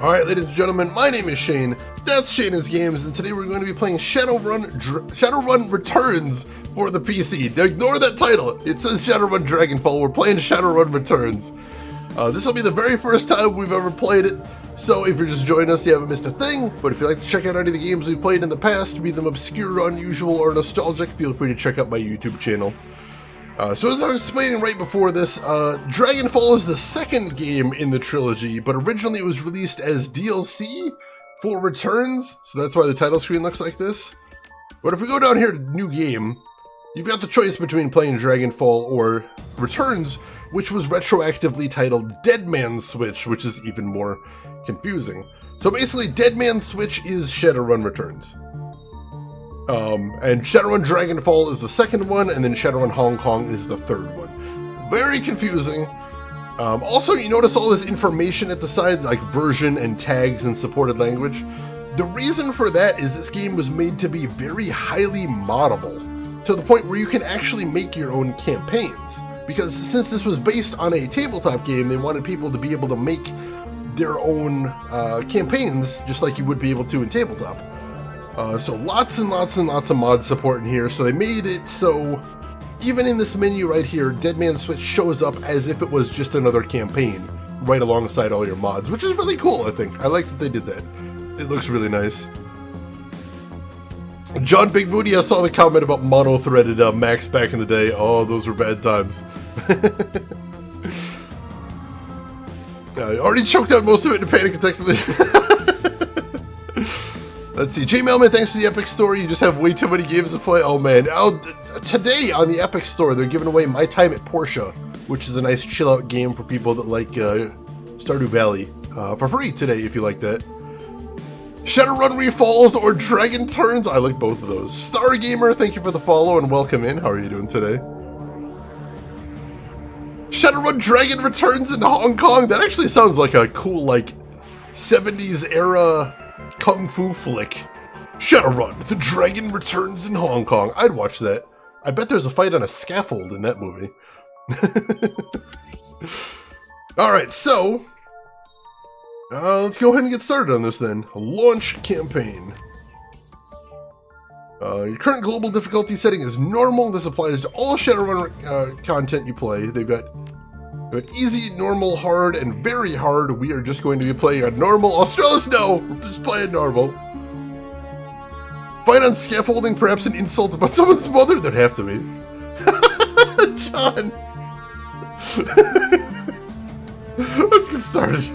Alright, ladies and gentlemen, my name is Shane, that's Shane's Games, and today we're going to be playing Shadowrun Returns for the PC. Now, ignore that title, it says Shadowrun Dragonfall, we're playing Shadowrun Returns. This will be the very first time we've ever played it, so if you're just joining us, you haven't missed a thing, but if you'd like to check out any of the games we've played in the past, be them obscure, unusual, or nostalgic, feel free to check out my YouTube channel. So as I was explaining right before this, Dragonfall is the second game in the trilogy, but originally it was released as DLC for Returns, so that's why the title screen looks like this. But if we go down here to New Game, you've got the choice between playing Dragonfall or Returns, which was retroactively titled Dead Man's Switch, which is even more confusing. So basically, Dead Man's Switch is Shadowrun Returns. And Shadowrun Dragonfall is the second one, and then Shadowrun Hong Kong is the third one. Very confusing. Also, you notice all this information at the side, like version and tags and supported language. The reason for that is this game was made to be very highly moddable, to the point where you can actually make your own campaigns. Because since this was based on a tabletop game, they wanted people to be able to make their own campaigns, just like you would be able to in tabletop. So lots and lots and lots of mod support in here, so they made it so even in this menu right here, Dead Man's Switch shows up as if it was just another campaign right alongside all your mods, which is really cool, I think. I like that they did that. It looks really nice. John Big Booty, I saw the comment about mono-threaded Macs back in the day. Oh, those were bad times. I already choked out most of it in a panic attack. Let's see, J Mailman, thanks to the Epic Store, you just have way too many games to play. Oh man, today on the Epic Store, they're giving away My Time at Portia, which is a nice chill-out game for people that like Stardew Valley, for free today if you like that. Shadowrun Refalls or Dragon Turns, I like both of those. Stargamer, thank you for the follow and welcome in. How are you doing today? Shadowrun Dragon Returns in Hong Kong, that actually sounds like a cool, like, 70s era Kung Fu flick. Shadowrun, the Dragon Returns in Hong Kong. I'd watch that. I bet there's a fight on a scaffold in that movie. Alright, so let's go ahead and get started on this then. Launch campaign. Your current global difficulty setting is normal. This applies to all Shadowrun content you play. They've got easy, normal, hard, and very hard. We are just going to be playing on normal. Australis, no! We're just playing normal. Fight on scaffolding, perhaps an insult about someone's mother? There'd have to be. John! Let's get started.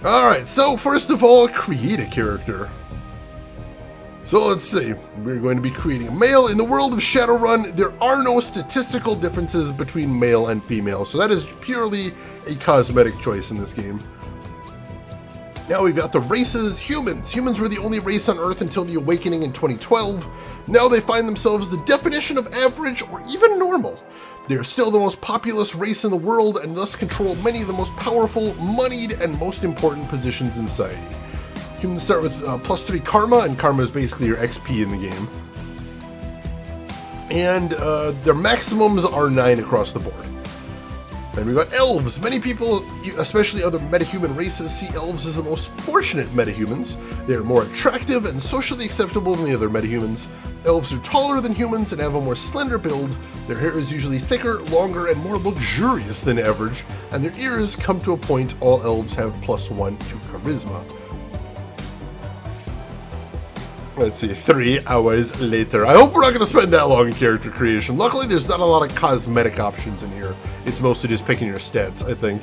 Alright, so first of all, create a character. So let's see, we're going to be creating a male. In the world of Shadowrun, there are no statistical differences between male and female, so that is purely a cosmetic choice in this game. Now we've got the races. Humans. Humans were the only race on Earth until the Awakening in 2012. Now they find themselves the definition of average or even normal. They are still the most populous race in the world and thus control many of the most powerful, moneyed, and most important positions in society. Humans start with +3 karma, and karma is basically your XP in the game. And their maximums are 9 across the board. And we've got elves. Many people, especially other metahuman races, see elves as the most fortunate metahumans. They are more attractive and socially acceptable than the other metahumans. Elves are taller than humans and have a more slender build. Their hair is usually thicker, longer, and more luxurious than average. And their ears come to a point. All elves have +1 to charisma. Let's see, 3 hours later. I hope we're not going to spend that long in character creation. Luckily, there's not a lot of cosmetic options in here. It's mostly just picking your stats, I think.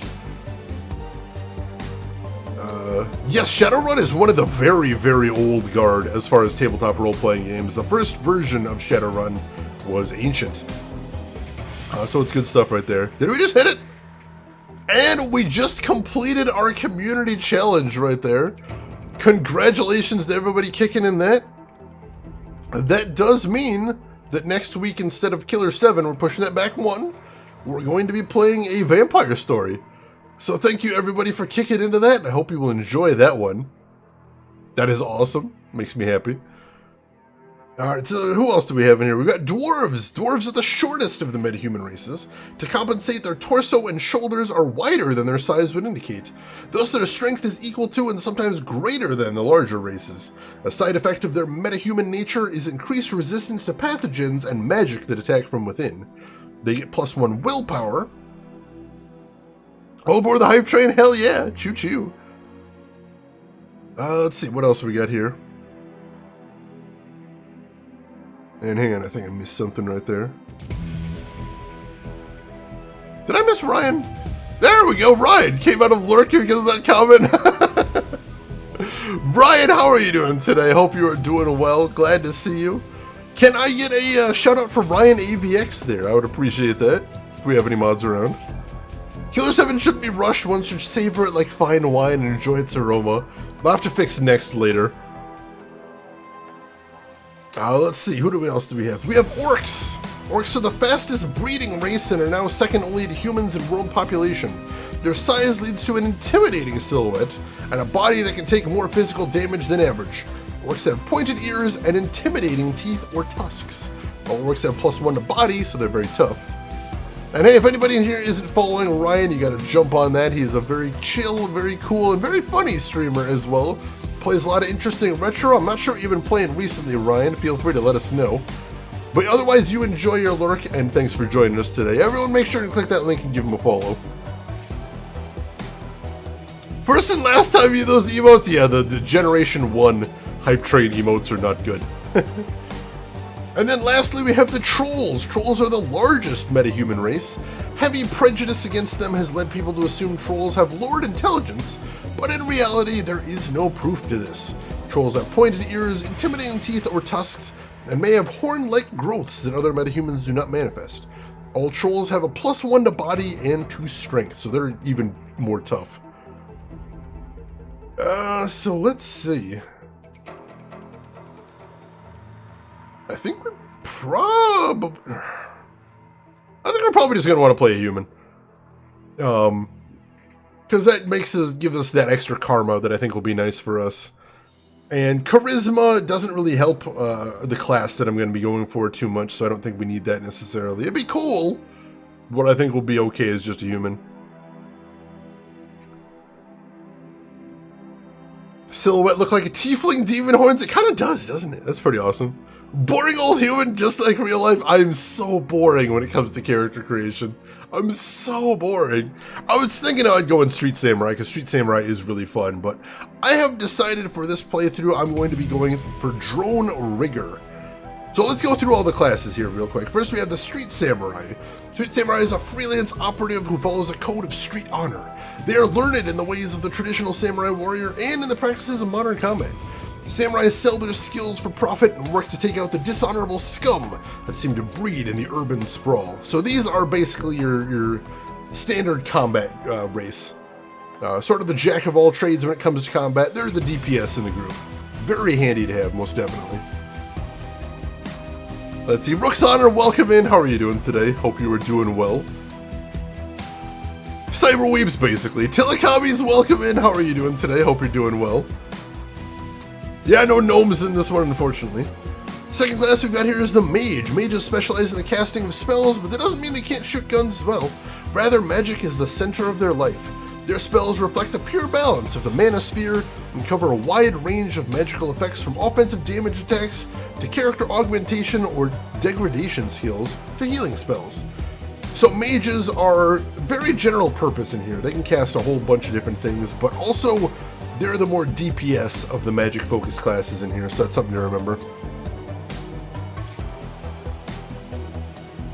Yes, Shadowrun is one of the very, very old guard as far as tabletop role-playing games. The first version of Shadowrun was ancient. So it's good stuff right there. Did we just hit it? And we just completed our community challenge right there. Congratulations to everybody kicking in that. That does mean that next week, instead of Killer 7, we're pushing that back 1. We're going to be playing a vampire story. So thank you everybody for kicking into that. I hope you will enjoy that one. That is awesome. Makes me happy. Alright, so who else do we have in here? We've got dwarves. Dwarves are the shortest of the metahuman races. To compensate, their torso and shoulders are wider than their size would indicate. Thus, their strength is equal to and sometimes greater than the larger races. A side effect of their metahuman nature is increased resistance to pathogens and magic that attack from within. They get +1 willpower. All aboard the hype train? Hell yeah! Choo-choo. Let's see, what else we got here? And hang on, I think I missed something right there. Did I miss Ryan? There we go, Ryan came out of lurking because of that comment. Ryan, how are you doing today? Hope you are doing well. Glad to see you. Can I get a shout out for Ryan AVX there? I would appreciate that if we have any mods around. Killer 7 shouldn't be rushed. One should savor it like fine wine and enjoy its aroma. I'll have to fix next later. Let's see, who else do we have? We have orcs! Orcs are the fastest breeding race and are now second only to humans in world population. Their size leads to an intimidating silhouette and a body that can take more physical damage than average. Orcs have pointed ears and intimidating teeth or tusks. All orcs have +1 to body, so they're very tough. And hey, if anybody in here isn't following Ryan, you gotta jump on that. He's a very chill, very cool, and very funny streamer as well. Plays a lot of interesting retro. I'm not sure what you've been playing recently, Ryan. Feel free to let us know. But otherwise, you enjoy your lurk, and thanks for joining us today. Everyone make sure to click that link and give him a follow. First and last time you those emotes, yeah, the Generation 1 hype train emotes are not good. And then lastly, we have the trolls. Trolls are the largest metahuman race. Heavy prejudice against them has led people to assume trolls have lowered intelligence, but in reality, there is no proof to this. Trolls have pointed ears, intimidating teeth or tusks, and may have horn-like growths that other metahumans do not manifest. All trolls have a +1 to body and 2 strength, so they're even more tough. So let's see. I think we're probably just gonna want to play a human, because that gives us that extra karma that I think will be nice for us. And charisma doesn't really help the class that I'm going to be going for too much, so I don't think we need that necessarily. It'd be cool. What I think will be okay is just a human. Silhouette look like a tiefling demon horns. It kind of does, doesn't it? That's pretty awesome. Boring old human, just like real life. I'm so boring when it comes to character creation. I'm so boring. I was thinking I'd go in Street Samurai, because Street Samurai is really fun, but I have decided for this playthrough I'm going to be going for Drone Rigger. So let's go through all the classes here real quick. First we have the Street Samurai. Street Samurai is a freelance operative who follows a code of street honor. They are learned in the ways of the traditional samurai warrior and in the practices of modern combat. Samurais sell their skills for profit and work to take out the dishonorable scum that seem to breed in the urban sprawl. So these are basically your standard combat race. Sort of the jack of all trades when it comes to combat. They're the DPS in the group. Very handy to have, most definitely. Let's see, Roxana, welcome in. How are you doing today? Hope you are doing well. Cyberweebs, basically. Telecomies, welcome in. How are you doing today? Hope you're doing well. Yeah, no gnomes in this one, unfortunately. Second class we've got here is the Mage. Mages specialize in the casting of spells, but that doesn't mean they can't shoot guns as well. Rather, magic is the center of their life. Their spells reflect a pure balance of the mana sphere and cover a wide range of magical effects from offensive damage attacks to character augmentation or degradation skills to healing spells. So mages are very general purpose in here. They can cast a whole bunch of different things, but also they're the more DPS of the magic focused classes in here, so that's something to remember.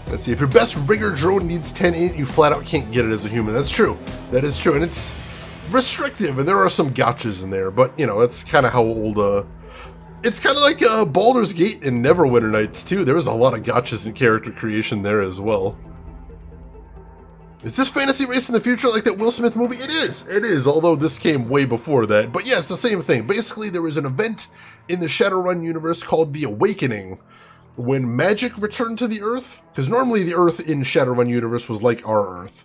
Let's see, if your best rigger drone needs 10-8, you flat out can't get it as a human. That's true. That is true, and it's restrictive, and there are some gotchas in there, but, you know, that's kind of how old, it's kind of like Baldur's Gate and Neverwinter Nights, too. There was a lot of gotchas in character creation there as well. Is this fantasy race in the future like that Will Smith movie? It is, although this came way before that. But yeah, it's the same thing. Basically, there was an event in the Shadowrun universe called The Awakening, when magic returned to the Earth, because normally the Earth in Shadowrun universe was like our Earth.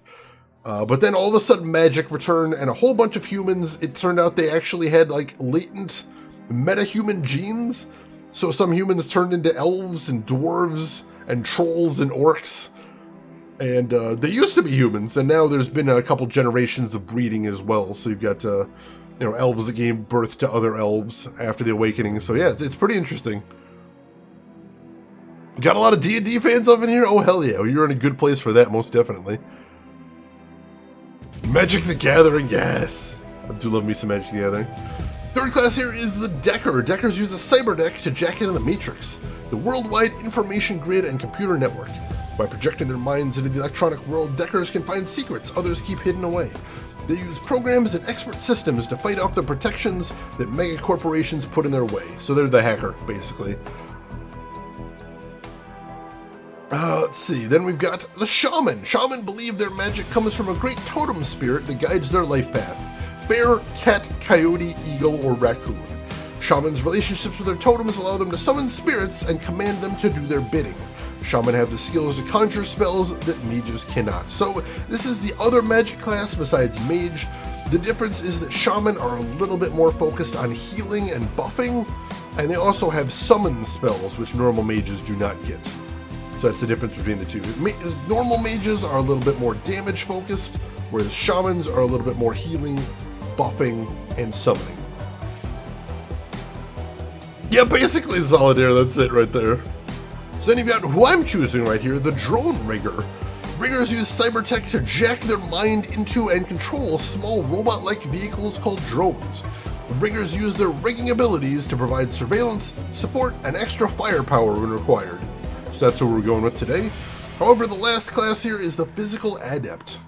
But then all of a sudden magic returned, and a whole bunch of humans, it turned out they actually had like latent metahuman genes, So some humans turned into elves and dwarves and trolls and orcs. And they used to be humans, and now there's been a couple generations of breeding as well. So you've got, you know, elves that gave birth to other elves after the awakening. So yeah, it's pretty interesting. Got a lot of D&D fans up in here? Oh, hell yeah. You're in a good place for that, most definitely. Magic the Gathering, yes. I do love me some Magic the Gathering. Third class here is the Decker. Deckers use a cyber deck to jack into the Matrix, the worldwide information grid and computer network. By projecting their minds into the electronic world, Deckers can find secrets others keep hidden away. They use programs and expert systems to fight off the protections that mega corporations put in their way. So they're the hacker, basically. Let's see, then we've got the Shaman. Shaman believe their magic comes from a great totem spirit that guides their life path. Bear, cat, coyote, eagle, or raccoon. Shamans' relationships with their totems allow them to summon spirits and command them to do their bidding. Shaman have the skills to conjure spells that mages cannot. So this is the other magic class besides mage. The difference is that shaman are a little bit more focused on healing and buffing, and they also have summon spells, which normal mages do not get. So that's the difference between the two. Normal mages are a little bit more damage focused, whereas shamans are a little bit more healing, buffing, and summoning. Yeah, basically Solidaire, that's it right there. So then you've got who I'm choosing right here, the Drone Rigger. Riggers use cyber tech to jack their mind into and control small robot-like vehicles called drones. The Riggers use their rigging abilities to provide surveillance, support, and extra firepower when required. So that's what we're going with today. However, the last class here is the Physical Adept.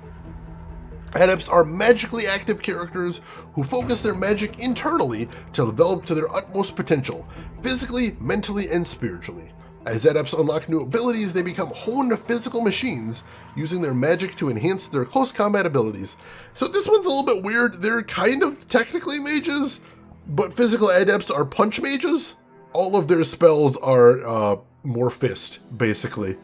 Adepts are magically active characters who focus their magic internally to develop to their utmost potential, physically, mentally, and spiritually. As adepts unlock new abilities, they become honed physical machines, using their magic to enhance their close combat abilities. So this one's a little bit weird. They're kind of technically mages, but physical adepts are punch mages. All of their spells are more fist, basically.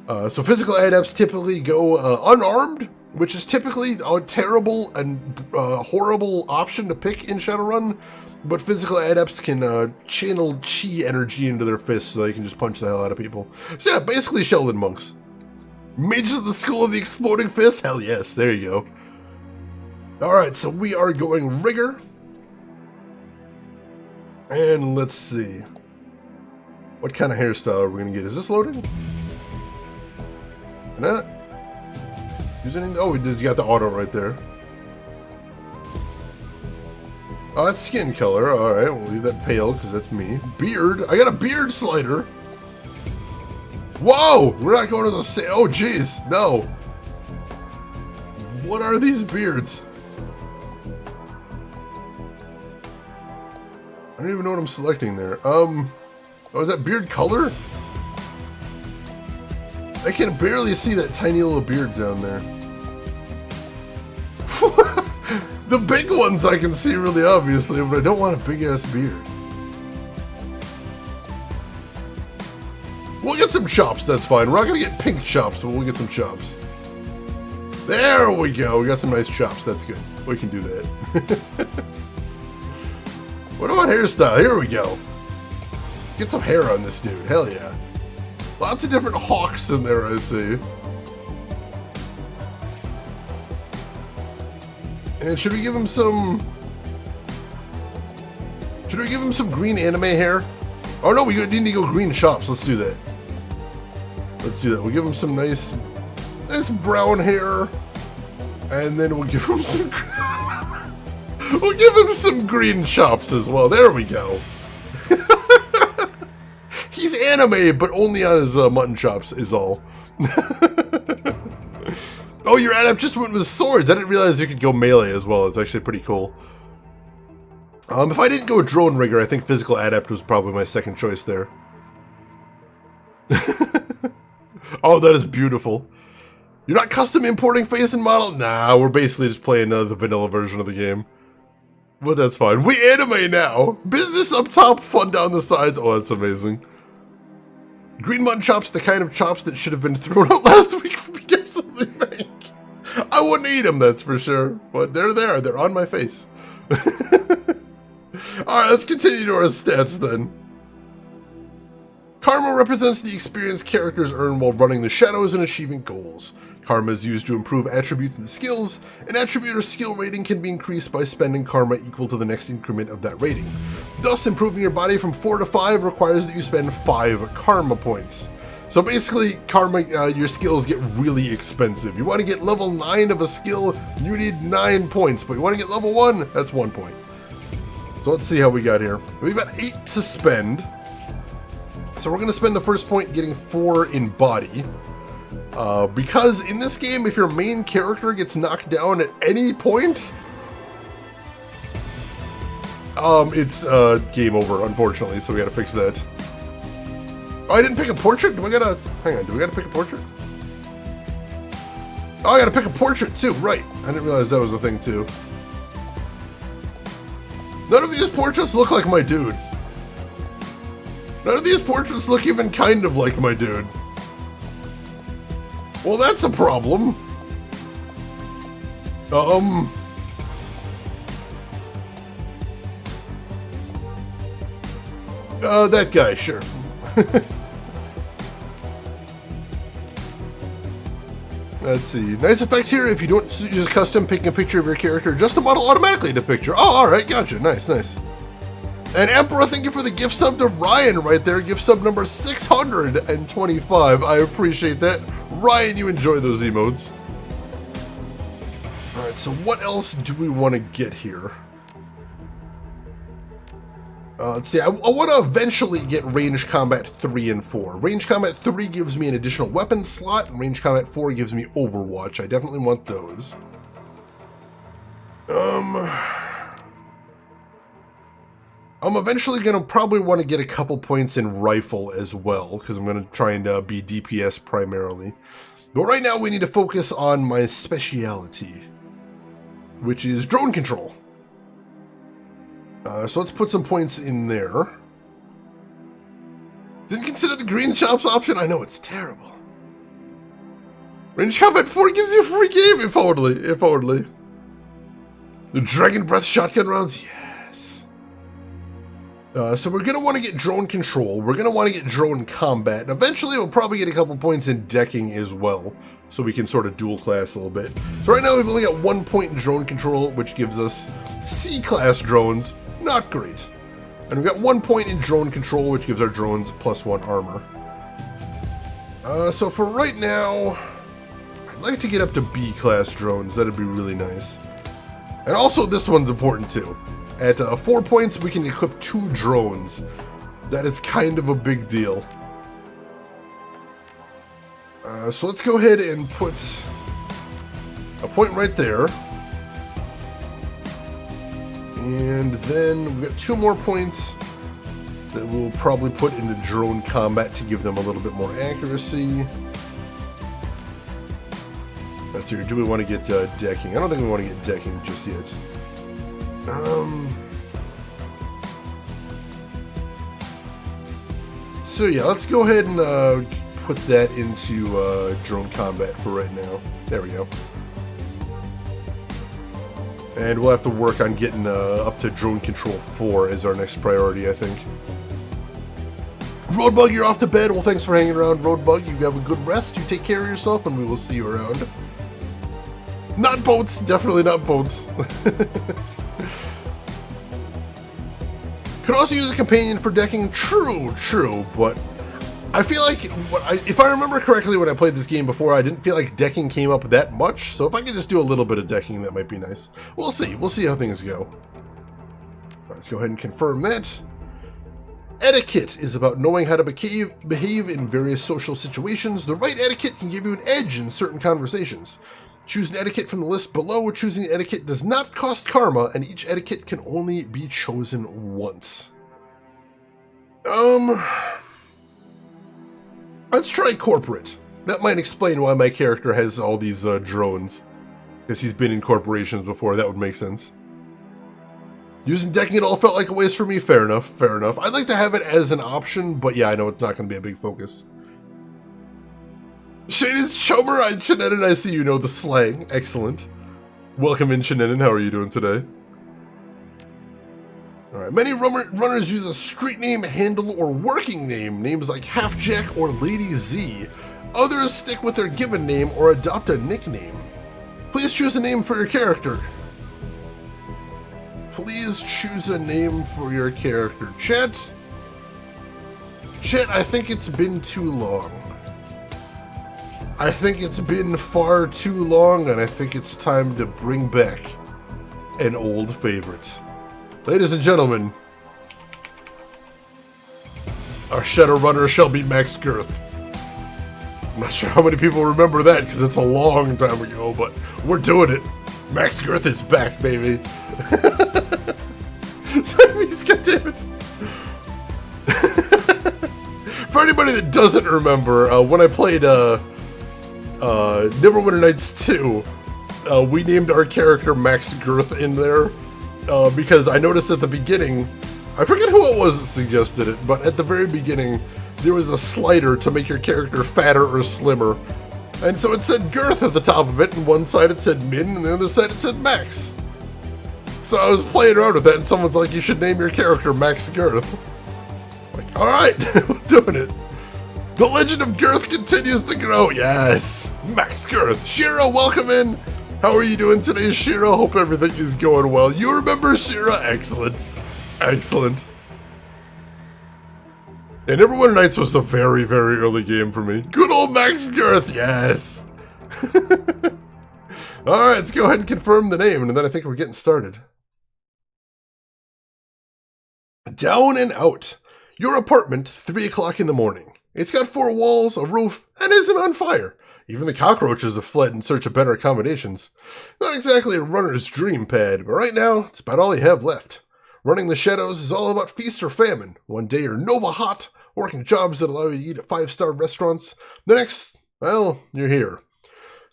So physical adepts typically go unarmed, which is typically a terrible and horrible option to pick in Shadowrun. But physical adepts can channel chi energy into their fists so they can just punch the hell out of people. So yeah, basically Sheldon monks. Mages of the School of the Exploding Fist? Hell yes, there you go. Alright, so we are going Rigger. And let's see. What kind of hairstyle are we going to get? Is this loading? Not? Oh, you got the auto right there. Oh, that's skin color. Alright, we'll leave that pale because that's me. Beard. I got a beard slider. Whoa! We're not going to the same. Oh, jeez. No. What are these beards? I don't even know what I'm selecting there. Oh, is that beard color? I can barely see that tiny little beard down there. The big ones I can see really obviously, but I don't want a big ass beard. We'll get some chops, that's fine. We're not gonna get pink chops, but we'll get some chops. There we go. We got some nice chops, that's good. We can do that. What about hairstyle? Here we go. Get some hair on this dude, hell yeah. Lots of different hawks in there, I see. And should we give him some... Should we give him some green anime hair? Oh no, we need to go green chops. Let's do that. Let's do that. We'll give him some nice brown hair. And then we'll give him some... we'll give him some green chops as well. There we go. He's anime, but only on his mutton chops is all. Oh, your adept just went with swords. I didn't realize you could go melee as well. It's actually pretty cool. If I didn't go Drone Rigger, I think Physical Adept was probably my second choice there. Oh, that is beautiful. You're not custom importing face and model? Nah, we're basically just playing the vanilla version of the game. But that's fine. We anime now. Business up top, fun down the sides. Oh, that's amazing. Green mutton chops, the kind of chops that should have been thrown out last week for Gifts of the Bank. I wouldn't eat them, that's for sure. But they're there. They're on my face. Alright, let's continue to our stats then. Karma represents the experience characters earn while running the shadows and achieving goals. Karma is used to improve attributes and skills. An attribute or skill rating can be increased by spending karma equal to the next increment of that rating. Thus, improving your body from 4 to 5 requires that you spend 5 karma points. So basically, karma, your skills get really expensive. You want to get level 9 of a skill, you need 9 points, but you want to get level 1, that's 1 point. So let's see how we got here. We've got 8 to spend. So we're going to spend the first point getting 4 in body. Because in this game, if your main character gets knocked down at any point, it's game over, unfortunately, so we gotta fix that. Oh, I didn't pick a portrait? Hang on, do we gotta pick a portrait? Oh, I gotta pick a portrait too, right. I didn't realize that was a thing too. None of these portraits look like my dude. None of these portraits look even kind of like my dude. Well, that's a problem. That guy, sure. Let's see. Nice effect here. If you don't use custom, picking a picture of your character, just the model automatically into picture. Oh, alright, gotcha. Nice, nice. And Emperor, thank you for the gift sub to Ryan right there. Gift sub number 625. I appreciate that. Ryan, you enjoy those emotes. Alright, so what else do we want to get here? Let's see, I want to eventually get Range Combat 3 and 4. Range Combat 3 gives me an additional weapon slot, and Range Combat 4 gives me Overwatch. I definitely want those. I'm eventually going to probably want to get a couple points in Rifle as well, because I'm going to try and be DPS primarily. But right now we need to focus on my speciality, which is Drone Control. So let's put some points in there. Didn't consider the green chops option? I know, it's terrible. Range Combat 4 gives you a free game, if only. The Dragon Breath shotgun rounds? Yes. So we're going to want to get Drone Control. We're going to want to get Drone Combat. And eventually we'll probably get a couple points in Decking as well, so we can sort of dual class a little bit. So right now we've only got 1 point in Drone Control, which gives us C-class drones. Not great. And we've got 1 point in Drone Control, which gives our drones +1 armor. So for right now, I'd like to get up to B-class drones. That'd be really nice. And also this one's important too. At 4 points, we can equip 2 drones. That is kind of a big deal. So let's go ahead and put a point right there. And then we've got 2 more points that we'll probably put into Drone Combat to give them a little bit more accuracy. Let's see, do we want to get Decking? I don't think we want to get Decking just yet. So yeah, let's go ahead and put that into Drone Combat for right now. There we go. And we'll have to work on getting up to Drone Control 4 as our next priority, I think. Roadbug, you're off to bed. Well, thanks for hanging around, Roadbug. You have a good rest. You take care of yourself, and we will see you around. Not boats. Definitely not boats. Could also use a companion for decking. True, but I feel like, if I remember correctly when I played this game before, I didn't feel like decking came up that much, so if I could just do a little bit of decking, that might be nice. We'll see how things go. Let's go ahead and confirm that. Etiquette is about knowing how to behave in various social situations. The right etiquette can give you an edge in certain conversations. Choose an etiquette from the list below. Choosing etiquette does not cost karma, and each etiquette can only be chosen once. Let's try corporate. That might explain why my character has all these drones. Because he's been in corporations before, that would make sense. Using decking it all felt like a waste for me. Fair enough, fair enough. I'd like to have it as an option, but yeah, I know it's not going to be a big focus. Shane is Chomer. Shannon, I see you know the slang. Excellent. Welcome in, Shannon. How are you doing today? Alright, Alright, many runners use a street name, handle, or working name, names like Half-Jack or Lady Z. Others stick with their given name or adopt a nickname. Please choose a name for your character. Please choose a name for your character. Chat, I think it's been too long. I think it's been far too long, and I think it's time to bring back an old favorite. Ladies and gentlemen, our Shadowrunner shall be Max Girth. I'm not sure how many people remember that because it's a long time ago, but we're doing it. Max Girth is back, baby. Goddammit. For anybody that doesn't remember, when I played Neverwinter Nights 2, we named our character Max Girth in there. Because I noticed at the beginning, I forget who it was that suggested it, but at the very beginning, there was a slider to make your character fatter or slimmer. And so it said Girth at the top of it, and one side it said Min, and the other side it said Max. So I was playing around with that, and someone's like, you should name your character Max Girth. I'm like, alright, we're doing it. The legend of Girth continues to grow, yes! Max Girth. Shira, welcome in! How are you doing today, Shira? Hope everything is going well. You remember Shira? Excellent. Excellent. And Neverwinter Nights was a very, very early game for me. Good old Max Girth, yes! Alright, let's go ahead and confirm the name, and then I think we're getting started. Down and out. Your apartment, 3 o'clock in the morning. It's got 4 walls, a roof, and isn't on fire. Even the cockroaches have fled in search of better accommodations. Not exactly a runner's dream pad, but right now, it's about all you have left. Running the shadows is all about feast or famine. One day you're Nova hot, working jobs that allow you to eat at 5-star restaurants. The next, well, you're here.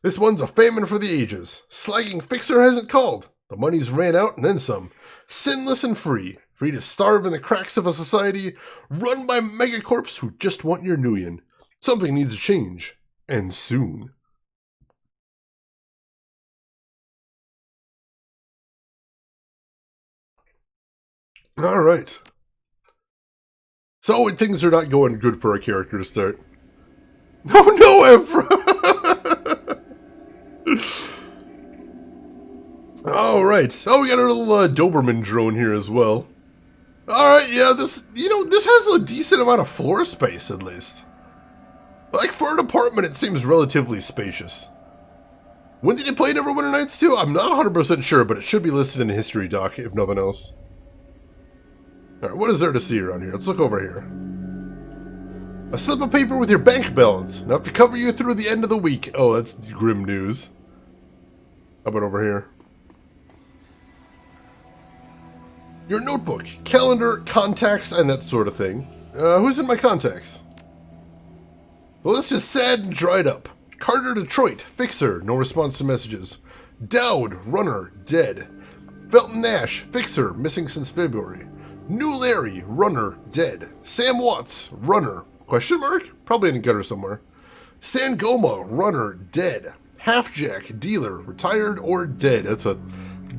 This one's a famine for the ages. Slagging Fixer hasn't called. The money's ran out and then some. Sinless and free. Free to starve in the cracks of a society run by megacorps who just want your nuyen. Something needs to change. And soon. Alright. So things are not going good for our character to start. Oh no, Emperor! Alright. Oh, we got our little Doberman drone here as well. Alright, yeah, this has a decent amount of floor space at least. Like, for an apartment, it seems relatively spacious. When did you play Neverwinter Nights 2? I'm not 100% sure, but it should be listed in the history doc, if nothing else. Alright, what is there to see around here? Let's look over here. A slip of paper with your bank balance, enough to cover you through the end of the week. Oh, that's grim news. How about over here? Your notebook, calendar, contacts, and that sort of thing. Who's in my contacts? The list is sad and dried up. Carter Detroit, Fixer, no response to messages. Dowd, Runner, dead. Felton Nash, Fixer, missing since February. New Larry, Runner, dead. Sam Watts, Runner, question mark? Probably in a gutter somewhere. Sangoma, Runner, dead. Half-Jack, Dealer, retired or dead. That's a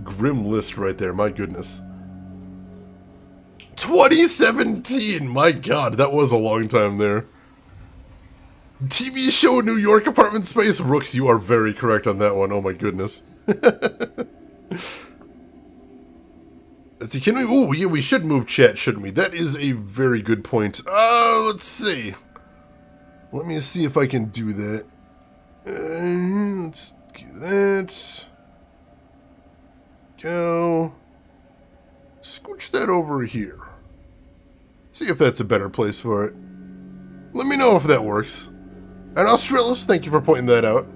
grim list right there, my goodness. 2017, my god, that was a long time there. TV show New York apartment space. Rooks, you are very correct on that one. Oh my goodness. Let's see, can we... Ooh, yeah, we should move chat, shouldn't we? That is a very good point. Let's see. Let me see if I can do that. Let's do that. Go. Scooch that over here. See if that's a better place for it. Let me know if that works. And Australis, thank you for pointing that out.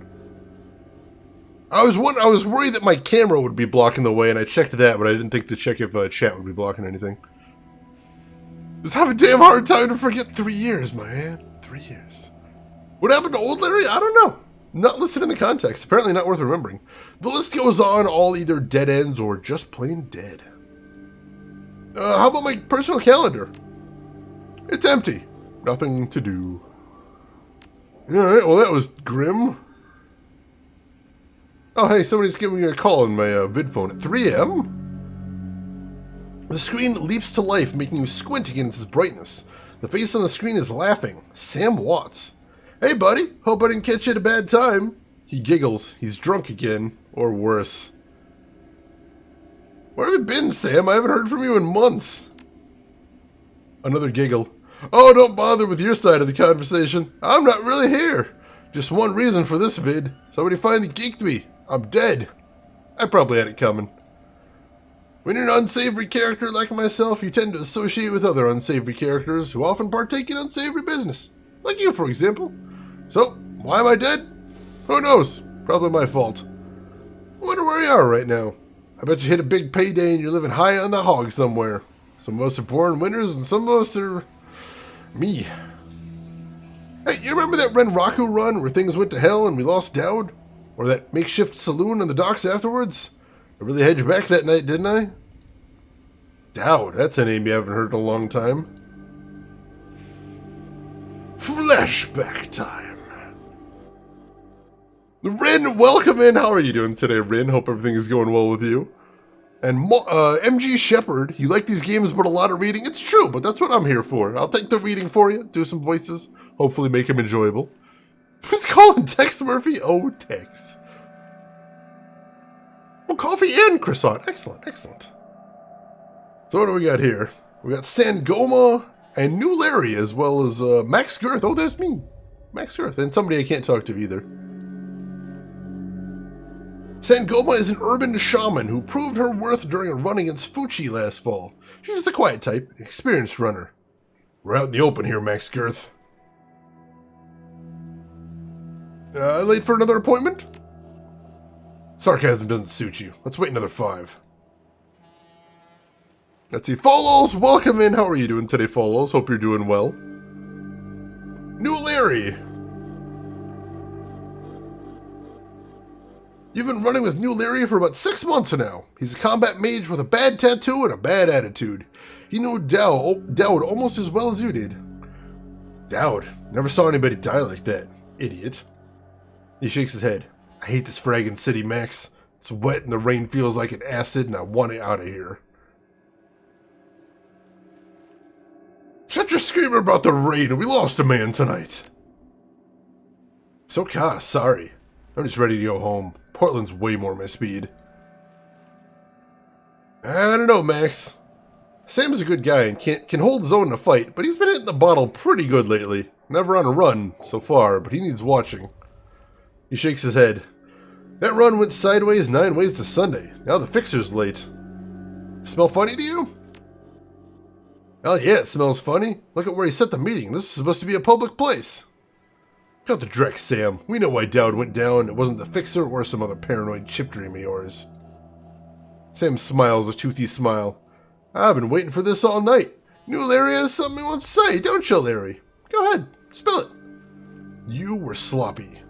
I was worried that my camera would be blocking the way, and I checked that, but I didn't think to check if chat would be blocking anything. Just have a damn hard time to forget 3 years, my man. 3 years. What happened to old Larry? I don't know. Not listed in the context. Apparently not worth remembering. The list goes on, all either dead ends or just plain dead. How about my personal calendar? It's empty. Nothing to do. Alright, well that was grim. Oh hey, somebody's giving me a call on my vid phone at 3 a.m.? The screen leaps to life, making you squint against its brightness. The face on the screen is laughing. Sam Watts. Hey, buddy. Hope I didn't catch you at a bad time. He giggles. He's drunk again. Or worse. Where have you been, Sam? I haven't heard from you in months. Another giggle. Oh, don't bother with your side of the conversation. I'm not really here. Just one reason for this vid. Somebody finally geeked me. I'm dead. I probably had it coming. When you're an unsavory character like myself, you tend to associate with other unsavory characters who often partake in unsavory business. Like you, for example. So, why am I dead? Who knows? Probably my fault. I wonder where you are right now. I bet you hit a big payday and you're living high on the hog somewhere. Some of us are born winners and some of us are... me. Hey, you remember that Renraku run where things went to hell and we lost Dowd? Or that makeshift saloon on the docks afterwards? I really had you back that night, didn't I? Dowd, that's a name you haven't heard in a long time. Flashback time. Rin, welcome in. How are you doing today, Rin? Hope everything is going well with you. And MG Shepherd, you like these games but a lot of reading? It's true, but that's what I'm here for. I'll take the reading for you, do some voices, hopefully make them enjoyable. Who's calling Tex Murphy? Oh, Tex. Oh, coffee and croissant. Excellent, excellent. So what do we got here? We got Sangoma and New Larry, as well as Max Girth. Oh, there's me. Max Girth. And somebody I can't talk to either. Sangoma is an urban shaman who proved her worth during a run against Fuchi last fall. She's the quiet type, experienced runner. We're out in the open here, Max Girth. Late for another appointment? Sarcasm doesn't suit you. Let's wait another 5. Let's see. Folos, welcome in. How are you doing today, Folos? Hope you're doing well. New Larry. You've been running with New Larry for about 6 months now. He's a combat mage with a bad tattoo and a bad attitude. He knew Dowd almost as well as you did. Dowd? Never saw anybody die like that. Idiot. He shakes his head. I hate this fragging city, Max. It's wet and the rain feels like an acid and I want it out of here. Shut your screamer about the rain. We lost a man tonight. So, sorry. I'm just ready to go home. Portland's way more my speed. I don't know, Max. Sam's a good guy and can hold his own in a fight, but he's been hitting the bottle pretty good lately. Never on a run so far, but he needs watching. He shakes his head. That run went sideways 9 ways to Sunday. Now the fixer's late. Smell funny to you? Hell yeah, it smells funny. Look at where he set the meeting. This is supposed to be a public place. Cut the dreck, Sam. We know why Dowd went down. It wasn't the fixer or some other paranoid chip dream of yours. Sam smiles a toothy smile. I've been waiting for this all night. New Larry has something he wants to say, don't you, Larry? Go ahead, spill it. You were sloppy.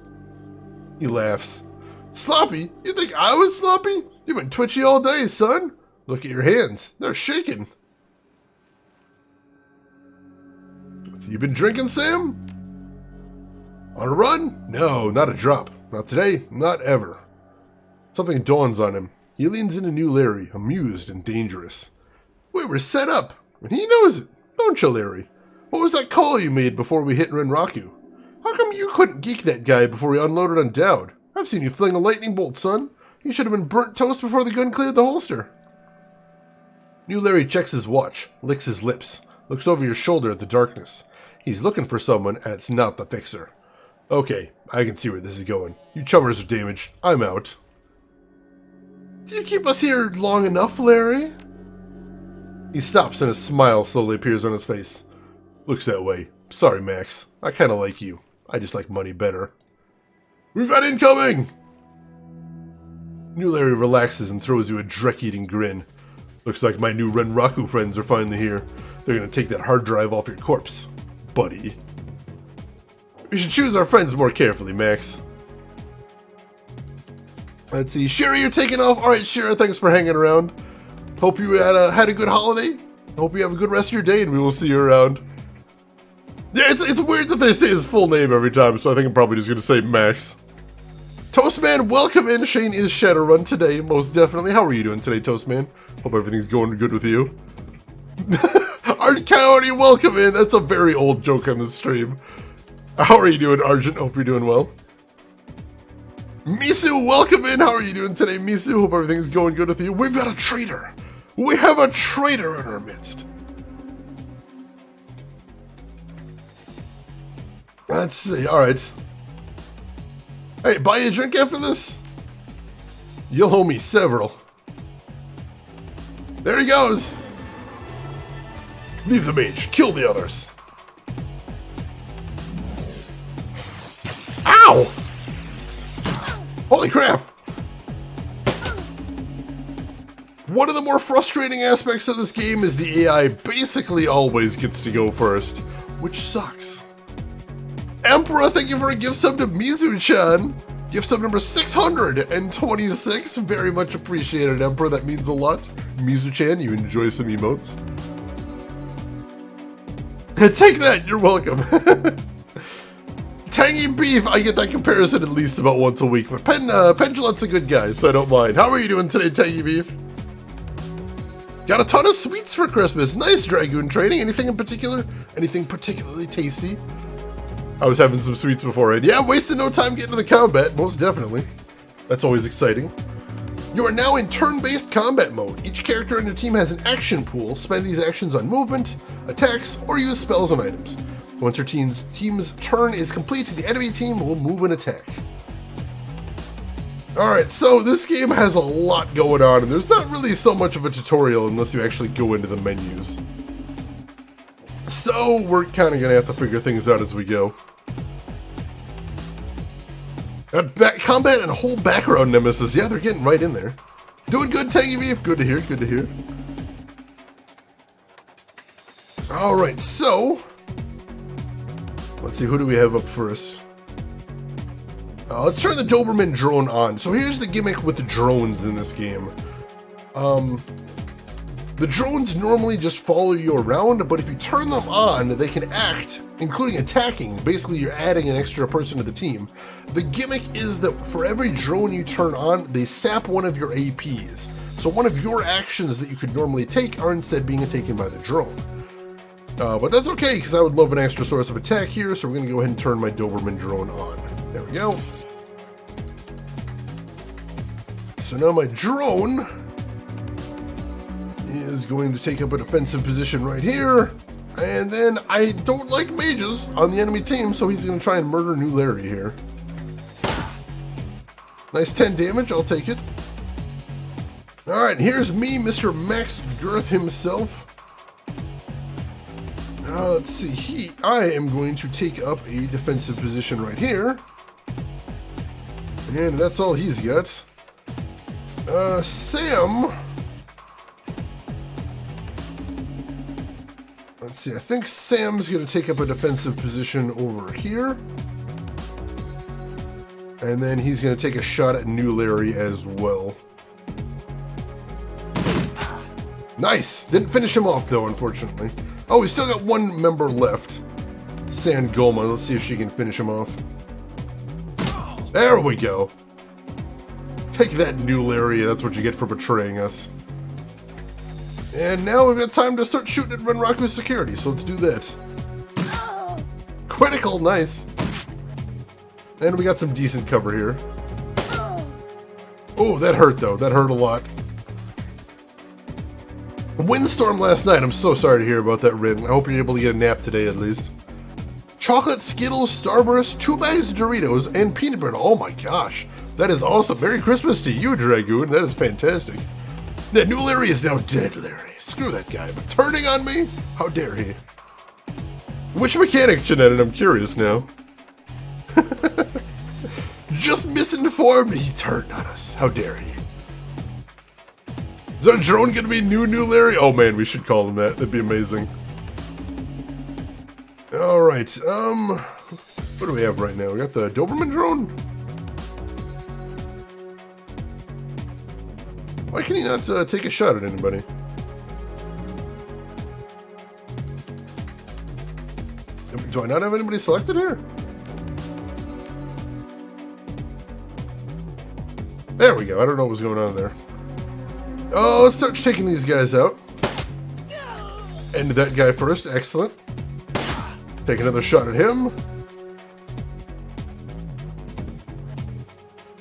He laughs. Sloppy? You think I was sloppy? You've been twitchy all day, son. Look at your hands. They're shaking. You been drinking, Sam? On a run? No, not a drop. Not today, not ever. Something dawns on him. He leans into New Larry, amused and dangerous. We were set up, and he knows it. Don't you, Larry? What was that call you made before we hit Renraku? How come you couldn't geek that guy before he unloaded on Dowd? I've seen you fling a lightning bolt, son. You should have been burnt toast before the gun cleared the holster. New Larry checks his watch, licks his lips, looks over your shoulder at the darkness. He's looking for someone, and it's not the fixer. Okay, I can see where this is going. You chummers are damaged. I'm out. Do you keep us here long enough, Larry? He stops and a smile slowly appears on his face. Looks that way. Sorry, Max. I kind of like you. I just like money better. We've had incoming! New Larry relaxes and throws you a dreck-eating grin. Looks like my new Renraku friends are finally here. They're gonna take that hard drive off your corpse, buddy. We should choose our friends more carefully, Max. Let's see. Shira, you're taking off. Alright, Shira, thanks for hanging around. Hope you had a good holiday. Hope you have a good rest of your day, and we will see you around. Yeah, it's weird that they say his full name every time, so I think I'm probably just going to say Max. Toastman, welcome in. Shane is Shadowrun today, most definitely. How are you doing today, Toastman? Hope everything's going good with you. Art Coyote, welcome in. That's a very old joke on the stream. How are you doing, Argent? Hope you're doing well. Misu, welcome in. How are you doing today, Misu? Hope everything's going good with you. We've got a traitor. We have a traitor in our midst. Let's see. All right. Hey, buy you a drink after this? You'll owe me several. There he goes. Leave the mage. Kill the others. Ow! Holy crap! One of the more frustrating aspects of this game is the AI basically always gets to go first, which sucks. Emperor, thank you for a gift sub to Mizu-chan. Gift sub number 626. Very much appreciated, Emperor. That means a lot. Mizu-chan, you enjoy some emotes. Take that, you're welcome. Tangy Beef, I get that comparison at least about once a week, but Pendulet's a good guy, so I don't mind. How are you doing today, Tangy Beef? Got a ton of sweets for Christmas. Nice, Dragoon Trading. Anything in particular? Anything particularly tasty? I was having some sweets beforehand. Yeah, I'm wasting no time getting to the combat, most definitely. That's always exciting. You are now in turn-based combat mode. Each character in your team has an action pool. Spend these actions on movement, attacks, or use spells and items. Once your team's turn is complete, the enemy team will move and attack. Alright, so this game has a lot going on, and there's not really so much of a tutorial unless you actually go into the menus. So we're kind of going to have to figure things out as we go. Combat and a whole background nemesis. Yeah, they're getting right in there. Doing good, Tangy Beef. Good to hear, good to hear. Alright, so let's see, who do we have up first? Let's turn the Doberman drone on. So here's the gimmick with the drones in this game. The drones normally just follow you around, but if you turn them on, they can act, including attacking. Basically, you're adding an extra person to the team. The gimmick is that for every drone you turn on, they sap one of your APs. So one of your actions that you could normally take are instead being taken by the drone. But that's okay, because I would love an extra source of attack here, so we're going to go ahead and turn my Doberman drone on. There we go. So now my drone is going to take up a defensive position right here. And then I don't like mages on the enemy team, so he's going to try and murder New Larry here. Nice 10 damage, I'll take it. Alright, here's me, Mr. Max Girth himself. Let's see, I am going to take up a defensive position right here. And that's all he's got. Sam. Let's see, I think Sam's going to take up a defensive position over here. And then he's going to take a shot at New Larry as well. Nice! Didn't finish him off though, unfortunately. Oh, we still got one member left. Sangoma. Let's see if she can finish him off. There we go. Take that, New Larry. That's what you get for betraying us. And now we've got time to start shooting at Renraku's security, so let's do that. Critical, nice. And we got some decent cover here. Oh, that hurt though. That hurt a lot. Windstorm last night. I'm so sorry to hear about that, Rin. I hope you're able to get a nap today at least. Chocolate Skittles, Starburst, 2 bags of Doritos, and peanut butter. Oh my gosh. That is awesome. Merry Christmas to you, Dragoon. That is fantastic. That New Larry is now dead, Larry. Screw that guy. But turning on me? How dare he? Which mechanic, Jeanette? I'm curious now. Just misinformed. He turned on us. How dare he? Is that drone gonna be New Larry? Oh man, we should call him that. That'd be amazing. Alright, what do we have right now? We got the Doberman drone? Why can he not take a shot at anybody? Do I not have anybody selected here? There we go. I don't know what was going on there. Oh, let's start taking these guys out. End that guy first. Excellent. Take another shot at him.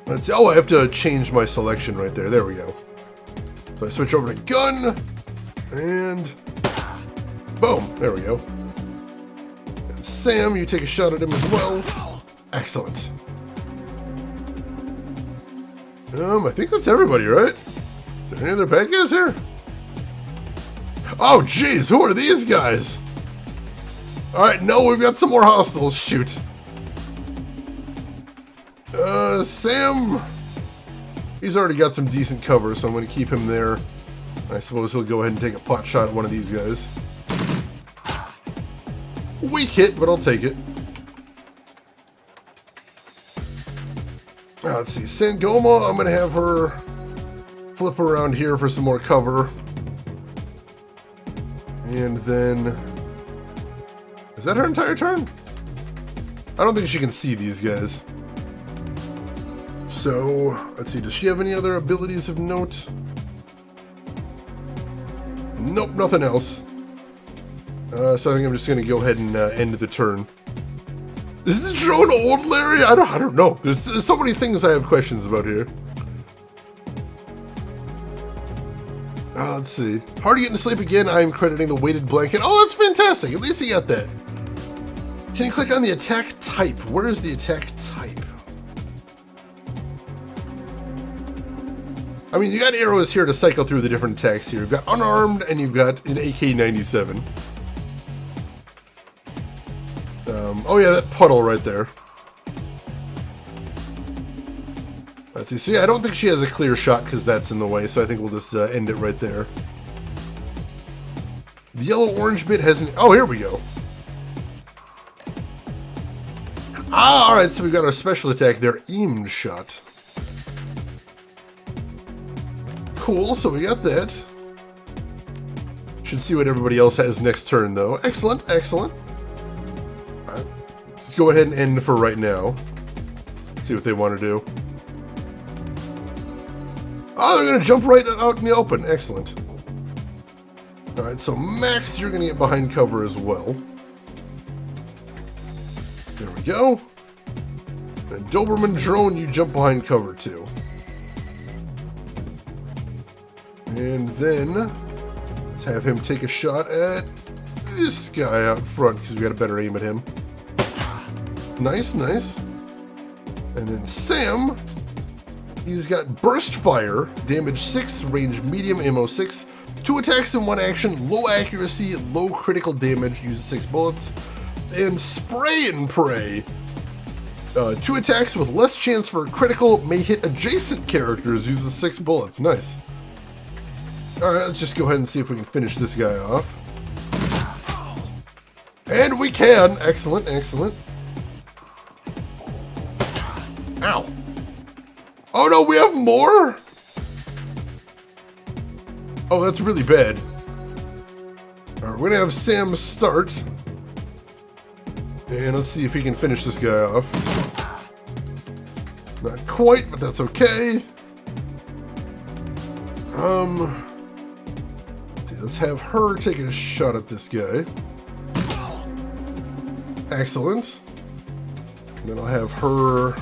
Let's see. Oh, I have to change my selection right there. There we go. So I switch over to gun. And boom. There we go. And Sam, you take a shot at him as well. Excellent. I think that's everybody, right? Is there any other bad guys here? Oh, jeez, who are these guys? Alright, no, we've got some more hostiles. Shoot. Sam... He's already got some decent cover, so I'm going to keep him there. I suppose he'll go ahead and take a pot shot at one of these guys. Weak hit, but I'll take it. Let's see, Sangoma, I'm going to have her flip around here for some more cover. And then... Is that her entire turn? I don't think she can see these guys. So, let's see, does she have any other abilities of note? Nope, nothing else. So I think I'm just going to go ahead and end the turn. Is this drone old, Larry? I don't know. There's so many things I have questions about here. Let's see. Hard to get into sleep again. I'm crediting the weighted blanket. Oh, that's fantastic. At least you got that. Can you click on the attack type? Where is the attack type? I mean, you got arrows here to cycle through the different attacks here. You've got unarmed and you've got an AK-97. Oh yeah, that puddle right there. Let's see. See, I don't think she has a clear shot because that's in the way, so I think we'll just end it right there. The yellow-orange bit hasn't... Oh, here we go. Ah, alright, so we've got our special attack there, aimed shot. Cool, so we got that. Should see what everybody else has next turn, though. Excellent, excellent. Alright, let's go ahead and end for right now. See what they want to do. Oh, they're going to jump right out in the open. Excellent. Alright, so Max, you're going to get behind cover as well. There we go. And Doberman Drone, you jump behind cover too. And then, let's have him take a shot at this guy out front, because we got a better aim at him. Nice, nice. And then Sam, he's got Burst Fire, damage 6, range medium, ammo 6, 2 attacks in 1 action, low accuracy, low critical damage, uses 6 bullets. And Spray and Pray, 2 attacks with less chance for a critical, may hit adjacent characters, uses 6 bullets. Nice. Alright, let's just go ahead and see if we can finish this guy off. And we can! Excellent, excellent. Ow. Oh no, we have more? Oh, that's really bad. Alright, we're gonna have Sam start. And let's see if he can finish this guy off. Not quite, but that's okay. Let's have her take a shot at this guy. Excellent. And then I'll have her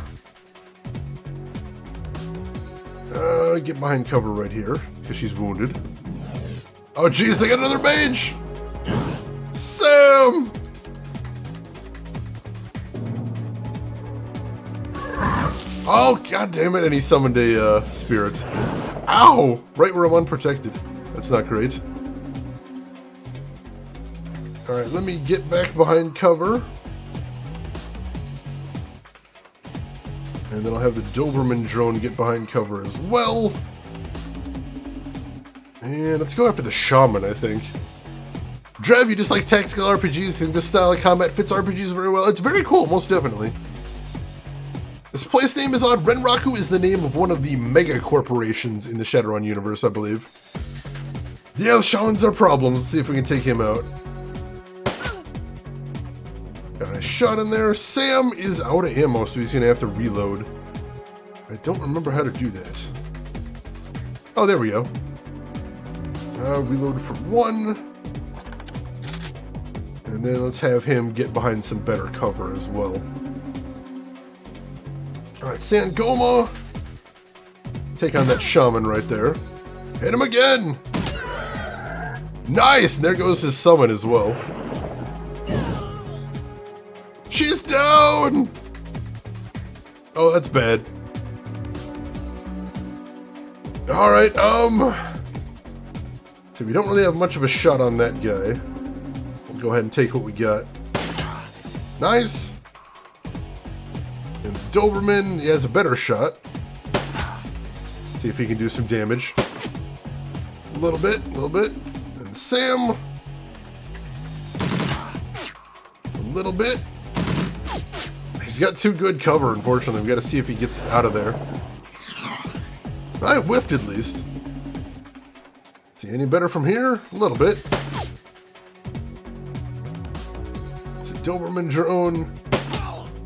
get behind cover right here, because she's wounded. Oh geez, they got another mage! Sam! Oh, god damn it, and he summoned a spirit. Ow! Right where I'm unprotected. That's not great. Alright, let me get back behind cover. And then I'll have the Doberman Drone get behind cover as well. And let's go after the Shaman, I think. Drev, you just like tactical RPGs, think this style of combat fits RPGs very well. It's very cool, most definitely. This place name is odd. Renraku is the name of one of the mega corporations in the Shadowrun universe, I believe. Yeah, the Shamans are problems. Let's see if we can take him out. Got a shot in there. Sam is out of ammo, so he's going to have to reload. I don't remember how to do that. Oh, there we go. Reload for 1. And then let's have him get behind some better cover as well. Alright, Sangoma. Take on that shaman right there. Hit him again! Nice! And there goes his summon as well. She's down! Oh, that's bad. Alright, so we don't really have much of a shot on that guy. We'll go ahead and take what we got. Nice! And Doberman, he has a better shot. See if he can do some damage. A little bit. And Sam. A little bit. He's got too good cover, unfortunately. We got to see if he gets out of there. I whiffed at least. See any better from here? A little bit. It's a Doberman drone.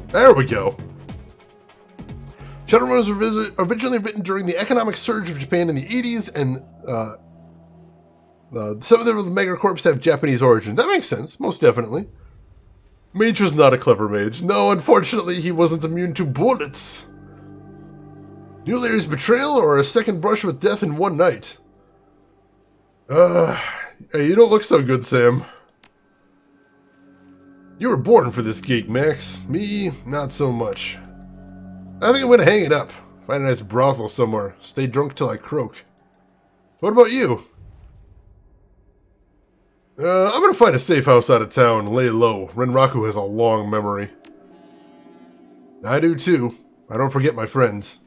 There we go. Shadowrun was originally written during the economic surge of Japan in the 80s, and some of them with Megacorps have Japanese origin. That makes sense, most definitely. Mage was not a clever mage. No, unfortunately, he wasn't immune to bullets. New Larry's betrayal or a second brush with death in one night? Hey, you don't look so good, Sam. You were born for this gig, Max. Me, not so much. I think I'm gonna hang it up. Find a nice brothel somewhere. Stay drunk till I croak. What about you? I'm gonna find a safe house out of town and lay low. Renraku has a long memory. I do too. I don't forget my friends.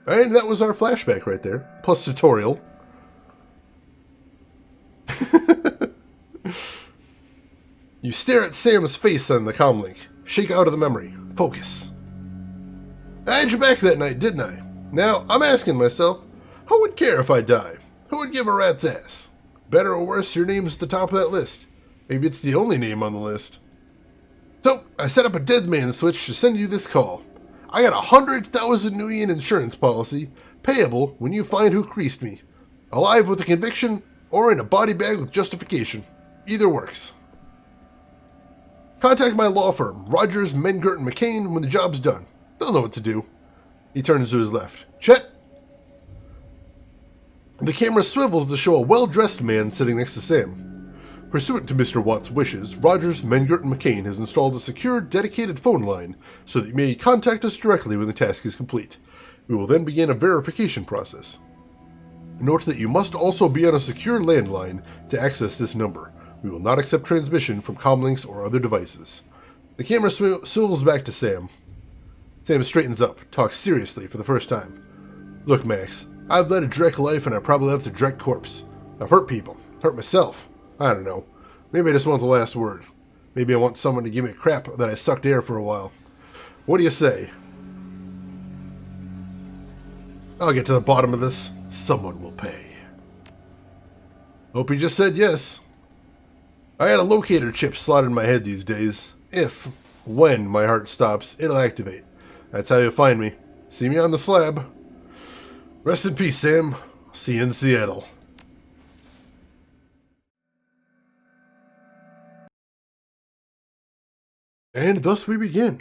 And that was our flashback right there. Plus tutorial. You stare at Sam's face on the comlink. Shake out of the memory. Focus. I had you back that night, didn't I? Now, I'm asking myself, who would care if I die? Who would give a rat's ass? Better or worse, your name's at the top of that list. Maybe it's the only name on the list. So, I set up a dead man switch to send you this call. I got 100,000 Nuyen insurance policy, payable when you find who creased me. Alive with a conviction, or in a body bag with justification. Either works. Contact my law firm, Rogers, Mengert, and McCain, when the job's done. They'll know what to do. He turns to his left. Chet? The camera swivels to show a well-dressed man sitting next to Sam. Pursuant to Mr. Watt's wishes, Rogers, Mengert, and McCain has installed a secure, dedicated phone line so that you may contact us directly when the task is complete. We will then begin a verification process. Note that you must also be on a secure landline to access this number. We will not accept transmission from comlinks or other devices. The camera swivels back to Sam. Sam straightens up, talks seriously for the first time. Look, Max, I've led a direct life and I probably left a direct corpse. I've hurt people, hurt myself. I don't know. Maybe I just want the last word. Maybe I want someone to give me crap that I sucked air for a while. What do you say? I'll get to the bottom of this. Someone will pay. Hope he just said yes. I got a locator chip slotted in my head these days. When my heart stops, it'll activate. That's how you'll find me. See me on the slab. Rest in peace, Sam. See you in Seattle. And thus we begin.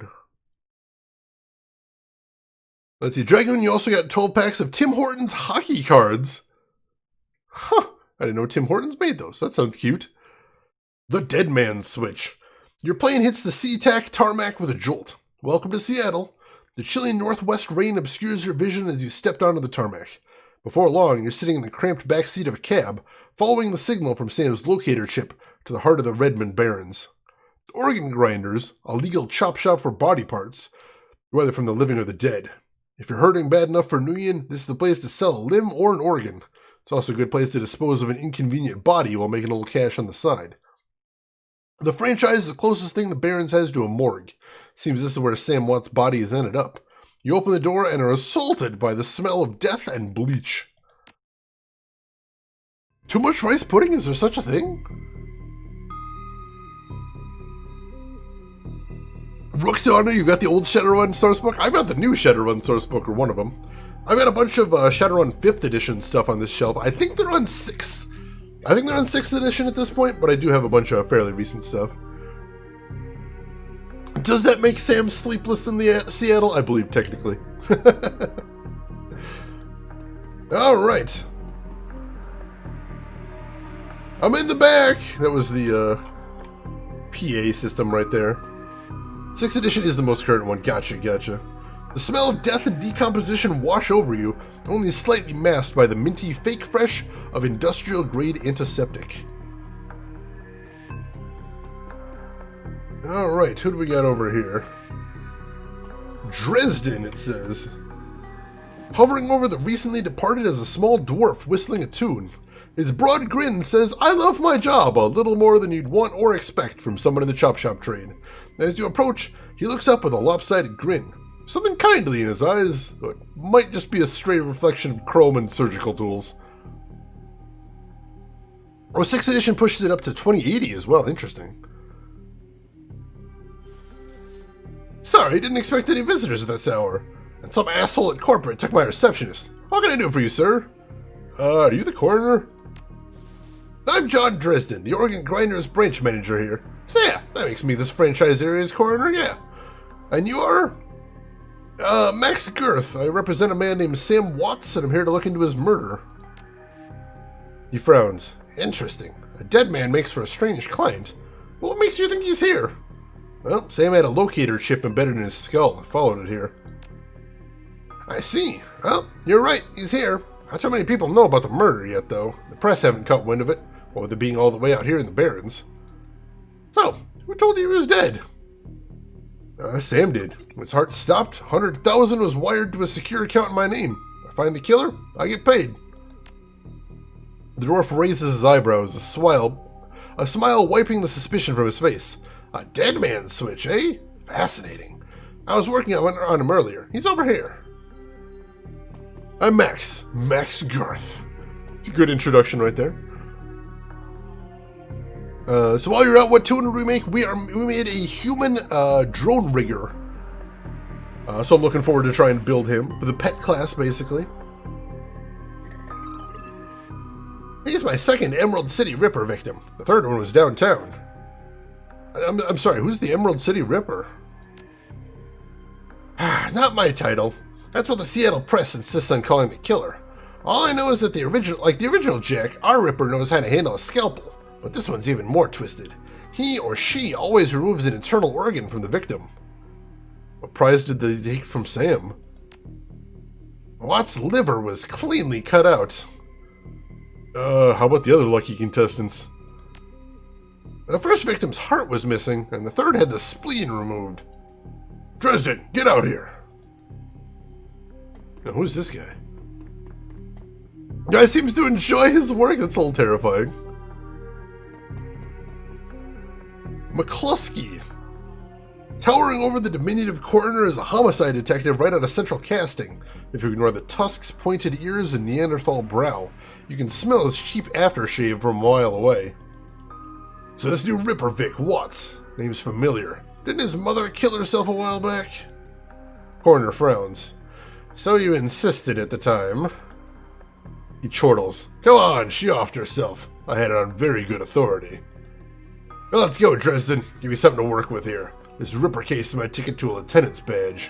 Let's see, Dragoon, you also got 12 packs of Tim Hortons hockey cards. Huh, I didn't know Tim Hortons made those. That sounds cute. The Dead Man Switch. Your plane hits the SeaTac tarmac with a jolt. Welcome to Seattle. The chilly northwest rain obscures your vision as you stepped onto the tarmac. Before long, you're sitting in the cramped back seat of a cab, following the signal from Sam's locator chip to the heart of the Redmond Barrens. Organ Grinders, a legal chop shop for body parts, whether from the living or the dead. If you're hurting bad enough for Nuyen, this is the place to sell a limb or an organ. It's also a good place to dispose of an inconvenient body while making a little cash on the side. The franchise is the closest thing the Barrens has to a morgue. Seems this is where Sam Watt's body has ended up. You open the door and are assaulted by the smell of death and bleach. Too much rice pudding? Is there such a thing? Roxana, you got the old Shadowrun sourcebook? I've got the new Shadowrun sourcebook, or one of them. I've got a bunch of Shadowrun 5th edition stuff on this shelf. I think they're on 6th. I think they're on 6th edition at this point, but I do have a bunch of fairly recent stuff. Does that make Sam sleepless in the Seattle? I believe, technically. Alright. I'm in the back! That was the PA system right there. 6th edition is the most current one. Gotcha, gotcha. The smell of death and decomposition wash over you, only slightly masked by the minty fake fresh of industrial-grade antiseptic. Alright, who do we got over here? Dresden, it says. Hovering over the recently departed as a small dwarf whistling a tune. His broad grin says, "I love my job," a little more than you'd want or expect from someone in the chop shop trade. As you approach, he looks up with a lopsided grin. Something kindly in his eyes, but might just be a stray reflection of chrome and surgical tools. Oh, 6th edition pushes it up to 2080 as well. Interesting. Sorry, didn't expect any visitors at this hour. And some asshole at corporate took my receptionist. What can I do for you, sir? Are you the coroner? I'm John Dresden, the Oregon Grinders branch manager here. So yeah, that makes me this franchise area's coroner, yeah. And you are? Max Girth. I represent a man named Sam Watts, and I'm here to look into his murder. He frowns. Interesting. A dead man makes for a strange client. But what makes you think he's here? Well, Sam had a locator chip embedded in his skull. I followed it here. I see. Well, you're right. He's here. Not too many people know about the murder yet, though. The press haven't caught wind of it, or with it being all the way out here in the Barrens. So, who told you he was dead? Sam did. When his heart stopped, 100,000 was wired to a secure account in my name. I find the killer, I get paid. The dwarf raises his eyebrows, a smile wiping the suspicion from his face. A dead man's switch, eh? Fascinating. I was working on him earlier. He's over here. I'm Max Girth. It's a good introduction right there. So while you're out, what tune did we make? We made a human drone rigger. So I'm looking forward to trying to build him with a pet class, basically. He's my second Emerald City Ripper victim. The third one was downtown. I'm sorry, who's the Emerald City Ripper? Not my title. That's what the Seattle press insists on calling the killer. All I know is that the original Jack, our Ripper knows how to handle a scalpel. But this one's even more twisted. He or she always removes an internal organ from the victim. What prize did they take from Sam? Watt's liver was cleanly cut out. How about the other lucky contestants? The first victim's heart was missing, and the third had the spleen removed. Dresden, get out here! Now, who's this guy? Guy seems to enjoy his work. That's a little terrifying. McCluskey. Towering over the diminutive coroner is a homicide detective right out of central casting. If you ignore the tusks, pointed ears, and Neanderthal brow, you can smell his cheap aftershave from a mile away. So this new Ripper Vic, Watts. Name's familiar. Didn't his mother kill herself a while back? Coroner frowns. So you insisted at the time. He chortles. Come on, she offed herself. I had it on very good authority. Well, let's go, Dresden. Give you something to work with here. This Ripper case is my ticket to a lieutenant's badge.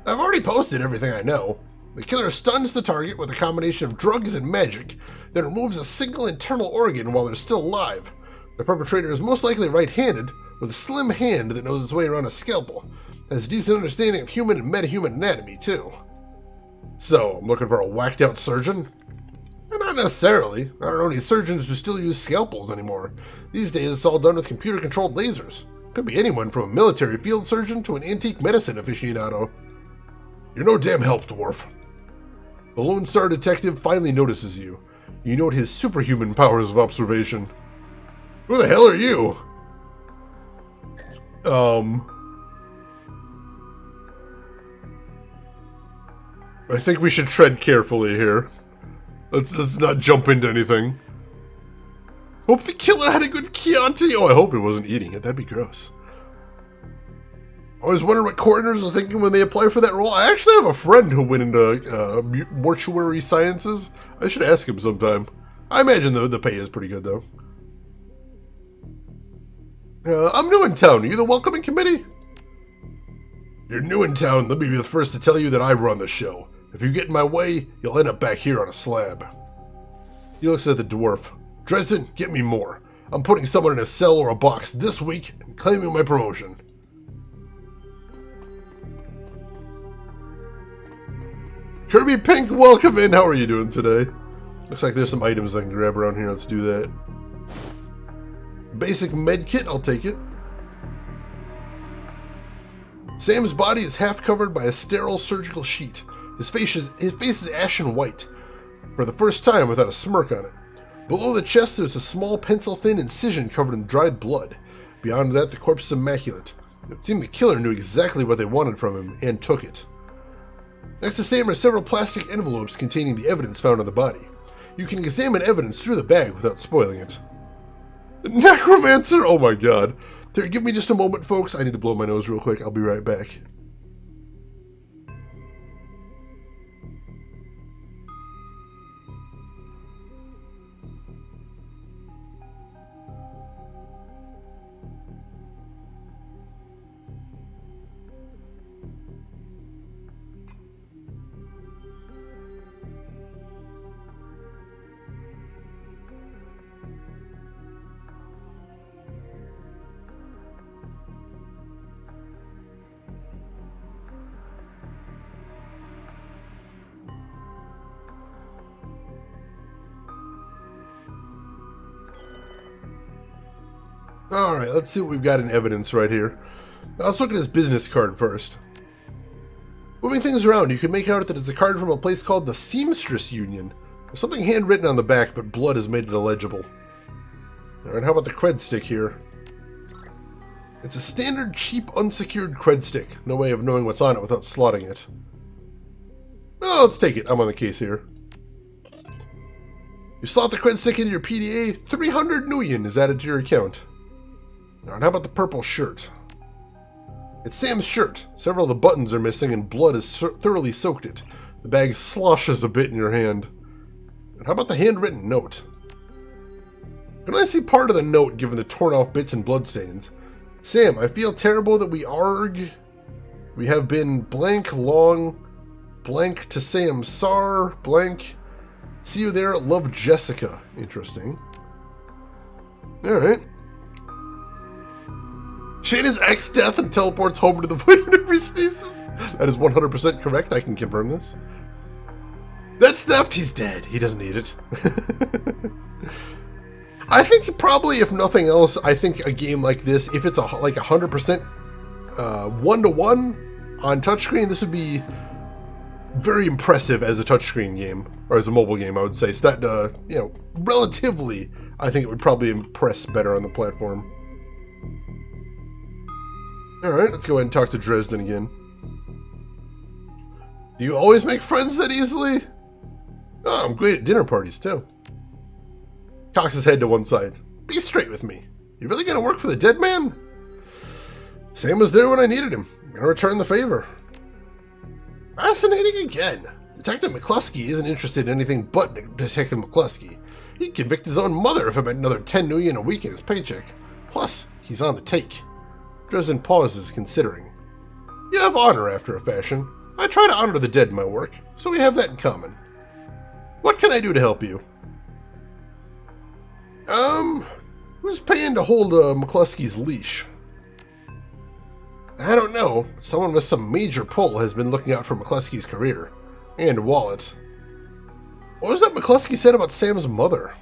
I've already posted everything I know. The killer stuns the target with a combination of drugs and magic, then removes a single internal organ while they're still alive. The perpetrator is most likely right-handed, with a slim hand that knows its way around a scalpel. Has a decent understanding of human and metahuman anatomy, too. So, I'm looking for a whacked-out surgeon? Not necessarily. I don't know any surgeons who still use scalpels anymore. These days, it's all done with computer-controlled lasers. Could be anyone from a military field surgeon to an antique medicine aficionado. You're no damn help, dwarf. The Lone Star detective finally notices you. You note his superhuman powers of observation. Who the hell are you? I think we should tread carefully here. Let's not jump into anything. Hope the killer had a good Chianti. Oh, I hope he wasn't eating it. That'd be gross. Always wonder what coroners are thinking when they apply for that role. I actually have a friend who went into mortuary sciences. I should ask him sometime. I imagine the pay is pretty good, though. I'm new in town. Are you the welcoming committee? You're new in town. Let me be the first to tell you that I run the show. If you get in my way, you'll end up back here on a slab. He looks at the dwarf. Dresden, get me more. I'm putting someone in a cell or a box this week and claiming my promotion. Kirby Pink, welcome in. How are you doing today? Looks like there's some items I can grab around here. Let's do that. Basic med kit, I'll take it. Sam's body is half covered by a sterile surgical sheet. His face is ashen white, for the first time without a smirk on it. Below the chest there's a small pencil-thin incision covered in dried blood. Beyond that the corpse is immaculate. It seemed the killer knew exactly what they wanted from him, and took it. Next to Sam are several plastic envelopes containing the evidence found on the body. You can examine evidence through the bag without spoiling it. Necromancer! Oh my god. Here, give me just a moment, folks. I need to blow my nose real quick. I'll be right back. Alright, let's see what we've got in evidence right here. Let's look at his business card first. Moving things around, you can make out that it's a card from a place called the Seamstress Union. There's something handwritten on the back, but blood has made it illegible. Alright, how about the cred stick here? It's a standard, cheap, unsecured cred stick. No way of knowing what's on it without slotting it. Oh, let's take it. I'm on the case here. You slot the cred stick into your PDA, 300 Nuyen is added to your account. Alright, how about the purple shirt? It's Sam's shirt. Several of the buttons are missing and blood has thoroughly soaked it. The bag sloshes a bit in your hand. And how about the handwritten note? I can only see part of the note given the torn off bits and bloodstains. Sam, I feel terrible that we have been blank long, blank to Sam Sar, blank. See you there, love Jessica. Interesting. Alright. Shane is X-Death and teleports home to the void whenever he sneezes. That is 100% correct. I can confirm this. That's theft. He's dead. He doesn't need it. I think probably, if nothing else, I think a game like this, if it's like 100% one-to-one on touchscreen, this would be very impressive as a touchscreen game, or as a mobile game, I would say. So that, you know, relatively, I think it would probably impress better on the platform. Alright, let's go ahead and talk to Dresden again. Do you always make friends that easily? Oh, I'm great at dinner parties, too. Cocks his head to one side. Be straight with me. You really gonna work for the dead man? Sam was there when I needed him. I'm gonna return the favor. Fascinating again. Detective McCluskey isn't interested in anything but Detective McCluskey. He'd convict his own mother if it meant another 10 Nuyen a week in his paycheck. Plus, he's on the take. Dresden pauses, considering. You have honor after a fashion. I try to honor the dead in my work, so we have that in common. What can I do to help you? Who's paying to hold McCluskey's leash? I don't know. Someone with some major pull has been looking out for McCluskey's career. And wallet. What was that McCluskey said about Sam's mother?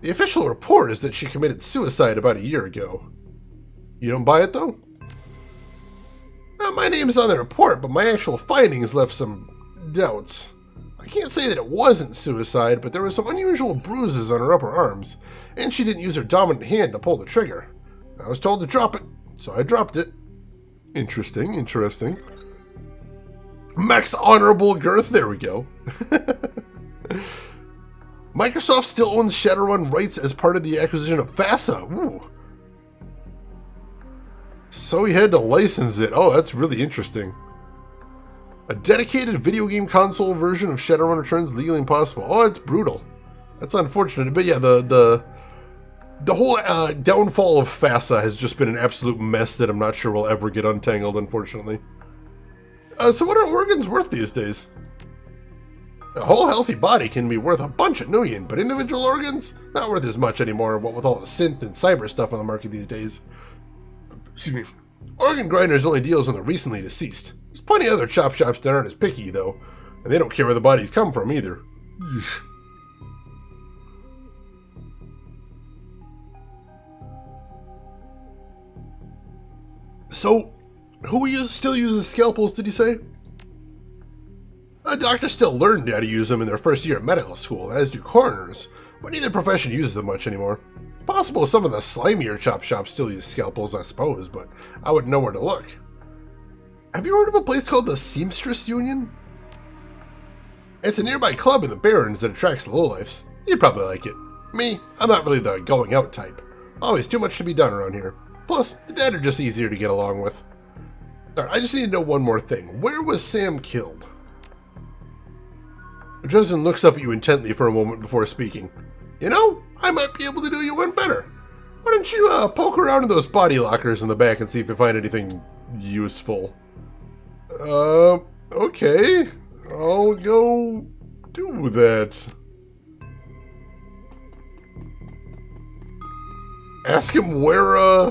The official report is that she committed suicide about a year ago. You don't buy it, though? My name's on the report, but my actual findings left some doubts. I can't say that it wasn't suicide, but there were some unusual bruises on her upper arms, and she didn't use her dominant hand to pull the trigger. I was told to drop it, so I dropped it. Interesting, interesting. Max Honorable Girth, there we go. Microsoft still owns Shadowrun rights as part of the acquisition of FASA. Ooh. So he had to license it. Oh, that's really interesting. A dedicated video game console version of Shadowrun Returns legally impossible. Oh, it's brutal. That's unfortunate. But yeah, the whole downfall of FASA has just been an absolute mess that I'm not sure will ever get untangled, unfortunately. So what are organs worth these days? A whole healthy body can be worth a bunch of million, but individual organs, not worth as much anymore, what with all the synth and cyber stuff on the market these days. Excuse me. Organ grinders only deals on the recently deceased. There's plenty of other chop shops that aren't as picky, though, and they don't care where the bodies come from, either. So, who still uses scalpels, did you say? Doctors still learned how to use them in their first year at medical school, as do coroners, but neither profession uses them much anymore. It's possible some of the slimier chop shops still use scalpels, I suppose, but I wouldn't know where to look. Have you heard of a place called the Seamstress Union? It's a nearby club in the Barrens that attracts the lowlifes. You'd probably like it. Me, I'm not really the going out type. Always too much to be done around here. Plus, the dead are just easier to get along with. Alright, I just need to know one more thing. Where was Sam killed? Justin looks up at you intently for a moment before speaking. You know, I might be able to do you one better. Why don't you poke around in those body lockers in the back and see if you find anything useful? Okay. I'll go do that. Ask him where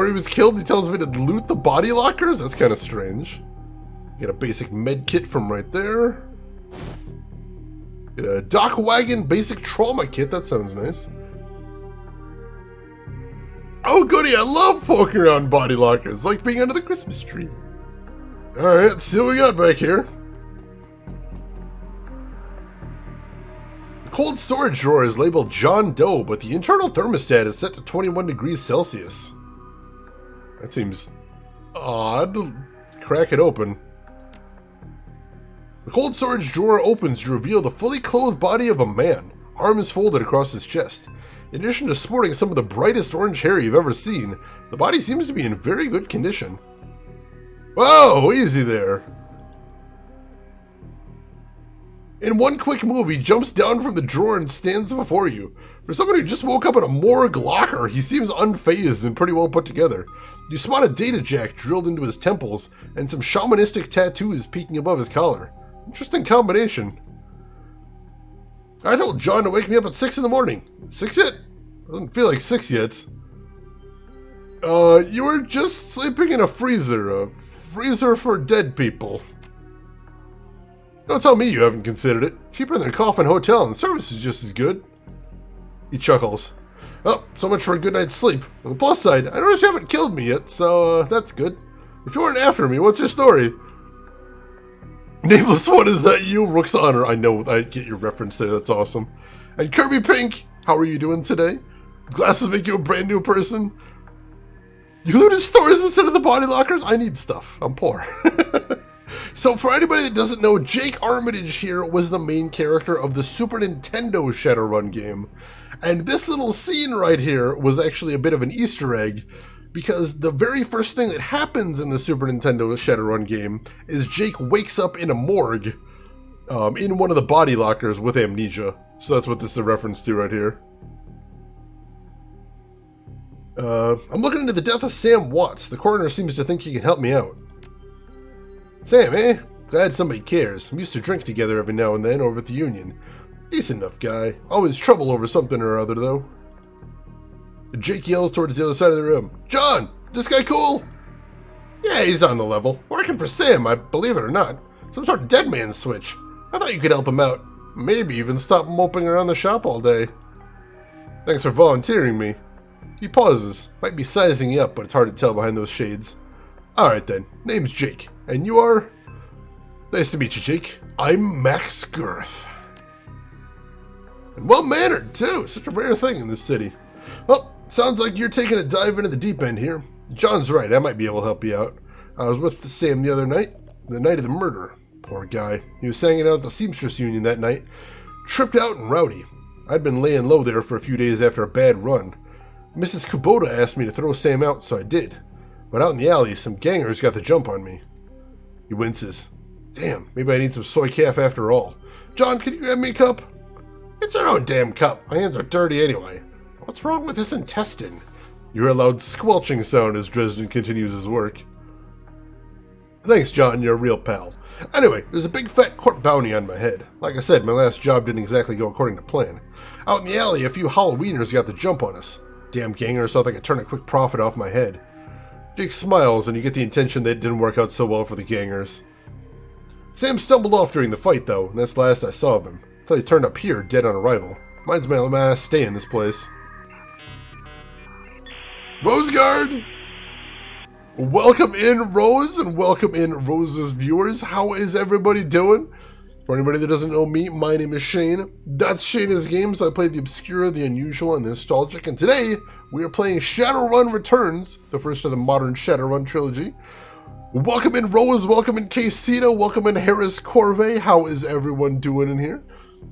he was killed. He tells me to loot the body lockers? That's kind of strange. Get a basic med kit from right there. Get a dock wagon basic trauma kit. That sounds nice. Oh goody, I love poking around body lockers. Like being under the Christmas tree. Alright, let's see what we got back here. The cold storage drawer is labeled John Doe, but the internal thermostat is set to 21 degrees Celsius. That seems odd. Crack it open. The cold storage drawer opens to reveal the fully clothed body of a man, arms folded across his chest. In addition to sporting some of the brightest orange hair you've ever seen, the body seems to be in very good condition. Whoa, easy there. In one quick move, he jumps down from the drawer and stands before you. For someone who just woke up in a morgue locker, he seems unfazed and pretty well put together. You spot a data jack drilled into his temples and some shamanistic tattoos peeking above his collar. Interesting combination. I told John to wake me up at 6 in the morning. 6 yet? Doesn't feel like 6 yet. You were just sleeping in a freezer for dead people. Don't tell me you haven't considered it. Cheaper than a coffin hotel and service is just as good. He chuckles. Oh, so much for a good night's sleep. On the plus side, I notice you haven't killed me yet, so that's good. If you weren't after me, what's your story? Nameless One, is that you? Rook's Honor. I know, I get your reference there, that's awesome. And Kirby Pink, how are you doing today? Glasses make you a brand new person. You looted stores instead of the body lockers? I need stuff. I'm poor. So for anybody that doesn't know, Jake Armitage here was the main character of the Super Nintendo Shadowrun game. And this little scene right here was actually a bit of an Easter egg, because the very first thing that happens in the Super Nintendo Shadowrun game is Jake wakes up in a morgue in one of the body lockers with amnesia. So that's what this is a reference to right here. I'm looking into the death of Sam Watts. The coroner seems to think he can help me out. Sam, eh? Glad somebody cares. We used to drink together every now and then over at the Union. Decent enough guy. Always trouble over something or other, though. Jake yells towards the other side of the room. John, this guy cool? Yeah, he's on the level. Working for Sam, I believe it or not. Some sort of dead man switch. I thought you could help him out. Maybe even stop moping around the shop all day. Thanks for volunteering me. He pauses. Might be sizing you up, but it's hard to tell behind those shades. Alright then. Name's Jake. And you are? Nice to meet you, Jake. I'm Max Girth. And well-mannered, too. Such a rare thing in this city. Well, sounds like you're taking a dive into the deep end here. John's right. I might be able to help you out. I was with Sam the other night. The night of the murder. Poor guy. He was hanging out at the Seamstress Union that night. Tripped out and rowdy. I'd been laying low there for a few days after a bad run. Mrs. Kubota asked me to throw Sam out, so I did. But out in the alley, some gangers got the jump on me. He winces. Damn, maybe I need some soy calf after all. John, can you grab me a cup? It's your own damn cup. My hands are dirty anyway. What's wrong with this intestine? You hear a loud squelching sound as Dresden continues his work. Thanks, John. You're a real pal. Anyway, there's a big fat court bounty on my head. Like I said, my last job didn't exactly go according to plan. Out in the alley, a few Halloweeners got the jump on us. Damn gangers thought they could turn a quick profit off my head. Jake smiles, and you get the intention that it didn't work out so well for the gangers. Sam stumbled off during the fight, though, and that's the last I saw of him, until he turned up here dead on arrival. Mine's my last stay in this place. Rose Guard! Welcome in, Rose, and welcome in, Rose's viewers. How is everybody doing? For anybody that doesn't know me, my name is Shane. That's Shane's Games. I play the obscure, the unusual, and the nostalgic. And today, we are playing Shadowrun Returns, the first of the modern Shadowrun trilogy. Welcome in, Rose. Welcome in, Casita. Welcome in, Harris Corvey. How is everyone doing in here?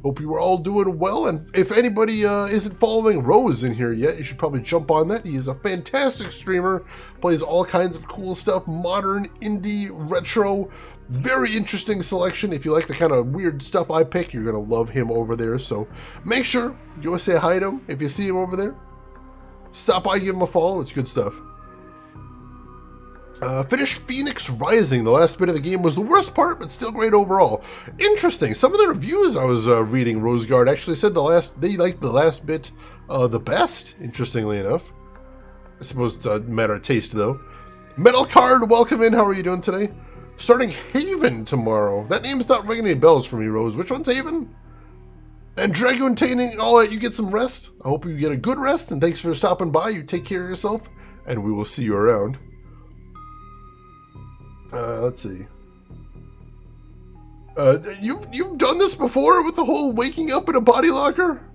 Hope you are all doing well. And if anybody isn't following Rose in here yet, you should probably jump on that. He is a fantastic streamer. Plays all kinds of cool stuff. Modern, indie, retro. Very interesting selection. If you like the kind of weird stuff I pick, you're going to love him over there. So make sure you go say hi to him. If you see him over there, stop by, give him a follow. It's good stuff. Finished Phoenix Rising. The last bit of the game was the worst part, but still great overall. Interesting. Some of the reviews I was reading, Rose Guard, actually said they liked the last bit the best, interestingly enough. I suppose it's a matter of taste, though. Metal Card, welcome in. How are you doing today? Starting Haven tomorrow. That name's not ringing any bells for me, Rose. Which one's Haven? And Dragoon Tainting, all right, you get some rest. I hope you get a good rest, and thanks for stopping by. You take care of yourself, and we will see you around. Let's see. You've done this before with the whole waking up in a body locker?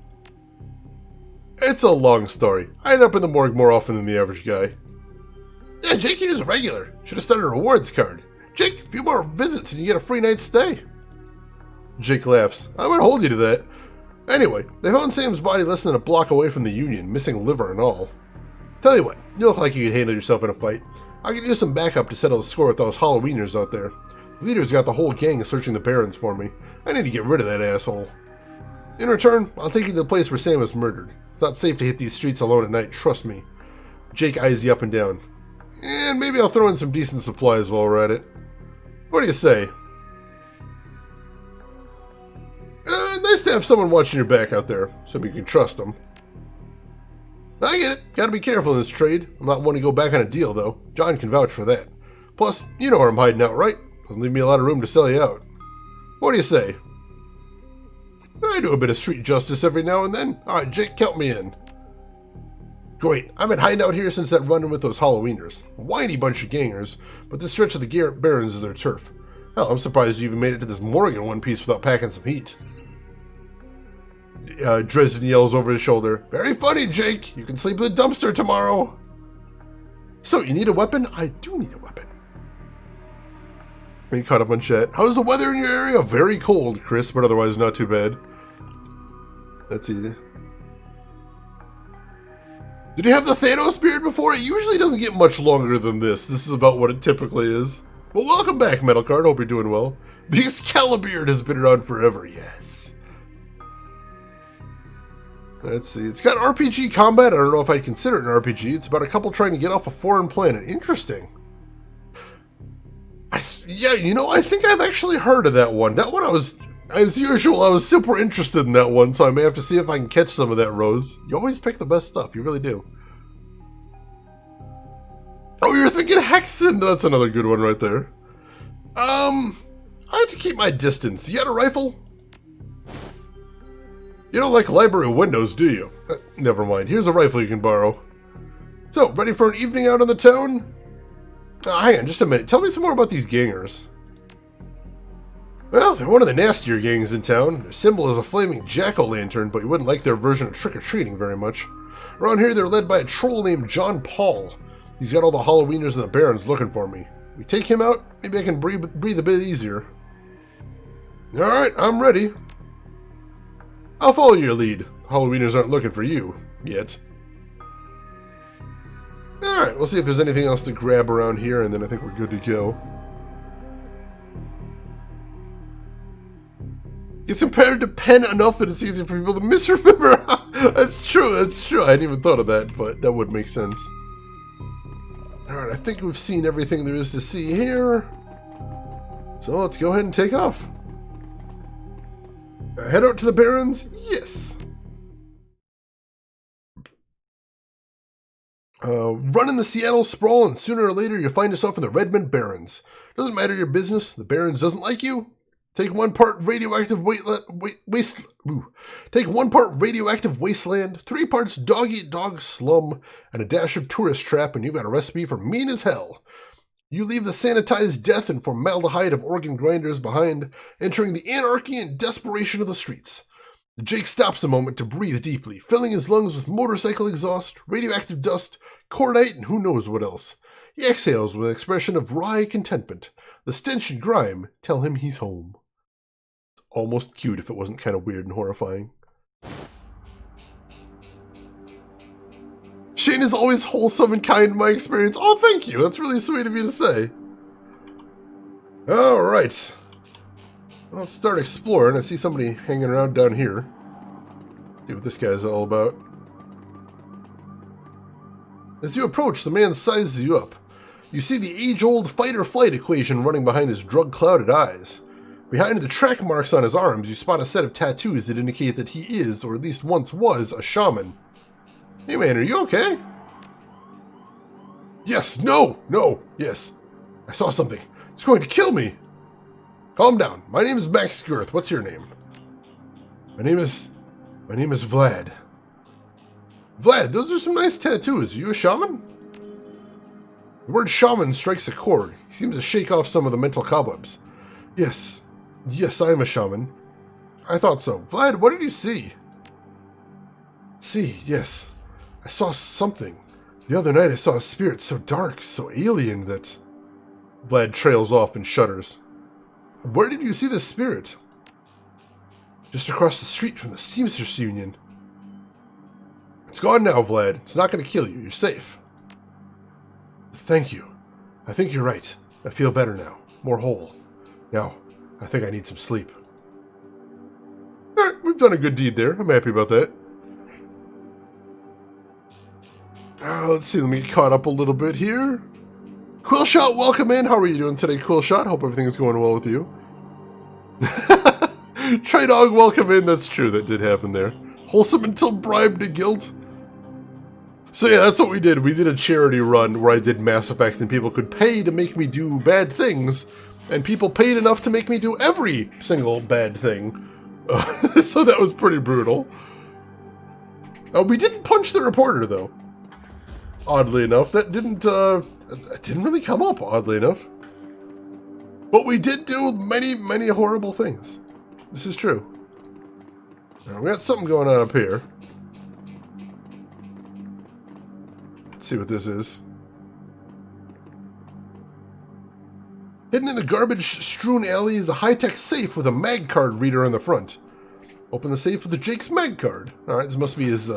It's a long story. I end up in the morgue more often than the average guy. Yeah, Jake here's a regular. Should have started a rewards card. Jake, a few more visits and you get a free night's stay. Jake laughs. I would hold you to that. Anyway, they found Sam's body less than a block away from the Union, missing liver and all. Tell you what, you look like you could handle yourself in a fight. I could use some backup to settle the score with those Halloweeners out there. The leader's got the whole gang searching the Barrens for me. I need to get rid of that asshole. In return, I'll take you to the place where Sam was murdered. It's not safe to hit these streets alone at night, trust me. Jake eyes you up and down. And maybe I'll throw in some decent supplies while we're at it. What do you say? Nice to have someone watching your back out there, so you can trust them. I get it. Gotta be careful in this trade. I'm not one to go back on a deal, though. John can vouch for that. Plus, you know where I'm hiding out, right? Doesn't leave me a lot of room to sell you out. What do you say? I do a bit of street justice every now and then. Alright, Jake, count me in. Great. I've been hiding out here since that run-in with those Halloweeners. A whiny bunch of gangers, but this stretch of the Barrens is their turf. Hell, I'm surprised you even made it to this morgue in one piece without packing some heat. Dresden yells over his shoulder. Very funny, Jake. You can sleep in the dumpster tomorrow. So, you need a weapon? I do need a weapon. Are you caught up on chat? How's the weather in your area? Very cold, Chris, but otherwise not too bad. That's easy. Did you have the Thanos beard before? It usually doesn't get much longer than this. This is about what it typically is. Well, welcome back, Metal Card. Hope you're doing well. The Excalibur has been around forever, yes. Let's see. It's got RPG combat. I don't know if I'd consider it an RPG. It's about a couple trying to get off a foreign planet. Interesting. Yeah, you know, I think I've actually heard of that one. That one as usual, I was super interested in that one, so I may have to see if I can catch some of that, Rose. You always pick the best stuff. You really do. Oh, you're thinking Hexen. That's another good one right there. I have to keep my distance. You got a rifle? You don't like library windows, do you? Never mind. Here's a rifle you can borrow. So, ready for an evening out on the town? Hang on just a minute. Tell me some more about these gangers. Well, they're one of the nastier gangs in town. Their symbol is a flaming jack-o'-lantern, but you wouldn't like their version of trick-or-treating very much. Around here, they're led by a troll named John Paul. He's got all the Halloweeners and the Barrens looking for me. We take him out, maybe I can breathe a bit easier. Alright, I'm ready. I'll follow your lead. Halloweeners aren't looking for you, yet. Alright, we'll see if there's anything else to grab around here, and then I think we're good to go. It's imperative to pen enough that it's easy for people to misremember. That's true, that's true. I hadn't even thought of that, but that would make sense. Alright, I think we've seen everything there is to see here. So let's go ahead and take off. Head out to the Barrens? Yes. Run in the Seattle sprawl, and sooner or later you'll find yourself in the Redmond Barrens. Doesn't matter your business, the Barrens doesn't like you. Take 1 part radioactive Take 1 part radioactive wasteland, 3 parts dog-eat-dog slum, and a dash of tourist trap, and you've got a recipe for mean as hell. You leave the sanitized death and formaldehyde of organ grinders behind, entering the anarchy and desperation of the streets. Jake stops a moment to breathe deeply, filling his lungs with motorcycle exhaust, radioactive dust, cordite, and who knows what else. He exhales with an expression of wry contentment. The stench and grime tell him he's home. Almost cute if it wasn't kind of weird and horrifying. Shane is always wholesome and kind in my experience. Oh, thank you. That's really sweet of you to say. Alright. Well, let's start exploring. I see somebody hanging around down here. See what this guy's all about. As you approach, the man sizes you up. You see the age-old fight-or-flight equation running behind his drug-clouded eyes. Behind the track marks on his arms, you spot a set of tattoos that indicate that he is, or at least once was, a shaman. Hey man, are you okay? Yes, no, yes. I saw something. It's going to kill me. Calm down. My name is Max Girth. What's your name? My name is Vlad. Vlad, those are some nice tattoos. Are you a shaman? The word shaman strikes a chord. He seems to shake off some of the mental cobwebs. Yes, I am a shaman. I thought so. Vlad, what did you see? See, yes. I saw something. The other night I saw a spirit so dark, so alien that... Vlad trails off and shudders. Where did you see this spirit? Just across the street from the Seamstress Union. It's gone now, Vlad. It's not going to kill you. You're safe. Thank you. I think you're right. I feel better now. More whole. Now, I think I need some sleep. Alright, we've done a good deed there. I'm happy about that. Let's see, let me get caught up a little bit here. Quillshot, welcome in. How are you doing today, Quillshot? Hope everything is going well with you. Trey Dog, welcome in. That's true, that did happen there. Wholesome until bribed to guilt. So yeah, that's what we did. We did a charity run where I did Mass Effect and people could pay to make me do bad things. And people paid enough to make me do every single bad thing. So that was pretty brutal. We didn't punch the reporter, though. Oddly enough, that didn't really come up, oddly enough. But we did do many, many horrible things. This is true. Now, we got something going on up here. Let's see what this is. Hidden in the garbage-strewn alley is a high-tech safe with a mag card reader on the front. Open the safe with the Jake's mag card. Alright, this must be his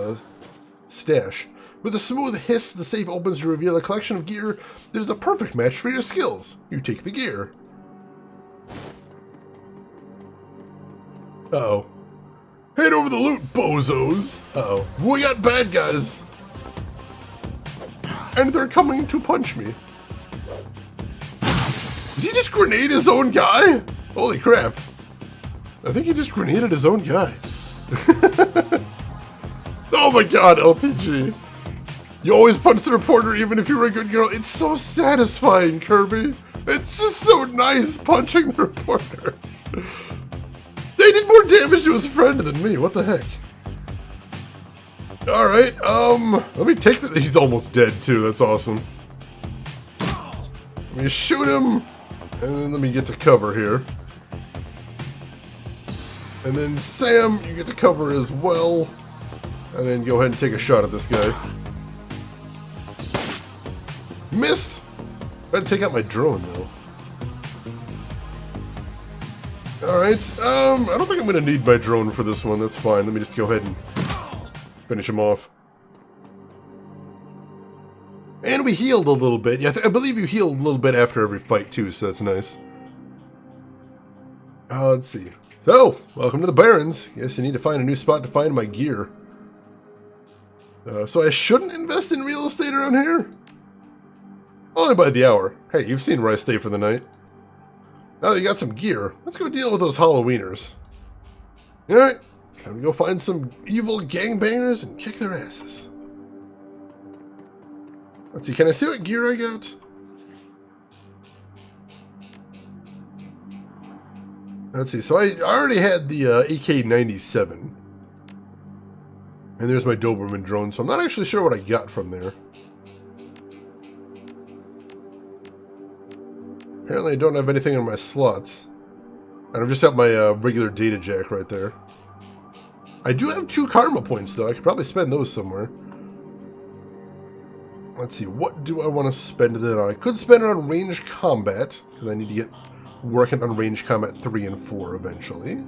stash. With a smooth hiss, the safe opens to reveal a collection of gear that is a perfect match for your skills. You take the gear. Uh-oh. Hand over the loot, bozos! Uh-oh. We got bad guys! And they're coming to punch me. Did he just grenade his own guy? Holy crap. I think he just grenaded his own guy. Oh my god, LTG. You always punch the reporter even if you're a good girl. It's so satisfying, Kirby. It's just so nice punching the reporter. They did more damage to his friend than me. What the heck? Alright, let me take that. He's almost dead too. That's awesome. Let me shoot him. And then let me get to cover here. And then Sam, you get to cover as well. And then go ahead and take a shot at this guy. Missed! I had to take out my drone though. Alright, I don't think I'm going to need my drone for this one. That's fine. Let me just go ahead and finish him off. And be healed a little bit. Yeah, I believe you heal a little bit after every fight, too, so that's nice. Let's see. So, welcome to the Barrens. Guess I need to find a new spot to find my gear. So I shouldn't invest in real estate around here? Only by the hour. Hey, you've seen where I stay for the night. Now that you got some gear, let's go deal with those Halloweeners. Alright, time to go find some evil gangbangers and kick their asses. Let's see, can I see what gear I got? Let's see, so I already had the AK-97. And there's my Doberman drone, so I'm not actually sure what I got from there. Apparently I don't have anything in my slots. And I've just got my regular data jack right there. I do have 2 karma points, though. I could probably spend those somewhere. Let's see, what do I want to spend it on? I could spend it on ranged combat, because I need to get working on ranged combat 3 and 4 eventually.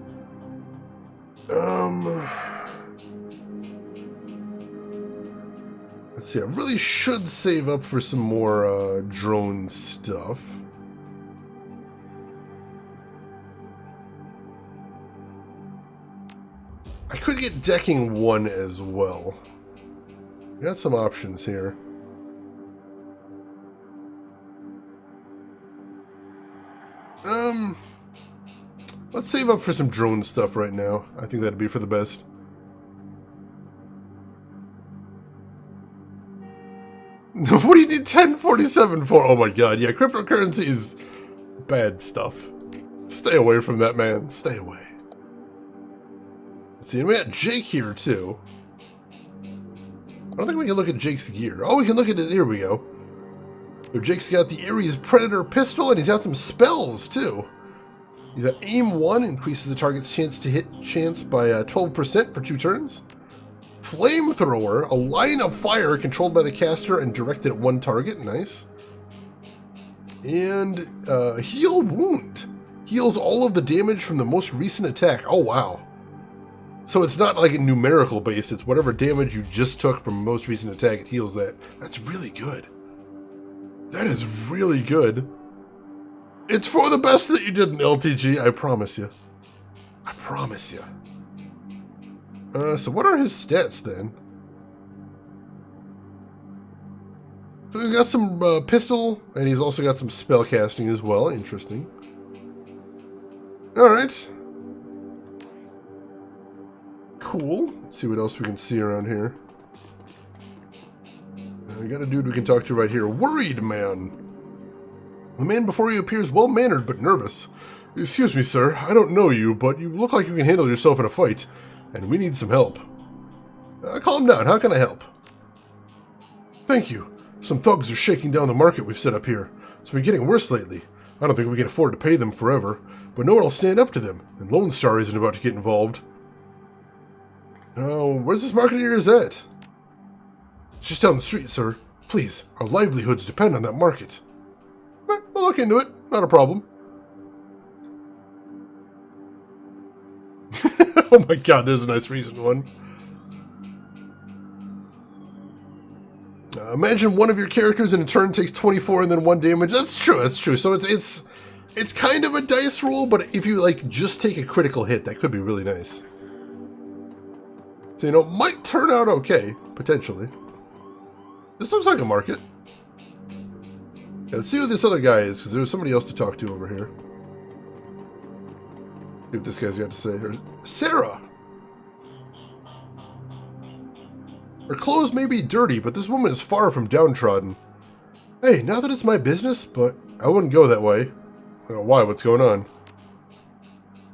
Let's see, I really should save up for some more drone stuff. I could get decking 1 as well. Got some options here. Let's save up for some drone stuff right now. I think that'd be for the best. What do you need 1047 for? Oh my god, yeah, cryptocurrency is bad stuff. Stay away from that, man. Stay away. Let's see, and we got Jake here, too. I don't think we can look at Jake's gear. Oh, we can look at it. Here we go. So Jake's got the Ares Predator pistol, and he's got some spells, too. He's got Aim 1, increases the target's chance to hit chance by 12% for 2 turns. Flamethrower, a line of fire controlled by the caster and directed at 1 target. Nice. And Heal Wound. Heals all of the damage from the most recent attack. Oh, wow. So it's not like a numerical base. It's whatever damage you just took from most recent attack. It heals that. That's really good. That is really good. It's for the best that you did in LTG, I promise you. I promise you. So what are his stats then? So he's got some pistol, and he's also got some spell casting as well. Interesting. Alright. Cool. Let's see what else we can see around here. I got a dude we can talk to right here. Worried man. The man before you appears well-mannered but nervous. Excuse me, sir. I don't know you, but you look like you can handle yourself in a fight. And we need some help. Calm down. How can I help? Thank you. Some thugs are shaking down the market we've set up here. It's been getting worse lately. I don't think we can afford to pay them forever, but no one will stand up to them, and Lone Star isn't about to get involved. Oh, where's this market of yours at? It's just down the street, sir. Please, our livelihoods depend on that market. We'll look into it. Not a problem. Oh my god, there's a nice recent one. Imagine one of your characters in a turn takes 24 and then 1 damage. That's true, that's true. So it's kind of a dice roll, but if you like just take a critical hit, that could be really nice. So, you know, might turn out okay, potentially. This looks like a market. Yeah, let's see who this other guy is, because there's somebody else to talk to over here. See what this guy's got to say. Or Sarah! Her clothes may be dirty, but this woman is far from downtrodden. Hey, not that it's my business, but I wouldn't go that way. Why? What's going on?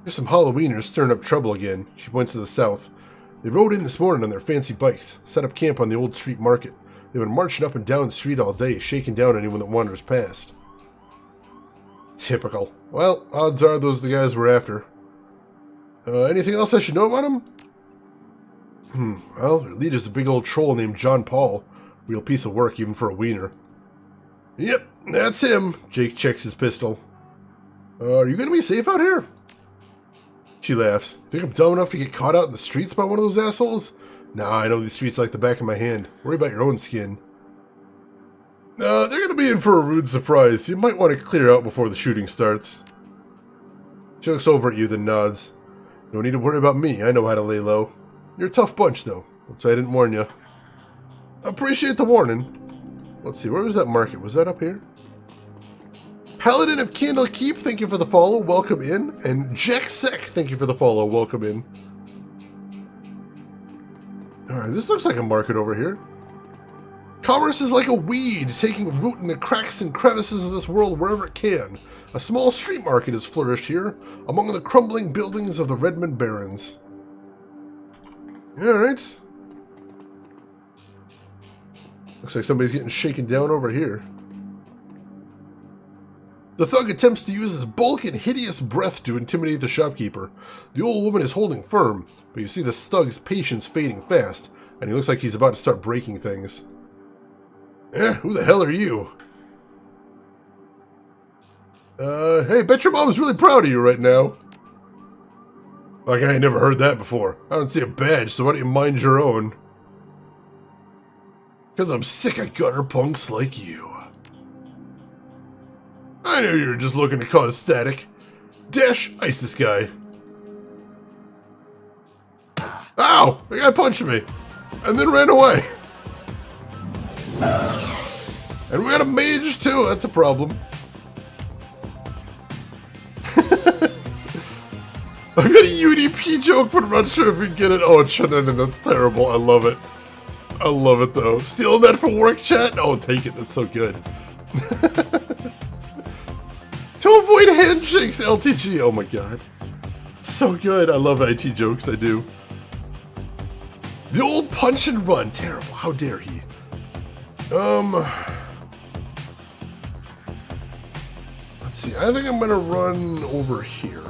There's some Halloweeners stirring up trouble again. She points to the south. They rode in this morning on their fancy bikes, set up camp on the old street market. They've been marching up and down the street all day, shaking down anyone that wanders past. Typical. Well, odds are those are the guys we're after. Anything else I should know about them? Well, their leader's a big old troll named John Paul. Real piece of work even for a wiener. Yep, that's him. Jake checks his pistol. Are you going to be safe out here? She laughs. Think I'm dumb enough to get caught out in the streets by one of those assholes? Nah, I know these streets like the back of my hand. Worry about your own skin. They're going to be in for a rude surprise. You might want to clear out before the shooting starts. She looks over at you, then nods. No need to worry about me. I know how to lay low. You're a tough bunch, though. Looks like I didn't warn you. Appreciate the warning. Let's see, where was that market? Was that up here? Paladin of Candlekeep, thank you for the follow. Welcome in. And Jack Sek, thank you for the follow. Welcome in. Alright, this looks like a market over here. Commerce is like a weed, taking root in the cracks and crevices of this world wherever it can. A small street market has flourished here, among the crumbling buildings of the Redmond Barrens. Alright. Looks like somebody's getting shaken down over here. The thug attempts to use his bulk and hideous breath to intimidate the shopkeeper. The old woman is holding firm, but you see the thug's patience fading fast, and he looks like he's about to start breaking things. Who the hell are you? Hey, bet your mom's really proud of you right now. Like, I ain't never heard that before. I don't see a badge, so why don't you mind your own? Because I'm sick of gutter punks like you. I knew you were just looking to cause static. Dash, ice this guy. Ow! The guy punched me. And then ran away. And we got a mage too, that's a problem. I got a UDP joke, but I'm not sure if we get it. Oh, it shouldn't, and that's terrible. I love it. I love it though. Stealing that for work chat? Oh, take it, that's so good. To avoid handshakes, LTG. Oh my god. So good. I love IT jokes, I do. The old punch and run. Terrible. How dare he? Let's see. I think I'm gonna run over here.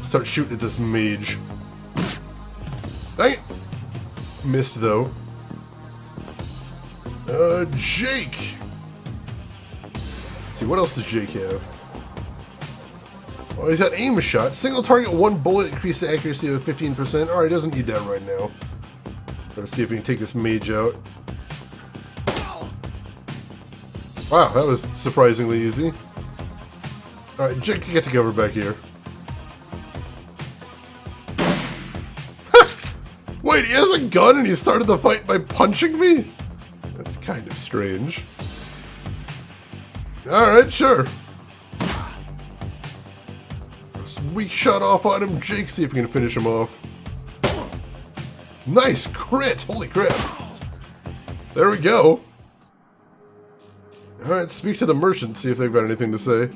Start shooting at this mage. Dang it. Missed though. Jake. Let's see, what else does Jake have? Oh, he's got aim shot. Single target, one bullet, increase the accuracy of 15%. Alright, he doesn't need that right now. Let's see if we can take this mage out. Wow, that was surprisingly easy. Alright, Jake, you get to cover back here. Wait, he has a gun and he started the fight by punching me? That's kind of strange. Alright, sure. Weak shot off on him. Jake, see if we can finish him off. Nice crit! Holy crap. There we go. Alright, speak to the merchant, see if they've got anything to say.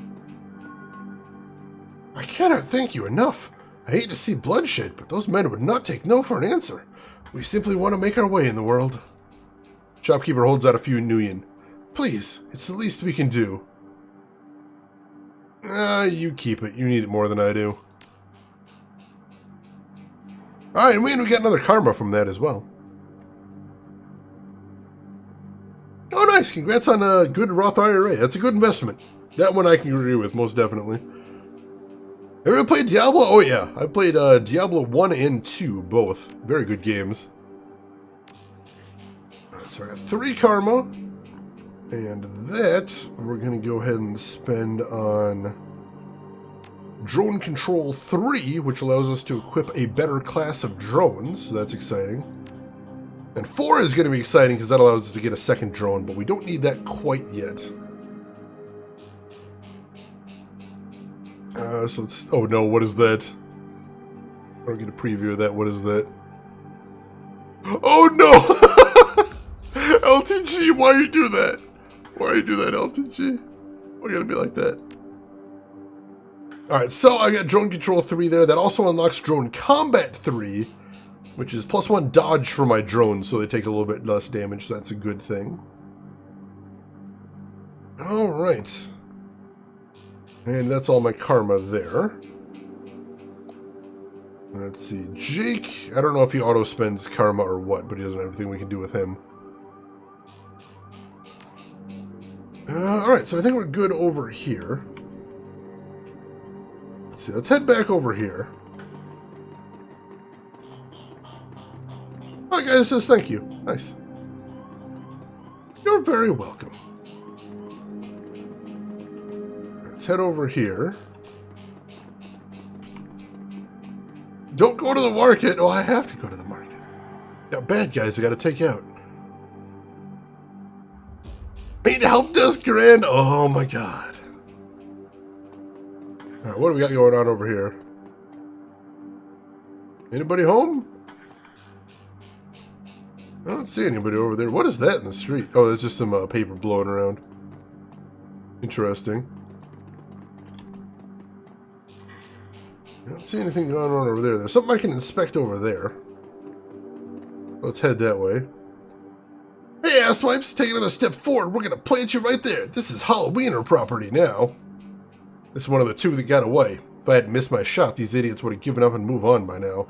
I cannot thank you enough. I hate to see bloodshed, but those men would not take no for an answer. We simply want to make our way in the world. Shopkeeper holds out a few nuyen. Please, it's the least we can do. You keep it. You need it more than I do. Alright, and we got another karma from that as well. Oh, nice. Congrats on a good Roth IRA. That's a good investment. That one I can agree with, most definitely. Ever played Diablo? Oh, yeah. I played Diablo 1 and 2, both. Very good games. So I got 3 karma. And that we're going to go ahead and spend on Drone Control 3, which allows us to equip a better class of drones. So that's exciting. And 4 is going to be exciting because that allows us to get a second drone, but we don't need that quite yet. So let's... Oh no, what is that? I don't get a preview of that. What is that? Oh no! LTG, why you do that? Why you do that, LTG? Why gotta be like that? Alright, so I got Drone Control 3 there. That also unlocks Drone Combat 3, which is +1 dodge for my drones, so they take a little bit less damage, so that's a good thing. Alright. And that's all my karma there. Let's see. Jake, I don't know if he auto-spends karma or what, but he doesn't have anything we can do with him. Alright, so I think we're good over here. Let's see, let's head back over here. Oh, guy says thank you. Nice. You're very welcome. Let's head over here. Don't go to the market. Oh, I have to go to the market. Got bad guys I gotta take out. Need help desk grand. Oh my god. Alright, what do we got going on over here? Anybody home? I don't see anybody over there. What is that in the street? Oh, there's just some paper blowing around. Interesting. I don't see anything going on over there. There's something I can inspect over there. Let's head that way. Hey, asswipes, take another step forward. We're gonna plant you right there. This is Halloweener property now. This is one of the two that got away. If I hadn't missed my shot, these idiots would have given up and moved on by now.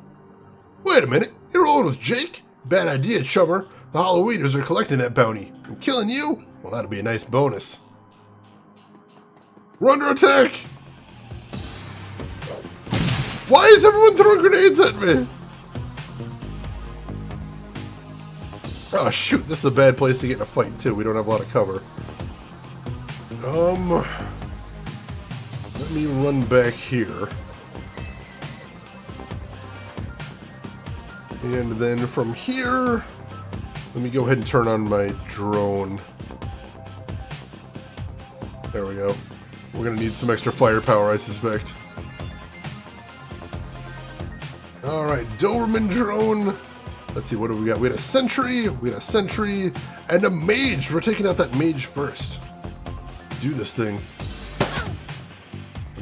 Wait a minute. You're rolling with Jake? Bad idea, chummer. The Halloweeners are collecting that bounty. And killing you? Well, that'll be a nice bonus. We're under attack! Why is everyone throwing grenades at me? Oh shoot, this is a bad place to get in a fight too. We don't have a lot of cover. Let me run back here. And then from here, let me go ahead and turn on my drone. There we go. We're gonna need some extra firepower, I suspect. Alright, Doberman drone. Let's see, what do we got? We got a sentry, and a mage. We're taking out that mage first. Let's do this thing.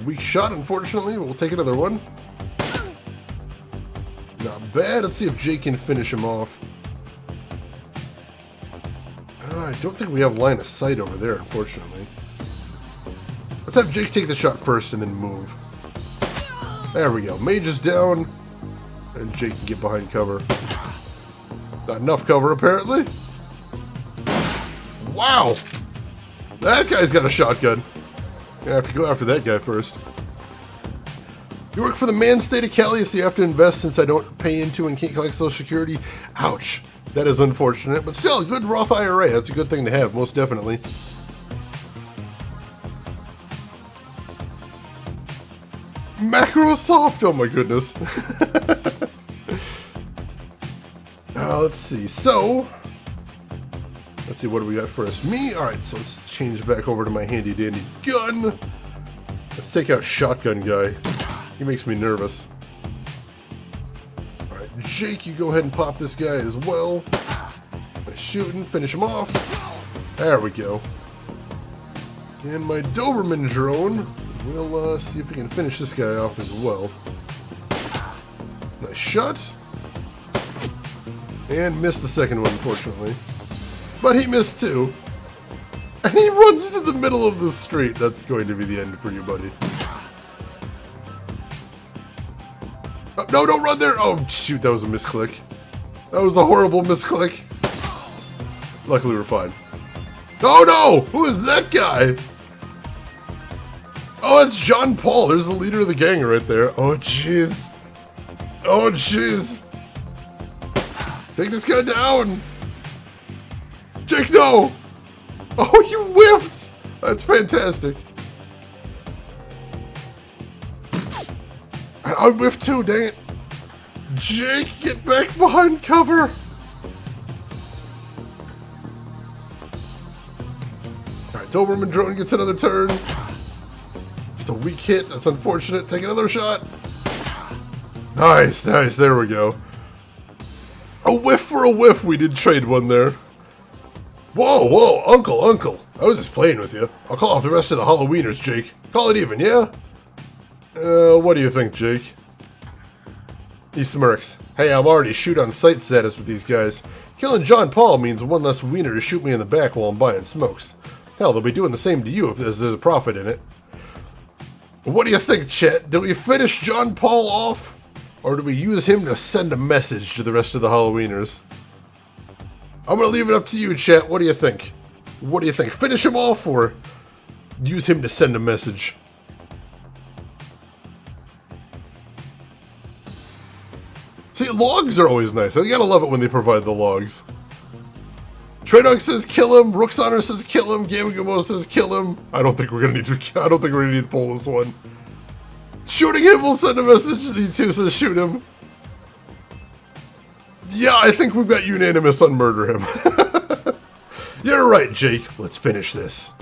Weak shot, unfortunately, but we'll take another one. Not bad. Let's see if Jake can finish him off. I don't think we have line of sight over there, unfortunately. Let's have Jake take the shot first and then move. There we go. Mage is down. And Jake can get behind cover. Not enough cover, apparently. Wow! That guy's got a shotgun. Gonna have to go after that guy first. You work for the man state of Cali, so you have to invest since I don't pay into and can't collect Social Security. Ouch. That is unfortunate, but still, a good Roth IRA. That's a good thing to have, most definitely. Macrosoft! Oh my goodness. Let's see. So, let's see, what do we got first? Me? Alright, so let's change back over to my handy dandy gun. Let's take out shotgun guy. He makes me nervous. Alright, Jake, you go ahead and pop this guy as well. Nice shooting, finish him off. There we go. And my Doberman drone, we'll see if we can finish this guy off as well. Nice shot. And missed the second one, unfortunately. But he missed too. And he runs to the middle of the street. That's going to be the end for you, buddy. Oh, no, don't run there! Oh, shoot, that was a misclick. That was a horrible misclick. Luckily, we're fine. Oh, no! Who is that guy? Oh, it's John Paul. There's the leader of the gang right there. Oh, jeez. Oh, jeez. Take this guy down! Jake, no! Oh, you whiffed! That's fantastic. I whiffed too, dang it. Jake, get back behind cover! Alright, Doberman drone gets another turn. Just a weak hit, that's unfortunate. Take another shot. Nice, nice, there we go. A whiff for a whiff, we did trade one there. Whoa, whoa, uncle. I was just playing with you. I'll call off the rest of the Halloweeners, Jake. Call it even, yeah? What do you think, Jake? He smirks. Hey, I'm already shoot on sight status with these guys. Killing John Paul means one less wiener to shoot me in the back while I'm buying smokes. Hell, they'll be doing the same to you if there's a profit in it. What do you think, Chet? Do we finish John Paul off? Or do we use him to send a message to the rest of the Halloweeners? I'm gonna leave it up to you, chat. What do you think? What do you think? Finish him off or use him to send a message? See, logs are always nice. You gotta love it when they provide the logs. Traydog says kill him. Rook's Honor says kill him. Gamagamo says kill him. I don't think we're gonna need to. I don't think we're gonna need to pull this one. Shooting him will send a message. D2 says shoot him. Yeah, I think we've got unanimous on murder him. You're right, Jake. Let's finish this.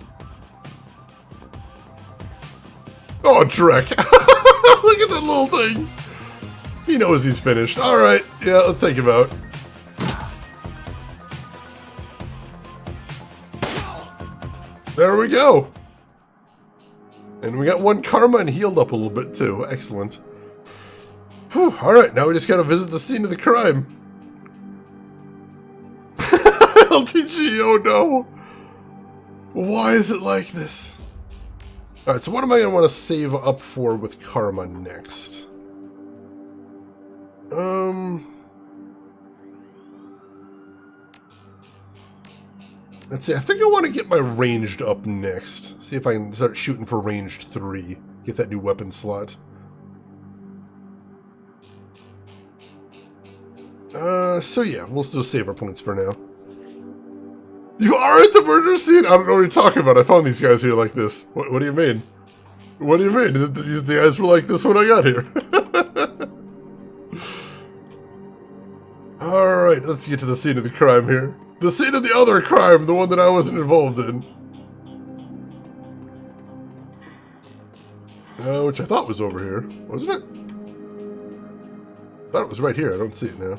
Oh, Drek. Look at that little thing. He knows he's finished. All right. Yeah, let's take him out. There we go. And we got one karma and healed up a little bit too. Excellent. Whew. All right, now we just gotta visit the scene of the crime. LTG, oh no. Why is it like this? All right, so what am I gonna want to save up for with karma next? Let's see, I think I want to get my ranged up next. See if I can start shooting for ranged 3. Get that new weapon slot. So yeah, we'll still save our points for now. You are at the murder scene? I don't know what you're talking about. I found these guys here like this. What do you mean? What do you mean? These guys were like this when I got here. Alright, let's get to the scene of the crime here. The scene of the other crime, the one that I wasn't involved in. Which I thought was over here, wasn't it? I thought it was right here. I don't see it now.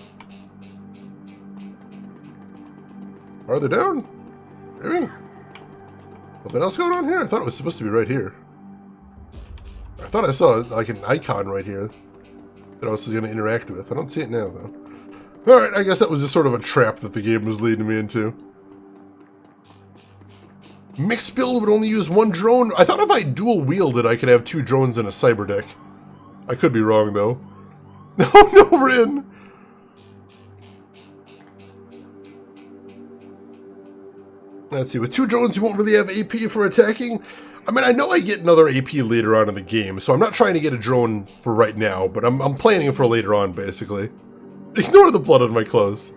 Are they down? Maybe. Something else going on here? I thought it was supposed to be right here. I thought I saw like an icon right here that I was going to interact with. I don't see it now, though. Alright, I guess that was just sort of a trap that the game was leading me into. Mixed build would only use one drone. I thought if I dual wielded, I could have 2 drones in a cyber deck. I could be wrong, though. No, we're in. Let's see, with 2 drones, you won't really have AP for attacking. I mean, I know I get another AP later on in the game, so I'm not trying to get a drone for right now, but I'm planning for later on, basically. Ignore the blood on my clothes.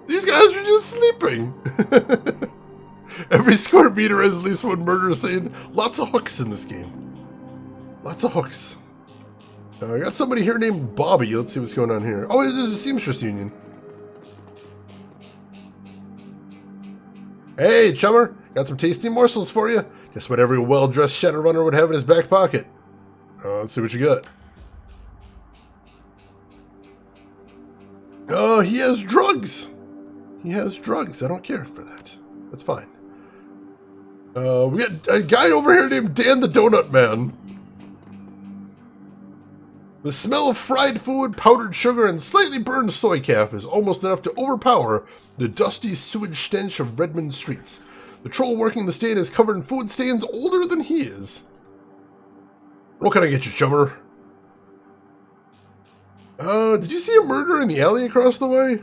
These guys are just sleeping. Every square meter has at least one murder scene. Lots of hooks in this game. Lots of hooks. I got somebody here named Bobby. Let's see what's going on here. Oh, there's a Seamstress Union. Hey, chummer. Got some tasty morsels for you. Just what every well-dressed Shadowrunner would have in his back pocket. Let's see what you got. Oh, he has drugs. He has drugs. I don't care for that. That's fine. We got a guy over here named Dan the Donut Man. The smell of fried food, powdered sugar, and slightly burned soy calf is almost enough to overpower the dusty sewage stench of Redmond streets. The troll working the stand is covered in food stains older than he is. What can I get you, chummer? Did you see a murder in the alley across the way?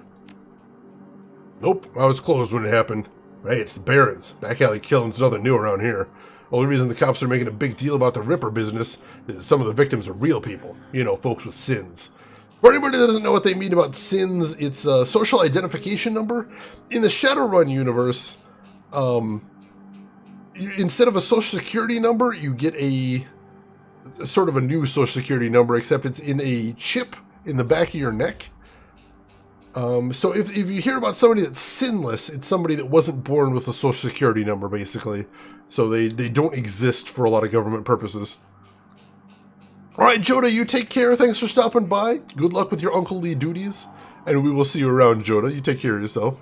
Nope, I was closed when it happened. Hey, it's the Barrens. Back alley killing's nothing new around here. Only reason the cops are making a big deal about the Ripper business is some of the victims are real people. You know, folks with sins. For anybody that doesn't know what they mean about sins, it's a social identification number. In the Shadowrun universe, instead of a social security number, you get a sort of a new social security number, except it's in a chip in the back of your neck. So if you hear about somebody that's sinless, it's somebody that wasn't born with a social security number, basically. So they don't exist for a lot of government purposes. Alright, Joda, you take care. Thanks for stopping by. Good luck with your Uncle Lee duties. And we will see you around, Joda. You take care of yourself.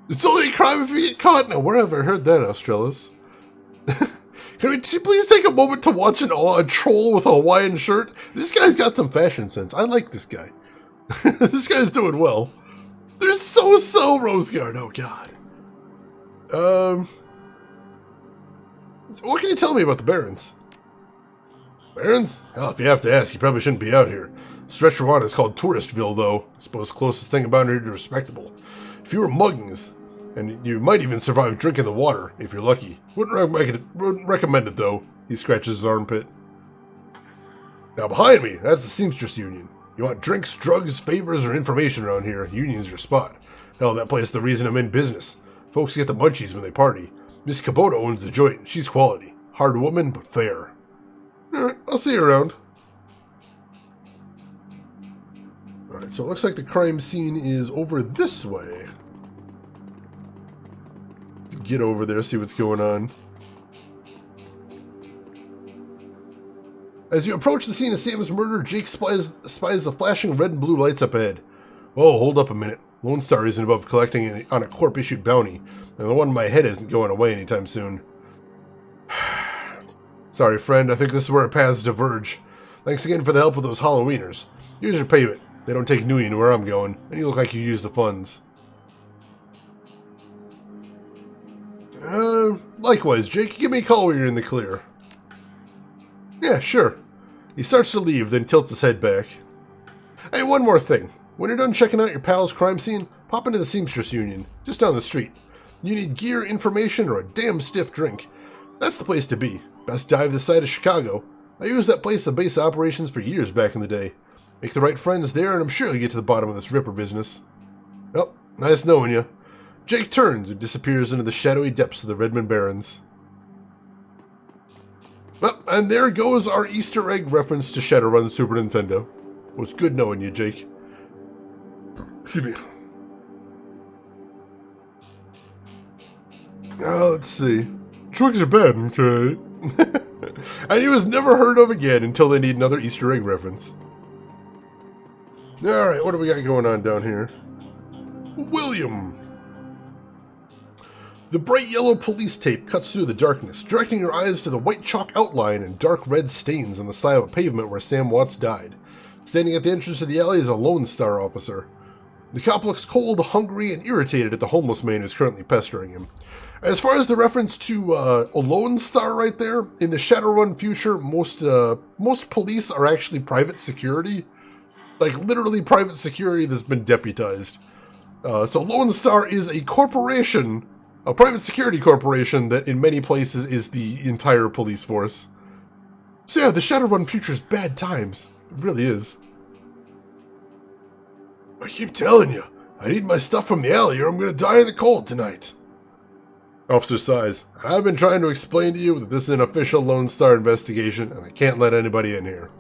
It's only a crime if you get caught. Now, where have I heard that, Australis? Can we please take a moment to watch a troll with a Hawaiian shirt? This guy's got some fashion sense. I like this guy. This guy's doing well. There's so Roseguard. Oh, God. So what can you tell me about the Barrens? Barrens? Hell, if you have to ask, you probably shouldn't be out here. Stretch Rwanda is called Touristville, though. I suppose the closest thing about it is respectable. Fewer muggings, and you might even survive drinking the water, if you're lucky. Wouldn't recommend it, though. He scratches his armpit. Now, behind me, that's the Seamstress Union. You want drinks, drugs, favors, or information around here, Union's your spot. Hell, that place is the reason I'm in business. Folks get the munchies when they party. Miss Kubota owns the joint. She's quality. Hard woman, but fair. Alright, I'll see you around. Alright, so it looks like the crime scene is over this way. Let's get over there, see what's going on. As you approach the scene of Sam's murder, Jake spies the flashing red and blue lights up ahead. Oh, hold up a minute. Lone Star isn't above collecting on a corp-issued bounty, and the one in my head isn't going away anytime soon. Sorry, friend. I think this is where our paths diverge. Thanks again for the help with those Halloweeners. Here's your payment. They don't take Nui to where I'm going, and you look like you used the funds. Likewise, Jake. Give me a call when you're in the clear. Yeah, sure. He starts to leave, then tilts his head back. Hey, one more thing. When you're done checking out your pal's crime scene, pop into the Seamstress Union, just down the street. You need gear, information, or a damn stiff drink. That's the place to be. Best dive this side of Chicago. I used that place as a base of operations for years back in the day. Make the right friends there, and I'm sure you'll get to the bottom of this Ripper business. Well, nice knowing you. Jake turns and disappears into the shadowy depths of the Redmond Barrens. Well, and there goes our Easter egg reference to Shadowrun Super Nintendo. It was good knowing you, Jake. Excuse me. Let's see. Trucks are bad, okay? And he was never heard of again until they need another Easter egg reference. Alright, what do we got going on down here? William! The bright yellow police tape cuts through the darkness, directing your eyes to the white chalk outline and dark red stains on the side of a pavement where Sam Watts died. Standing at the entrance of the alley is a Lone Star officer. The cop looks cold, hungry, and irritated at the homeless man who's currently pestering him. As far as the reference to a Lone Star right there, in the Shadowrun future, most police are actually private security. Like, literally private security that's been deputized. So Lone Star is a corporation, a private security corporation that in many places is the entire police force. So yeah, the Shadowrun future's bad times. It really is. I keep telling you, I need my stuff from the alley or I'm going to die in the cold tonight. Officer sighs. I've been trying to explain to you that this is an official Lone Star investigation and I can't let anybody in here.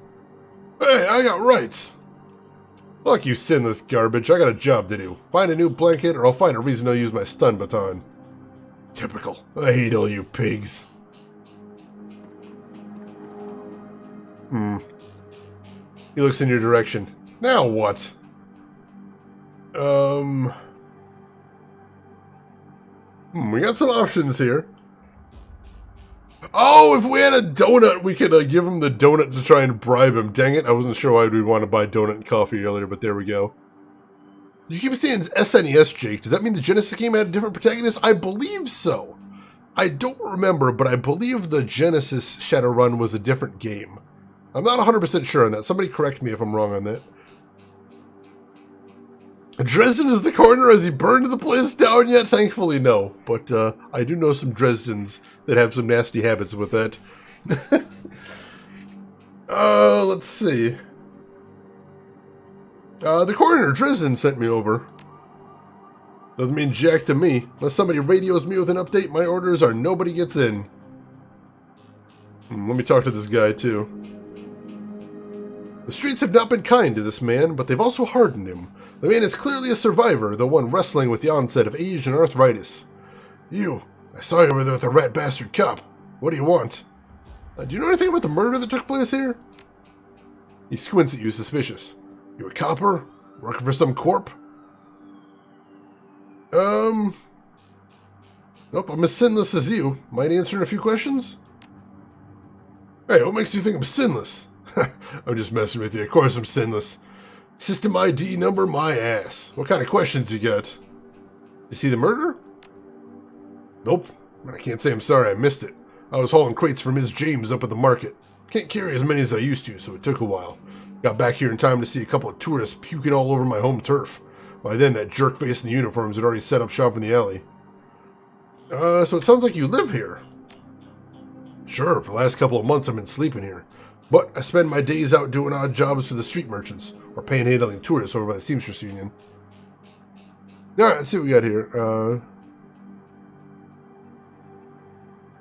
Hey, I got rights. Fuck you sinless garbage, I got a job to do. Find a new blanket or I'll find a reason to use my stun baton. Typical. I hate all you pigs. He looks in your direction. Now what? We got some options here. Oh, if we had a donut, we could give him the donut to try and bribe him. Dang it, I wasn't sure why we'd want to buy donut and coffee earlier, but there we go. You keep saying it's SNES, Jake. Does that mean the Genesis game had a different protagonist? I believe so. I don't remember, but I believe the Genesis Shadowrun was a different game. I'm not 100% sure on that. Somebody correct me if I'm wrong on that. Dresden is the corner. Has he burned the place down yet? Thankfully, no. But I do know some Dresdens that have some nasty habits with that. Let's see. The coroner, Dresden, sent me over. Doesn't mean jack to me. Unless somebody radios me with an update, my orders are nobody gets in. Let me talk to this guy, too. The streets have not been kind to this man, but they've also hardened him. The man is clearly a survivor, the one wrestling with the onset of age and arthritis. You, I saw you over there with a rat bastard cop. What do you want? Do you know anything about the murder that took place here? He squints at you, suspicious. You a copper? Working for some corp? Nope, I'm as sinless as you. Mind answering a few questions? Hey, what makes you think I'm sinless? I'm just messing with you. Of course I'm sinless. System ID number, my ass. What kind of questions you got? You see the murder? Nope. I can't say I'm sorry I missed it. I was hauling crates for Ms. James up at the market. Can't carry as many as I used to, so it took a while. Got back here in time to see a couple of tourists puking all over my home turf. By then, that jerk-face in the uniforms had already set up shop in the alley. So it sounds like you live here. Sure, for the last couple of months I've been sleeping here. But I spend my days out doing odd jobs for the street merchants, or panhandling tourists over by the Seamstress Union. Alright, let's see what we got here.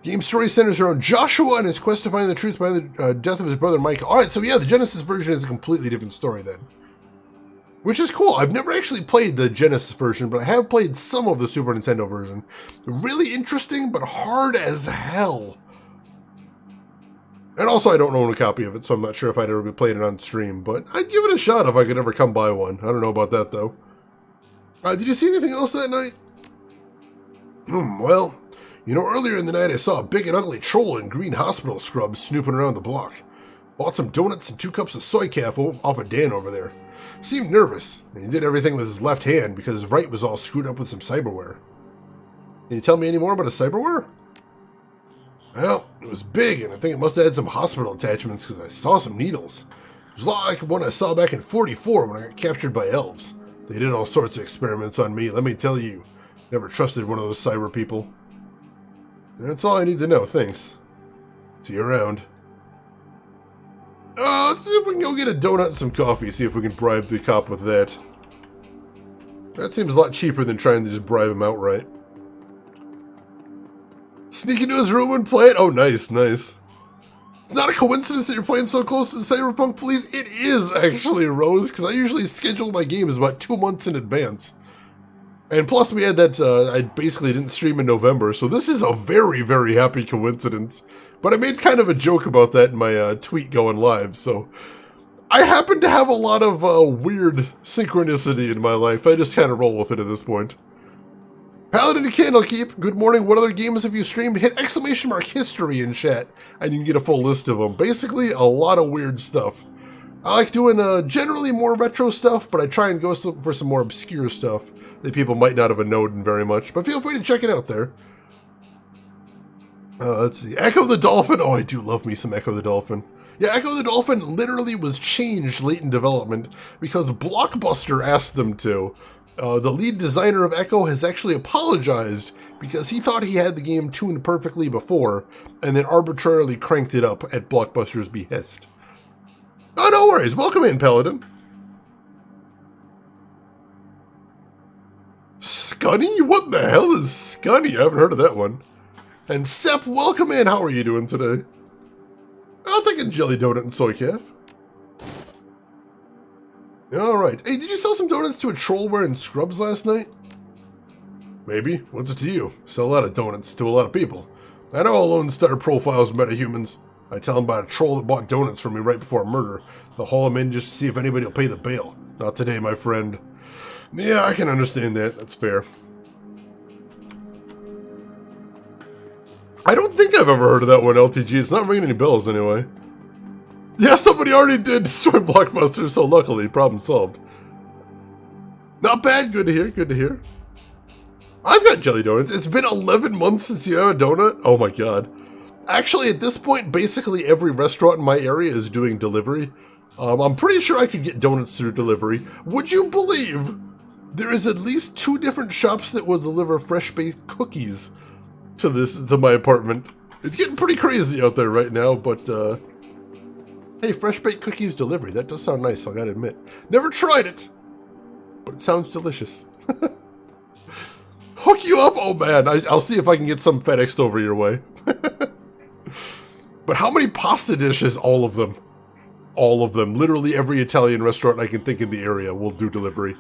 Game story centers around Joshua and his quest to find the truth behind the death of his brother Mike. Alright, so yeah, the Genesis version is a completely different story then. Which is cool. I've never actually played the Genesis version, but I have played some of the Super Nintendo version. Really interesting, but hard as hell. And also, I don't own a copy of it, so I'm not sure if I'd ever be playing it on stream, but I'd give it a shot if I could ever come by one. I don't know about that, though. Did you see anything else that night? Well, you know, earlier in the night I saw a big and ugly troll in green hospital scrubs snooping around the block. Bought some donuts and 2 cups of soy calf off of Dan over there. Seemed nervous, and he did everything with his left hand because his right was all screwed up with some cyberware. Can you tell me any more about his cyberware? Well, it was big, and I think it must have had some hospital attachments because I saw some needles. It was a lot like one I saw back in 44 when I got captured by elves. They did all sorts of experiments on me, let me tell you. Never trusted one of those cyber people. That's all I need to know, thanks. See you around. Let's see if we can go get a donut and some coffee, see if we can bribe the cop with that. That seems a lot cheaper than trying to just bribe him outright. Sneak into his room and play it? Oh, nice, nice. It's not a coincidence that you're playing so close to the Cyberpunk Police. It is, actually, Rose, because I usually schedule my games about 2 months in advance. And plus, we had that, I basically didn't stream in November, so this is a very, very happy coincidence. But I made kind of a joke about that in my tweet going live, so... I happen to have a lot of weird synchronicity in my life. I just kind of roll with it at this point. Paladin and Candlekeep, good morning. What other games have you streamed? Hit ! History in chat, and you can get a full list of them. Basically, a lot of weird stuff. I like doing generally more retro stuff, but I try and go for some more obscure stuff that people might not have known very much. But feel free to check it out there. Let's see. Echo the Dolphin. Oh, I do love me some Echo the Dolphin. Yeah, Echo the Dolphin literally was changed late in development because Blockbuster asked them to. The lead designer of Echo has actually apologized because he thought he had the game tuned perfectly before and then arbitrarily cranked it up at Blockbuster's behest. Oh, no worries. Welcome in, Paladin. Scunny? What the hell is Scunny? I haven't heard of that one. And Sepp, welcome in. How are you doing today? I'll take a jelly donut and soy calf. Alright. Hey, did you sell some donuts to a troll wearing scrubs last night? Maybe. What's it to you? Sell a lot of donuts to a lot of people. I know all Lone Star profiles metahumans. I tell them about a troll that bought donuts from me right before murder. They'll haul them in just to see if anybody will pay the bail. Not today, my friend. Yeah, I can understand that. That's fair. I don't think I've ever heard of that one, LTG. It's not ringing any bells, anyway. Yeah, somebody already did destroy Blockbuster, so luckily, problem solved. Not bad. Good to hear. Good to hear. I've got jelly donuts. It's been 11 months since you have a donut? Oh my god. Actually, at this point, basically every restaurant in my area is doing delivery. I'm pretty sure I could get donuts through delivery. Would you believe there is at least 2 different shops that will deliver fresh-baked cookies to my apartment? It's getting pretty crazy out there right now, but hey, fresh-baked cookies delivery. That does sound nice, I gotta admit. Never tried it, but it sounds delicious. Hook you up? Oh man, I'll see if I can get some FedExed over your way. But how many pasta dishes? All of them. All of them. Literally every Italian restaurant I can think in the area will do delivery.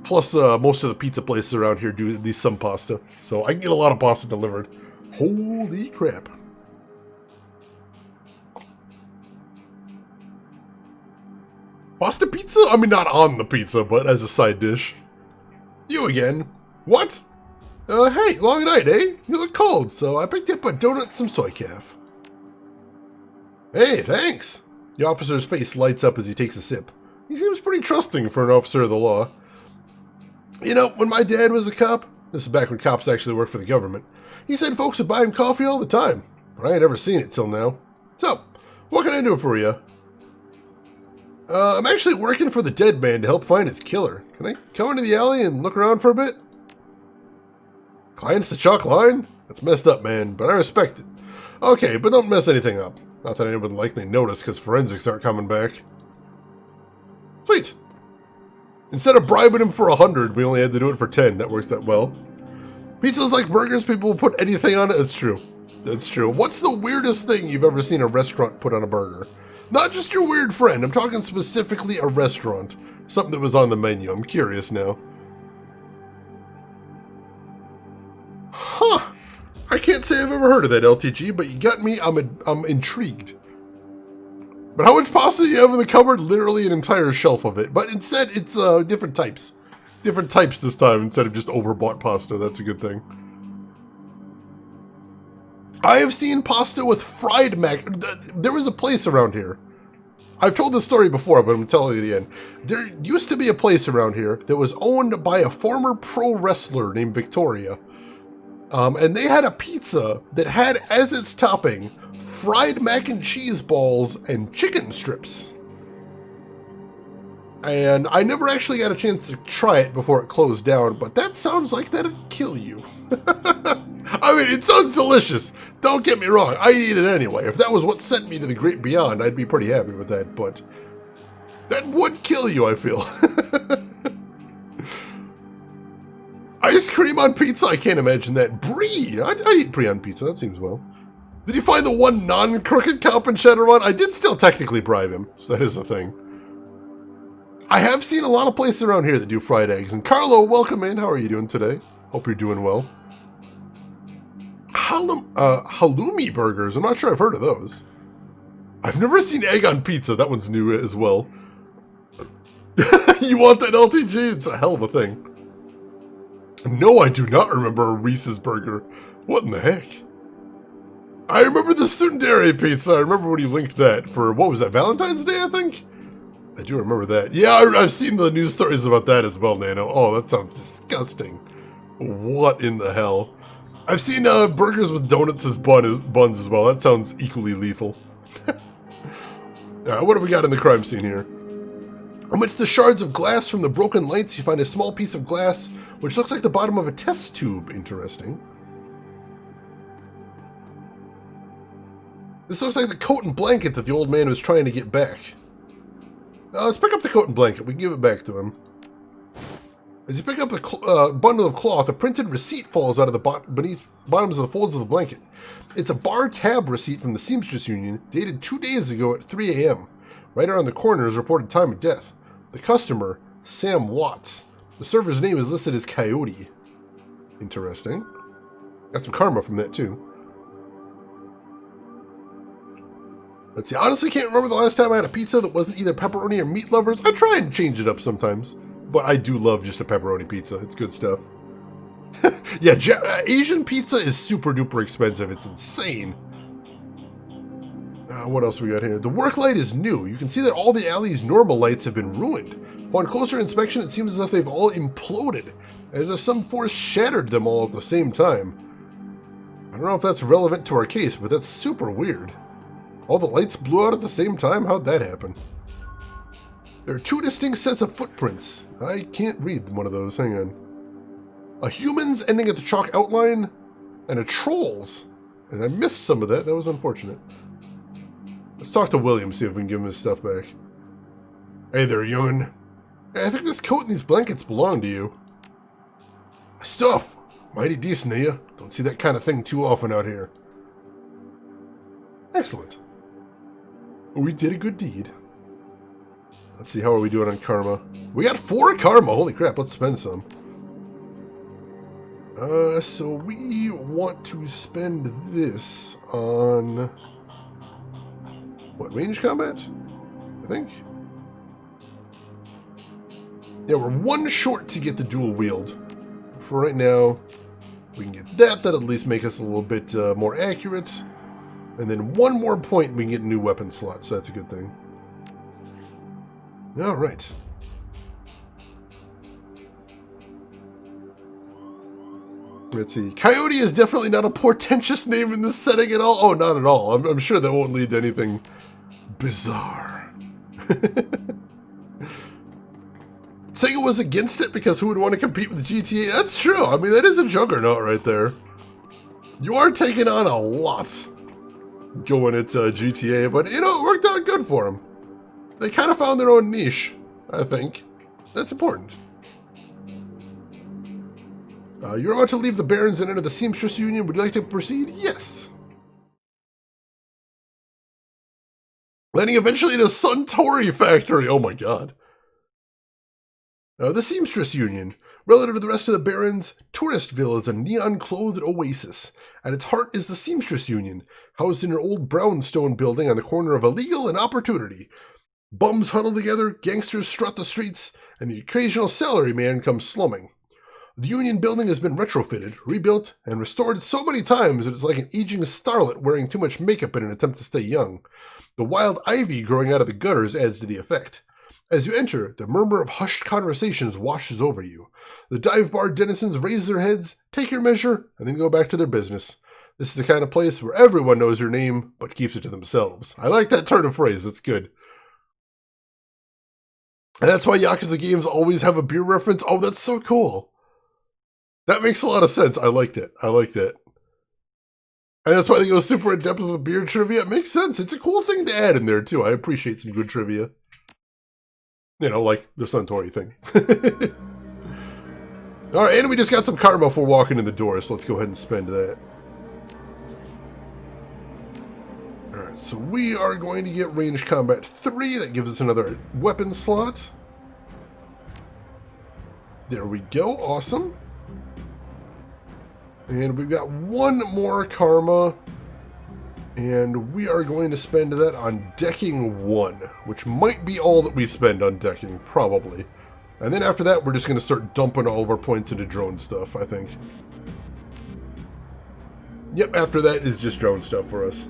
Plus, most of the pizza places around here do at least some pasta. So I can get a lot of pasta delivered. Holy crap. Pasta pizza? I mean, not on the pizza, but as a side dish. You again. What? Hey, long night, eh? You look cold, so I picked up a donut and some soy calf. Hey, thanks. The officer's face lights up as he takes a sip. He seems pretty trusting for an officer of the law. You know, when my dad was a cop, this is back when cops actually worked for the government, he said folks would buy him coffee all the time, but I ain't ever seen it till now. So, what can I do for you? I'm actually working for the dead man to help find his killer. Can I come into the alley and look around for a bit? Clients the chalk line? That's messed up, man, but I respect it. Okay, but don't mess anything up. Not that anyone would likely notice, because forensics aren't coming back. Sweet. Instead of bribing him for 100, we only had to do it for 10. That works out well. Pizzas like burgers, people will put anything on it. It's true. That's true. What's the weirdest thing you've ever seen a restaurant put on a burger? Not just your weird friend. I'm talking specifically a restaurant. Something that was on the menu. I'm curious now. Huh. I can't say I've ever heard of that, LTG, but you got me. I'm intrigued. But how much pasta do you have in the cupboard? Literally an entire shelf of it. But instead, it's different types. Different types this time instead of just overbought pasta. That's a good thing. I have seen pasta with fried mac. There was a place around here. I've told this story before, but I'm telling you again. There used to be a place around here that was owned by a former pro wrestler named Victoria. And they had a pizza that had as its topping fried mac and cheese balls and chicken strips. And I never actually got a chance to try it before it closed down, but that sounds like that'd kill you. I mean, it sounds delicious. Don't get me wrong. I'd eat it anyway. If that was what sent me to the great beyond, I'd be pretty happy with that, but that would kill you, I feel. Ice cream on pizza? I can't imagine that. Brie! I'd eat brie on pizza. That seems well. Did you find the one non-crooked cop in Shadowrun? I did still technically bribe him, so that is a thing. I have seen a lot of places around here that do fried eggs. And Carlo, welcome in. How are you doing today? Hope you're doing well. Halloumi burgers. I'm not sure I've heard of those. I've never seen egg on pizza. That one's new as well. You want that, LTG? It's a hell of a thing. No, I do not remember a Reese's burger. What in the heck? I remember the tsundere pizza. I remember when you linked that for, what was that, Valentine's Day, I think? I do remember that. Yeah, I've seen the news stories about that as well, Nano. Oh, that sounds disgusting. What in the hell? I've seen burgers with donuts as buns as well. That sounds equally lethal. What do we got in the crime scene here? Amidst the shards of glass from the broken lights, you find a small piece of glass, which looks like the bottom of a test tube. Interesting. This looks like the coat and blanket that the old man was trying to get back. Let's pick up the coat and blanket. We can give it back to him. As you pick up the bundle of cloth, a printed receipt falls out of the bottoms of the folds of the blanket. It's a bar tab receipt from the Seamstress Union, dated 2 days ago at 3 a.m. Right around the corner is reported time of death. The customer, Sam Watts. The server's name is listed as Coyote. Interesting. Got some karma from that, too. Let's see, I honestly can't remember the last time I had a pizza that wasn't either pepperoni or meat lovers. I try and change it up sometimes. But I do love just a pepperoni pizza. It's good stuff. Yeah, Asian pizza is super duper expensive. It's insane. What else we got here? The work light is new. You can see that all the alley's normal lights have been ruined. Upon closer inspection, it seems as if they've all imploded, as if some force shattered them all at the same time. I don't know if that's relevant to our case, but that's super weird. All the lights blew out at the same time? How'd that happen? There are two distinct sets of footprints. I can't read one of those. Hang on. A human's ending at the chalk outline, and a troll's. And I missed some of that. That was unfortunate. Let's talk to William, see if we can give him his stuff back. Hey there, young'un. Hey, I think this coat and these blankets belong to you. Stuff. Mighty decent of you. Don't see that kind of thing too often out here. Excellent. We did a good deed. Let's see, how are we doing on karma? We got 4 karma. Holy crap, let's spend some. So we want to spend this on... what, range combat? I think. Yeah, we're 1 short to get the dual wield. For right now, we can get that. That'll at least make us a little bit more accurate. And then 1 more point, we can get a new weapon slot, so that's a good thing. All right. Let's see. Coyote is definitely not a portentous name in this setting at all. Oh, not at all. I'm sure that won't lead to anything bizarre. Sega was against it because who would want to compete with GTA? That's true. I mean, that is a juggernaut right there. You are taking on a lot going at GTA, but, you know, it worked out good for them. They kind of found their own niche, I think. That's important. You're about to leave the Barrens and enter the Seamstress Union. Would you like to proceed? Yes. Landing eventually in a Suntory factory. Oh my god. The Seamstress Union. Relative to the rest of the Barrens, Touristville is a neon-clothed oasis. At its heart is the Seamstress Union, housed in an old brownstone building on the corner of Illegal and Opportunity. Bums huddle together, gangsters strut the streets, and the occasional salaryman comes slumming. The Union building has been retrofitted, rebuilt, and restored so many times that it's like an aging starlet wearing too much makeup in an attempt to stay young. The wild ivy growing out of the gutters adds to the effect. As you enter, the murmur of hushed conversations washes over you. The dive bar denizens raise their heads, take your measure, and then go back to their business. This is the kind of place where everyone knows your name, but keeps it to themselves. I like that turn of phrase, that's good. And that's why Yakuza games always have a beer reference. Oh, that's so cool. That makes a lot of sense. I liked it. I liked it. And that's why they go super in depth with the beer trivia. It makes sense. It's a cool thing to add in there, too. I appreciate some good trivia. You know, like the Suntory thing. Alright, and we just got some karma for walking in the door, so let's go ahead and spend that. Alright, so we are going to get Range Combat 3. That gives us another weapon slot. There we go. Awesome. And we've got one more karma. And we are going to spend that on decking 1, which might be all that we spend on decking, probably. And then after that, we're just going to start dumping all of our points into drone stuff, I think. Yep, after that is just drone stuff for us.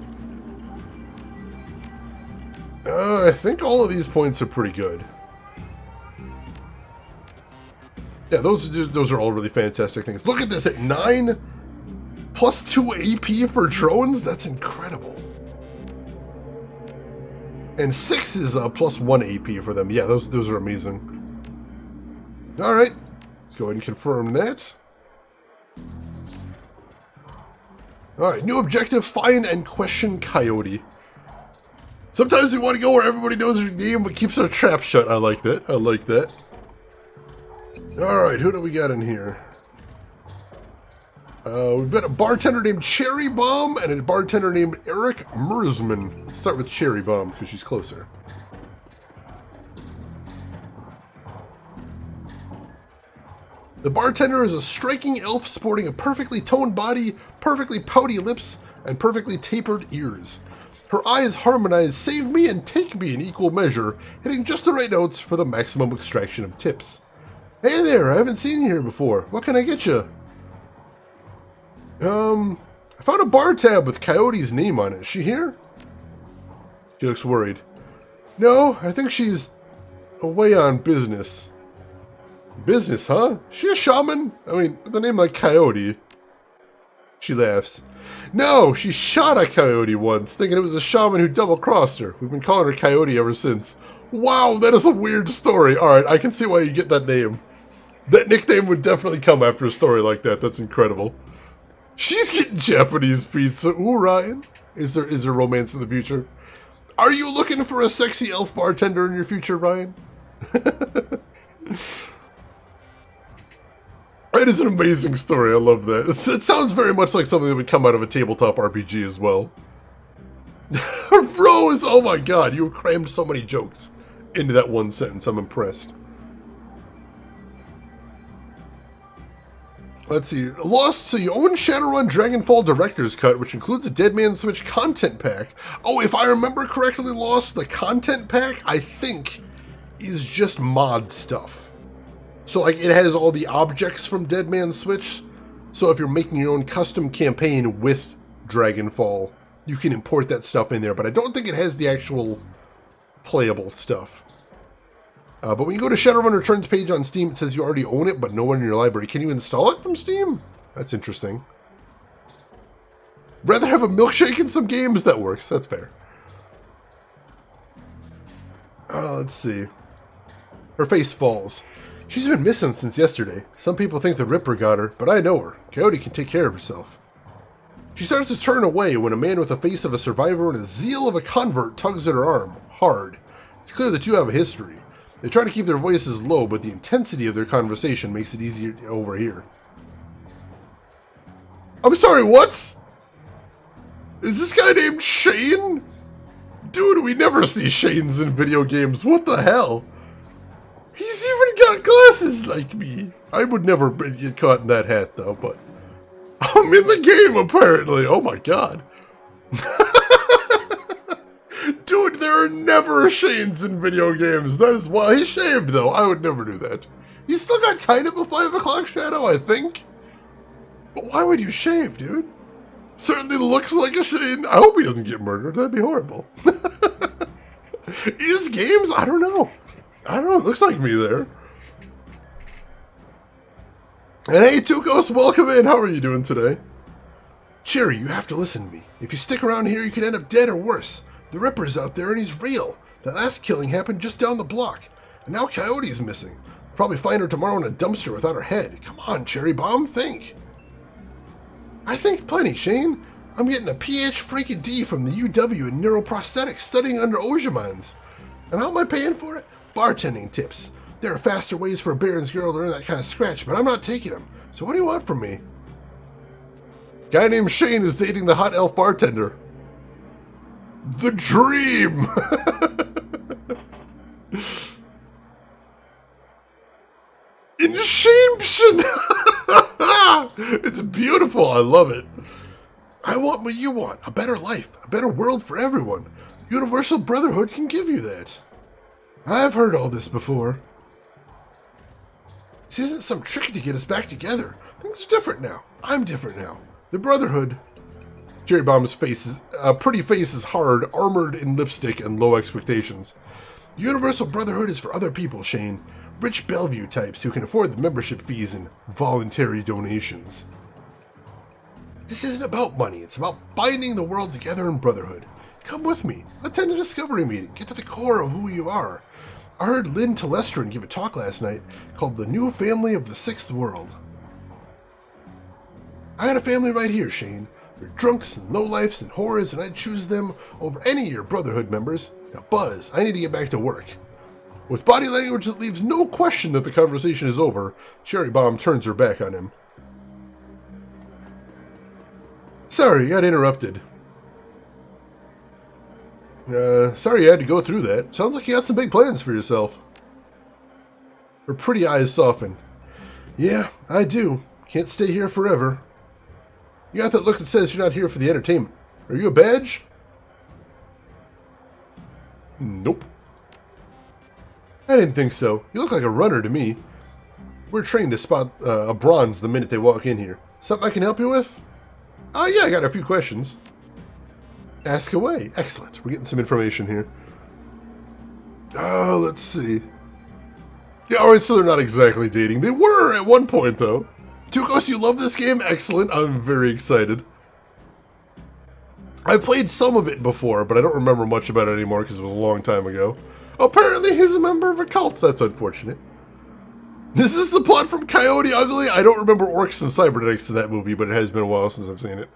I think all of these points are pretty good. Yeah, those are all really fantastic things. Look at this, at 9... plus 2 AP for drones? That's incredible. And 6 is plus 1 AP for them. Yeah, those are amazing. Alright. Let's go ahead and confirm that. Alright, new objective, find and question Coyote. Sometimes we want to go where everybody knows your name but keeps our trap shut. I like that. I like that. Alright, who do we got in here? We've got a bartender named Cherry Bomb and a bartender named Eric Mersman. Let's start with Cherry Bomb because she's closer. The bartender is a striking elf sporting a perfectly toned body, perfectly pouty lips, and perfectly tapered ears. Her eyes harmonize save me and take me in equal measure, hitting just the right notes for the maximum extraction of tips. Hey there, I haven't seen you here before. What can I get you? I found a bar tab with Coyote's name on it. Is she here? She looks worried. No, I think she's away on business. Business, huh? She a shaman? I mean, with a name like Coyote. She laughs. No, she shot a coyote once, thinking it was a shaman who double-crossed her. We've been calling her Coyote ever since. Wow, that is a weird story. Alright, I can see why you get that name. That nickname would definitely come after a story like that. That's incredible. She's getting Japanese pizza. Ooh, Ryan. Is there romance in the future? Are you looking for a sexy elf bartender in your future, Ryan? It is an amazing story. I love that. It sounds very much like something that would come out of a tabletop RPG as well. Rose! Oh my god, you crammed so many jokes into that one sentence. I'm impressed. Let's see. Lost, so you own Shadowrun Dragonfall Director's Cut, which includes a Dead Man Switch content pack. Oh, if I remember correctly, Lost, the content pack, I think, is just mod stuff. So, like, it has all the objects from Dead Man Switch. So if you're making your own custom campaign with Dragonfall, you can import that stuff in there. But I don't think it has the actual playable stuff. But when you go to Shadowrun Returns page on Steam, it says you already own it, but no one in your library. Can you install it from Steam? That's interesting. Rather have a milkshake in some games? That works. That's fair. Let's see. Her face falls. She's been missing since yesterday. Some people think the Ripper got her, but I know her. Coyote can take care of herself. She starts to turn away when a man with the face of a survivor and a zeal of a convert tugs at her arm, hard. It's clear the two have a history. They try to keep their voices low, but the intensity of their conversation makes it easier to overhear. I'm sorry, what? Is this guy named Shane? Dude, we never see Shane's in video games. What the hell? He's even got glasses like me. I would never get caught in that hat, though, but I'm in the game, apparently. Oh, my God. Dude, there are never Shanes in video games. That is why he's shaved, though. I would never do that. He's still got kind of a 5 o'clock shadow, I think. But why would you shave, dude? Certainly looks like a Shane. I hope he doesn't get murdered. That'd be horrible. Is games? I don't know. I don't know. It looks like me there. And hey, Tukos, welcome in. How are you doing today? Cherry, you have to listen to me. If you stick around here, you could end up dead or worse. The Ripper's out there and he's real. That last killing happened just down the block. And now Coyote's missing. Probably find her tomorrow in a dumpster without her head. Come on, Cherry Bomb, think. I think plenty, Shane. I'm getting a PH freaking D from the UW in neuroprosthetics studying under Ojamans. And how am I paying for it? Bartending tips. There are faster ways for a Barrens girl to earn that kind of scratch, but I'm not taking them. So what do you want from me? Guy named Shane is dating the hot elf bartender. The dream! Inshaption! It's beautiful, I love it. I want what you want, a better life, a better world for everyone. Universal Brotherhood can give you that. I've heard all this before. This isn't some trick to get us back together. Things are different now. I'm different now. The Brotherhood. Cherry Bomb's pretty face is hard, armored in lipstick and low expectations. Universal Brotherhood is for other people, Shane. Rich Bellevue types who can afford the membership fees and voluntary donations. This isn't about money. It's about binding the world together in brotherhood. Come with me. Attend a discovery meeting. Get to the core of who you are. I heard Lynn Telestrin give a talk last night called The New Family of the Sixth World. I got a family right here, Shane. They're drunks and lowlifes and whores, and I'd choose them over any of your Brotherhood members. Now, Buzz, I need to get back to work. With body language that leaves no question that the conversation is over, Cherry Bomb turns her back on him. Sorry, got interrupted. Sorry you had to go through that. Sounds like you got some big plans for yourself. Her pretty eyes soften. Yeah, I do. Can't stay here forever. You got that look that says you're not here for the entertainment. Are you a badge? Nope. I didn't think so. You look like a runner to me. We're trained to spot a bronze the minute they walk in here. Something I can help you with? Oh yeah, I got a few questions. Ask away. Excellent. We're getting some information here. Oh, let's see. Yeah, alright, so they're not exactly dating. They were at one point, though. Tukos, you love this game? Excellent. I'm very excited. I've played some of it before, but I don't remember much about it anymore because it was a long time ago. Apparently he's a member of a cult. That's unfortunate. This is the plot from Coyote Ugly. I don't remember orcs and cybernetics in that movie, but it has been a while since I've seen it.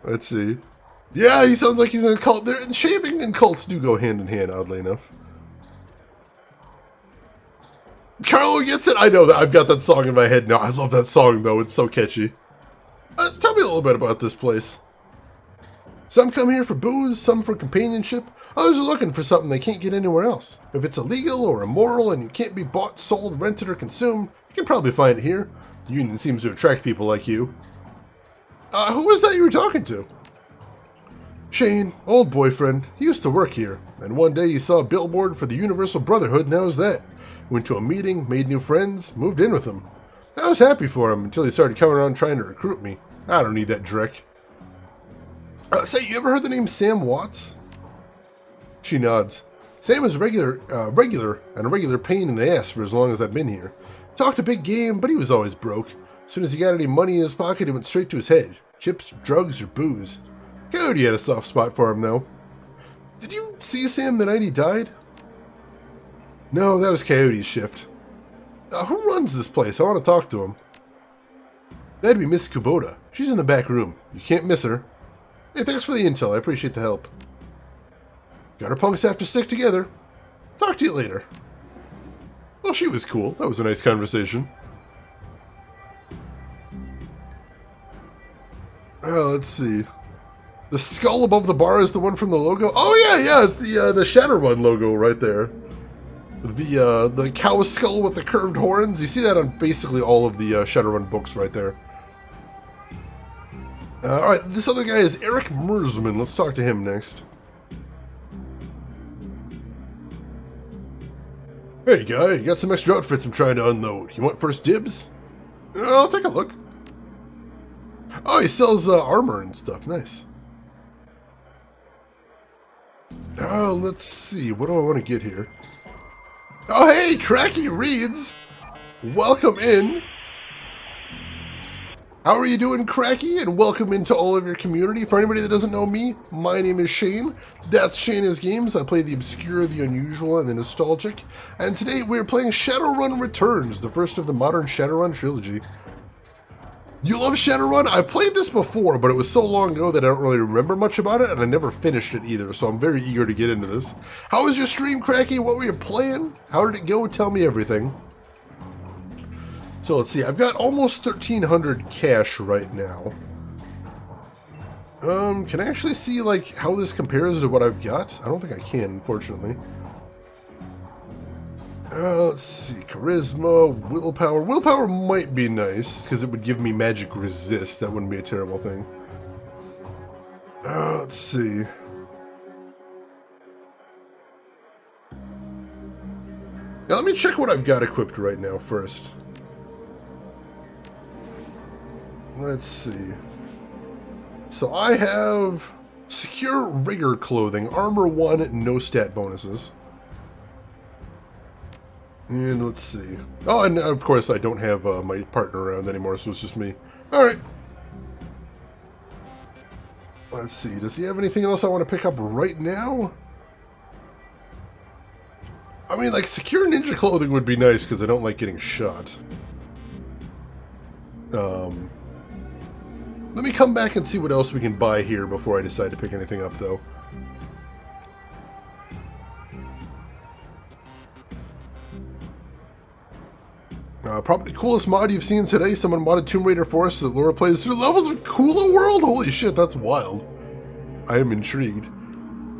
Let's see. Yeah, he sounds like he's in a cult. Shaving and cults do go hand in hand, oddly enough. Carlo gets it. I know that. I've got that song in my head now. I love that song, though. It's so catchy. Tell me a little bit about this place. Some come here for booze, some for companionship. Others are looking for something they can't get anywhere else. If it's illegal or immoral and can't be bought, sold, rented, or consumed, you can probably find it here. The Union seems to attract people like you. Who was that you were talking to? Shane, old boyfriend. He used to work here, and one day he saw a billboard for the Universal Brotherhood, and that was that. Went to a meeting, made new friends, moved in with them. I was happy for him until he started coming around trying to recruit me. I don't need that dreck. Say, you ever heard the name Sam Watts? She nods. Sam is regular pain in the ass for as long as I've been here. Talked a big game, but he was always broke. As soon as he got any money in his pocket, it went straight to his head. Chips, drugs, or booze. Coyote had a soft spot for him, though. Did you see Sam the night he died? No, that was Coyote's shift. Who runs this place? I want to talk to him. That'd be Miss Kubota. She's in the back room. You can't miss her. Hey, thanks for the intel. I appreciate the help. Got our punks have to stick together. Talk to you later. Well, she was cool. That was a nice conversation. Let's see. The skull above the bar is the one from the logo. Oh yeah, it's the Shadowrun logo right there. The cow skull with the curved horns. You see that on basically all of the Shadowrun books right there. Alright, this other guy is Eric Mersman. Let's talk to him next. Hey guy, you got some extra outfits I'm trying to unload. You want first dibs? I'll take a look. Oh, he sells armor and stuff. Nice. Oh, let's see. What do I want to get here? Oh, hey, Cracky Reads. Welcome in. How are you doing, Cracky? And welcome into all of your community. For anybody that doesn't know me, my name is Shane. That's Shayna's Games. I play the obscure, the unusual, and the nostalgic. And today we're playing Shadowrun Returns, the first of the modern Shadowrun trilogy. You love Shadowrun? I played this before, but it was so long ago that I don't really remember much about it, and I never finished it either, so I'm very eager to get into this. How was your stream, Cracky? What were you playing? How did it go? Tell me everything. So let's see, I've got almost 1,300 cash right now. Can I actually see, like, how this compares to what I've got? I don't think I can, unfortunately. Let's see, charisma, willpower. Willpower might be nice, because it would give me magic resist. That wouldn't be a terrible thing. Let's see. Now, let me check what I've got equipped right now first. Let's see. So I have secure rigor clothing, armor 1, no stat bonuses. And let's see. Oh, and of course I don't have my partner around anymore, so it's just me. Alright. Let's see. Does he have anything else I want to pick up right now? I mean, like, secure ninja clothing would be nice, because I don't like getting shot. Let me come back and see what else we can buy here before I decide to pick anything up, though. Probably the coolest mod you've seen today. Someone modded Tomb Raider 4 so that Laura plays through levels of Kula World? Holy shit, that's wild. I am intrigued.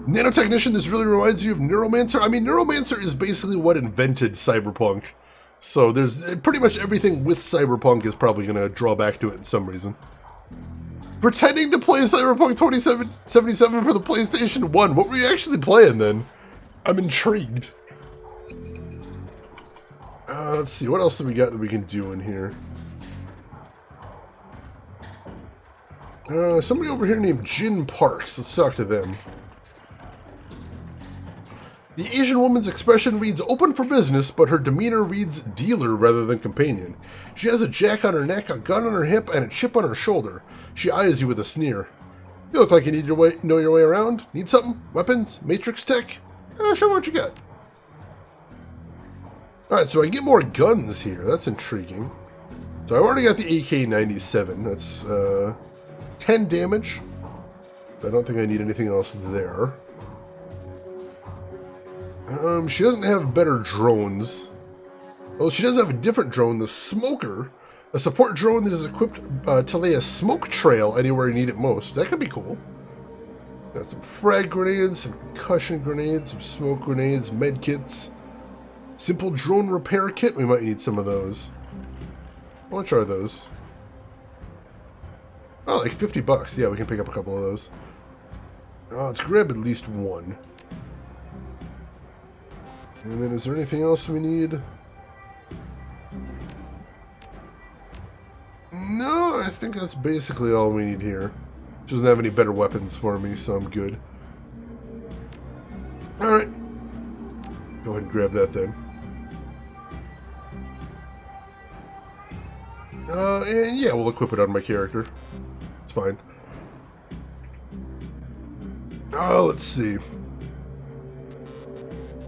Nanotechnician, this really reminds you of Neuromancer? I mean, Neuromancer is basically what invented Cyberpunk. So there's pretty much everything with Cyberpunk is probably going to draw back to it in some reason. Pretending to play Cyberpunk 2077 for the PlayStation 1. What were you actually playing then? I'm intrigued. Let's see, what else have we got that we can do in here? Somebody over here named Jin Parks. Let's talk to them. The Asian woman's expression reads open for business, but her demeanor reads dealer rather than companion. She has a jack on her neck, a gun on her hip, and a chip on her shoulder. She eyes you with a sneer. You look like you need your way, know your way around. Need something? Weapons? Matrix tech? Show me what you got. Alright, so I get more guns here. That's intriguing. So I've already got the AK-97. That's 10 damage. I don't think I need anything else there. She doesn't have better drones. Well, she does have a different drone, the Smoker. A support drone that is equipped to lay a smoke trail anywhere you need it most. That could be cool. Got some frag grenades, some concussion grenades, some smoke grenades, med kits. Simple drone repair kit. We might need some of those. How much are those? Oh, like 50 bucks. Yeah, we can pick up a couple of those. Let's grab at least one. And then is there anything else we need? No, I think that's basically all we need here. She doesn't have any better weapons for me, so I'm good. Alright. Go ahead and grab that then. And yeah, we'll equip it on my character. It's fine. Let's see.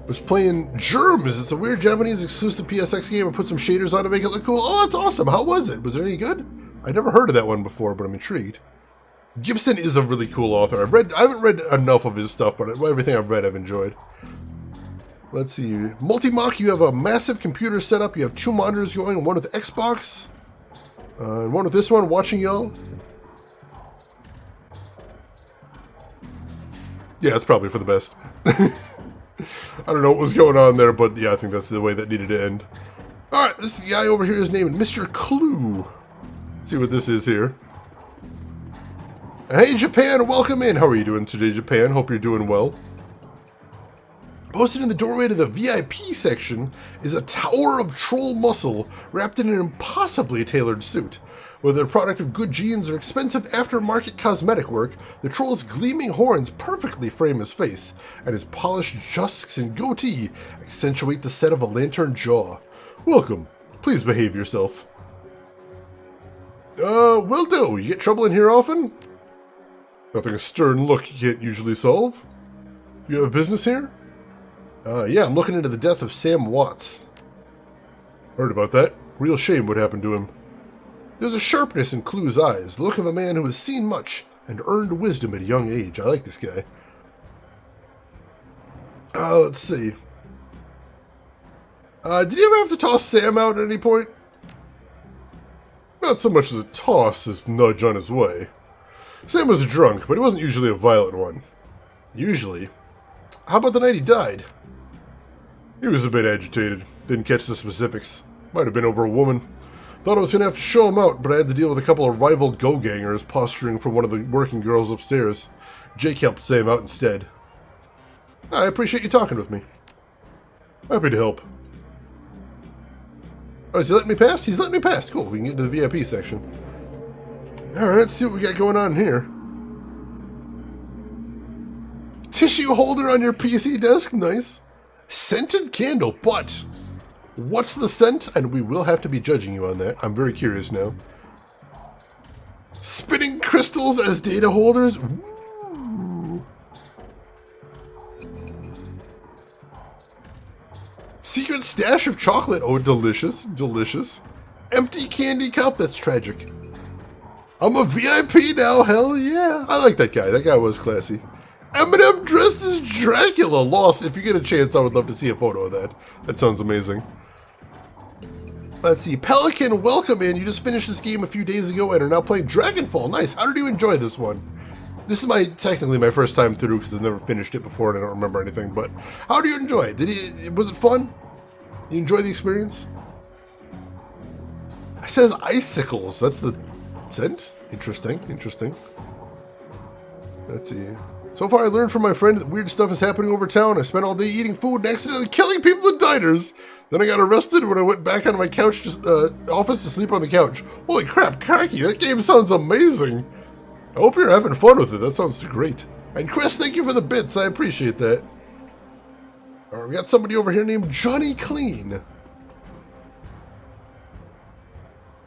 I was playing Germs. It's a weird Japanese exclusive PSX game. I put some shaders on to make it look cool. Oh, that's awesome. How was it? Was it any good? I never heard of that one before, but I'm intrigued. Gibson is a really cool author. I haven't read enough of his stuff, but everything I've read I've enjoyed. Let's see. Multi-Mock, you have a massive computer setup. You have 2 monitors going, one with Xbox, and one with this one, watching y'all. Yeah, it's probably for the best. I don't know what was going on there, but yeah, I think that's the way that needed to end. Alright, this guy over here is named Mr. Clue. Let's see what this is here. Hey, Japan, welcome in. How are you doing today, Japan? Hope you're doing well. Posted in the doorway to the VIP section is a tower of troll muscle wrapped in an impossibly tailored suit. Whether a product of good genes or expensive aftermarket cosmetic work, the troll's gleaming horns perfectly frame his face, and his polished jusks and goatee accentuate the set of a lantern jaw. Welcome. Please behave yourself. Will do. You get trouble in here often? Nothing a stern look you can't usually solve. You have business here? Yeah, I'm looking into the death of Sam Watts. Heard about that. Real shame what happened to him. There's a sharpness in Clue's eyes, the look of a man who has seen much and earned wisdom at a young age. I like this guy. Let's see. Did you ever have to toss Sam out at any point? Not so much as a toss as nudge on his way. Sam was drunk, but he wasn't usually a violent one. Usually. How about the night he died? He was a bit agitated. Didn't catch the specifics. Might have been over a woman. Thought I was going to have to show him out, but I had to deal with a couple of rival go-gangers posturing for one of the working girls upstairs. Jake helped Sam out instead. I appreciate you talking with me. Happy to help. Oh, is he letting me pass? He's letting me pass. Cool, we can get into the VIP section. Alright, let's see what we got going on here. Tissue holder on your PC desk, nice. Scented candle, but what's the scent? And we will have to be judging you on that. I'm very curious now. Spinning crystals as data holders. Ooh. Secret stash of chocolate. Oh, delicious, delicious. Empty candy cup. That's tragic. I'm a VIP now. Hell yeah. I like that guy. That guy was classy. Eminem dressed as Dracula. Lost. If you get a chance, I would love to see a photo of that. That sounds amazing. Let's see. Pelican, welcome in. You just finished this game a few days ago and are now playing Dragonfall. Nice. How did you enjoy this one? This is technically my first time through because I've never finished it before and I don't remember anything. But how do you enjoy it? Was it fun? You enjoy the experience? It says icicles. That's the scent? Interesting. Interesting. Let's see. So far I learned from my friend that weird stuff is happening over town. I spent all day eating food and accidentally killing people in diners. Then I got arrested when I went back on my couch, office to sleep on the couch. Holy crap, Kaki, that game sounds amazing. I hope you're having fun with it. That sounds great. And Chris, thank you for the bits. I appreciate that. Alright, we got somebody over here named Johnny Clean.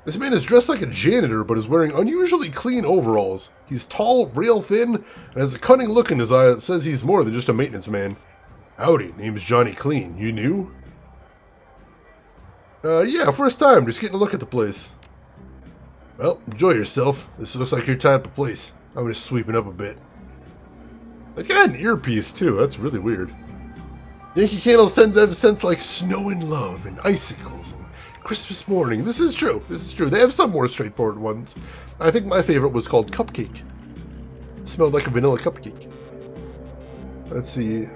This man is dressed like a janitor, but is wearing unusually clean overalls. He's tall, rail thin, and has a cunning look in his eye that says he's more than just a maintenance man. Howdy, name's Johnny Clean. You new? Yeah, first time. Just getting a look at the place. Well, enjoy yourself. This looks like your type of place. I'm just sweeping up a bit. I got an earpiece, too. That's really weird. Yankee candles tend to have scents like snow and love and icicles and Christmas morning. This is true. This is true. They have some more straightforward ones. I think my favorite was called Cupcake. It smelled like a vanilla cupcake. Let's see.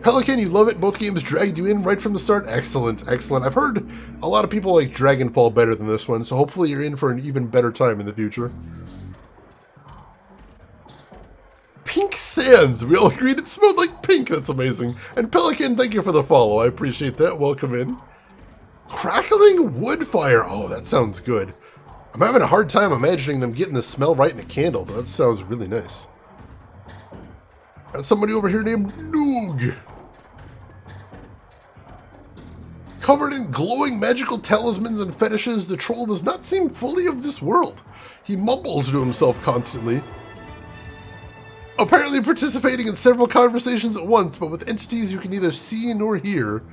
Pelican, you love it. Both games dragged you in right from the start. Excellent, excellent. I've heard a lot of people like Dragonfall better than this one, so hopefully you're in for an even better time in the future. Pink Sands. We all agreed it smelled like pink. That's amazing. And Pelican, thank you for the follow. I appreciate that. Welcome in. Crackling wood fire. Oh, that sounds good. I'm having a hard time imagining them getting the smell right in a candle, but that sounds really nice. Got somebody over here named Noog. Covered in glowing magical talismans and fetishes, the troll does not seem fully of this world. He mumbles to himself constantly, apparently participating in several conversations at once, but with entities you can neither see nor hear.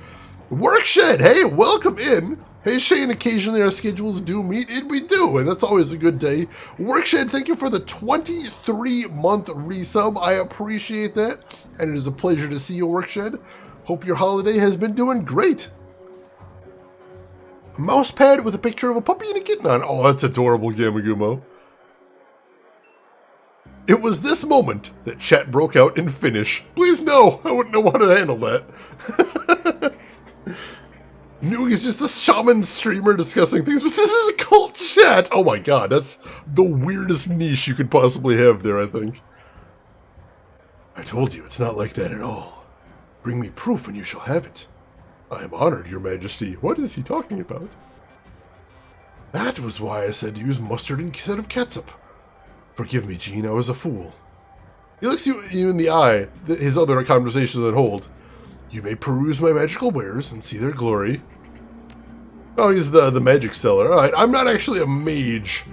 Workshed, hey, welcome in. Hey Shane, occasionally our schedules do meet, and we do, and that's always a good day. Workshed, thank you for the 23-month resub. I appreciate that, and it is a pleasure to see you, Workshed. Hope your holiday has been doing great. Mouse pad with a picture of a puppy and a kitten on. Oh, that's adorable, Gamagumo. It was this moment that chat broke out in Finnish. Please no, I wouldn't know how to handle that. Noog is just a shaman streamer discussing things, but this is a cult chat. Oh my god, that's the weirdest niche you could possibly have there, I think. I told you, it's not like that at all. Bring me proof and you shall have it. I am honored, your majesty. What is he talking about? That was why I said to use mustard instead of ketchup. Forgive me, Gene, I was a fool. He looks you in the eye, his other conversations on hold. You may peruse my magical wares and see their glory. Oh, he's the magic seller. Alright, I'm not actually a mage,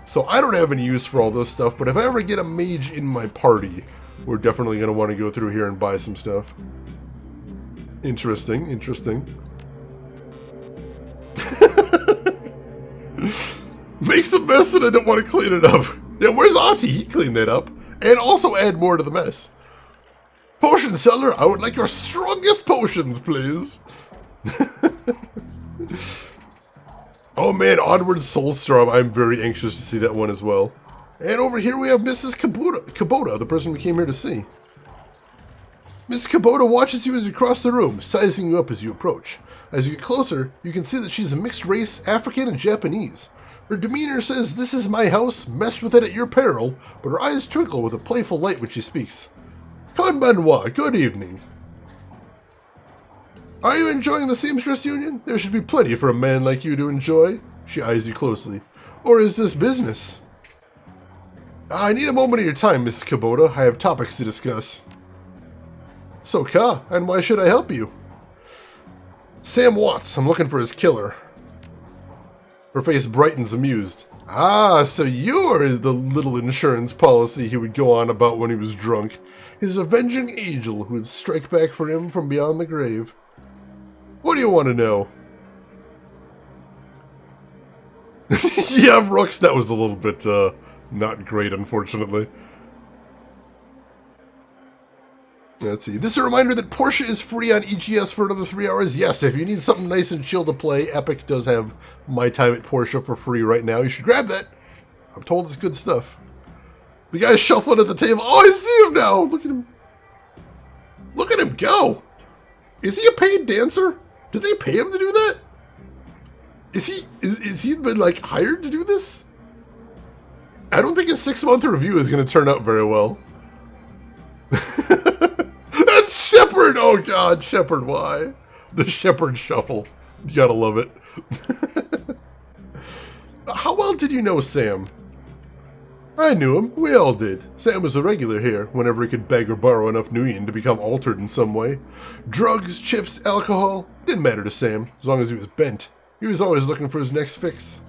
so I don't have any use for all this stuff, but if I ever get a mage in my party, we're definitely going to want to go through here and buy some stuff. Interesting, interesting. Makes a mess and I don't want to clean it up. Yeah, where's Auntie? He cleaned that up. And also add more to the mess. Potion seller, I would like your strongest potions, please. Oh man, Onward Soulstorm. I'm very anxious to see that one as well. And over here we have Mrs. Kubota, the person we came here to see. Mrs. Kubota watches you as you cross the room, sizing you up as you approach. As you get closer, you can see that she's a mixed race, African and Japanese. Her demeanor says, "This is my house, mess with it at your peril," but her eyes twinkle with a playful light when she speaks. Konbanwa, good evening. Are you enjoying the Seamstress Union? There should be plenty for a man like you to enjoy. She eyes you closely. Or is this business? I need a moment of your time, Mrs. Kubota. I have topics to discuss. So Ka, and why should I help you? Sam Watts, I'm looking for his killer. Her face brightens, amused. Ah, so you're the little insurance policy he would go on about when he was drunk. His avenging angel who would strike back for him from beyond the grave. What do you want to know? Yeah, Rooks, that was a little bit, not great, unfortunately. Let's see. This is a reminder that Portia is free on EGS for another 3 hours. Yes, if you need something nice and chill to play, Epic does have My Time at Portia for free right now. You should grab that. I'm told it's good stuff. The guy's shuffling at the table. Oh, I see him now. Look at him. Look at him go. Is he a paid dancer? Did they pay him to do that? Is he been, like, hired to do this? I don't think his 6-month review is going to turn out very well. That's Shepherd! Oh god, Shepherd, why? The Shepherd Shuffle. You gotta love it. How well did you know Sam? I knew him. We all did. Sam was a regular here, whenever he could beg or borrow enough Nuyen to become altered in some way. Drugs, chips, alcohol, didn't matter to Sam, as long as he was bent. He was always looking for his next fix.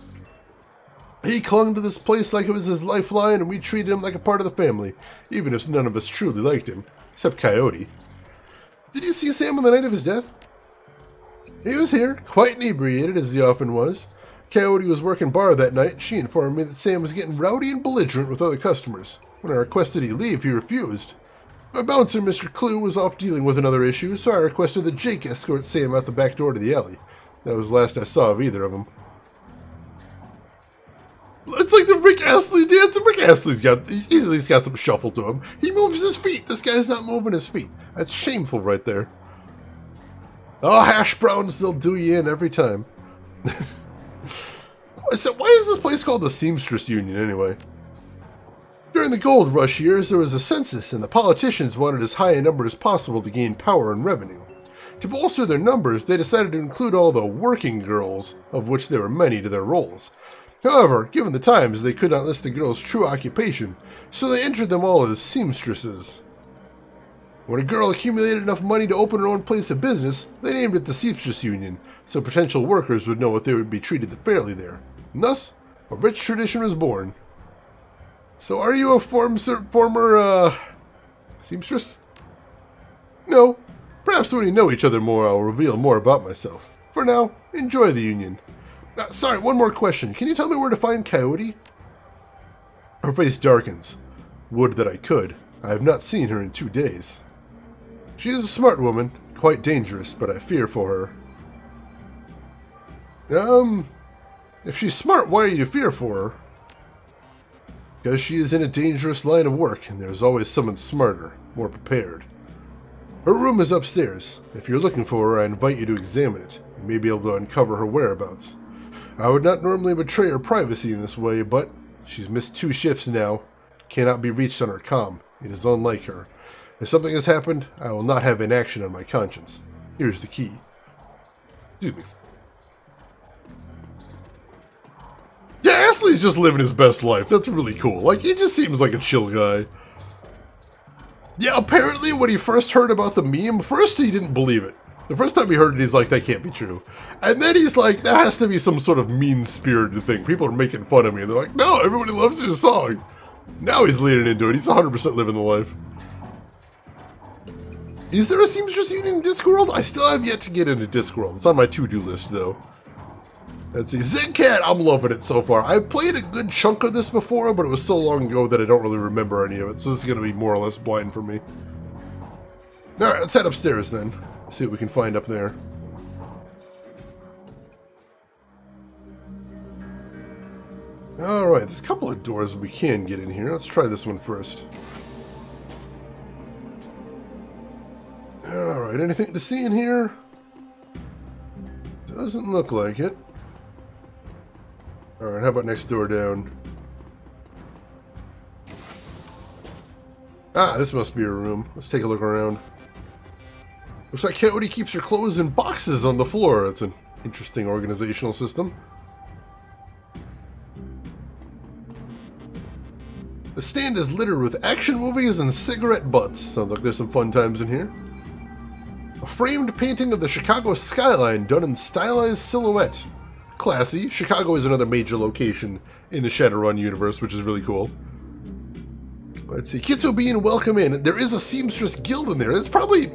He clung to this place like it was his lifeline, and we treated him like a part of the family, even if none of us truly liked him, except Coyote. Did you see Sam on the night of his death? He was here, quite inebriated, as he often was. Coyote was working bar that night. She informed me that Sam was getting rowdy and belligerent with other customers. When I requested he leave, he refused. My bouncer, Mr. Clue, was off dealing with another issue, so I requested that Jake escort Sam out the back door to the alley. That was the last I saw of either of them. It's like the Rick Astley dance. Rick Astley's he's at least got some shuffle to him. He moves his feet. This guy's not moving his feet. That's shameful right there. Oh, hash browns, they'll do you in every time. So why is this place called the Seamstress Union anyway? During the gold rush years, there was a census, and the politicians wanted as high a number as possible to gain power and revenue. To bolster their numbers, they decided to include all the working girls, of which there were many, to their rolls. However, given the times, they could not list the girls' true occupation, so they entered them all as seamstresses. When a girl accumulated enough money to open her own place of business, they named it the Seamstress Union, so potential workers would know what they would be treated fairly there. And thus, a rich tradition was born. So are you a former seamstress? No. Perhaps when we know each other more, I'll reveal more about myself. For now, enjoy the union. Sorry, one more question. Can you tell me where to find Coyote? Her face darkens. Would that I could. I have not seen her in 2 days. She is a smart woman, quite dangerous, but I fear for her. If she's smart, why do you fear for her? Because she is in a dangerous line of work, and there's always someone smarter, more prepared. Her room is upstairs. If you're looking for her, I invite you to examine it. You may be able to uncover her whereabouts. I would not normally betray her privacy in this way, but she's missed 2 shifts now. Cannot be reached on her comm. It is unlike her. If something has happened, I will not have inaction on my conscience. Here's the key. Excuse me. Yeah, Astley's just living his best life. That's really cool. Like, he just seems like a chill guy. Yeah, apparently when he first heard about the meme, first he didn't believe it. The first time he heard it, he's like, that can't be true. And then he's like, that has to be some sort of mean-spirited thing. People are making fun of me. And they're like, no, everybody loves your song. Now he's leaning into it. He's 100% living the life. Is there a Seamstress Union in Discworld? I still have yet to get into Discworld. It's on my to-do list, though. Let's see. Zigcat, I'm loving it so far. I've played a good chunk of this before, but it was so long ago that I don't really remember any of it. So this is going to be more or less blind for me. Alright, let's head upstairs then. See what we can find up there. Alright, there's a couple of doors we can get in here. Let's try this one first. Alright, anything to see in here? Doesn't look like it. Alright, how about next door down? Ah, this must be her room. Let's take a look around. Looks like Coyote keeps her clothes in boxes on the floor. That's an interesting organizational system. The stand is littered with action movies and cigarette butts. Sounds like there's some fun times in here. A framed painting of the Chicago skyline done in stylized silhouette. Classy. Chicago is another major location in the Shadowrun universe, which is really cool. Let's see. Kitsubean, welcome in. There is a Seamstress Guild in there. It's probably...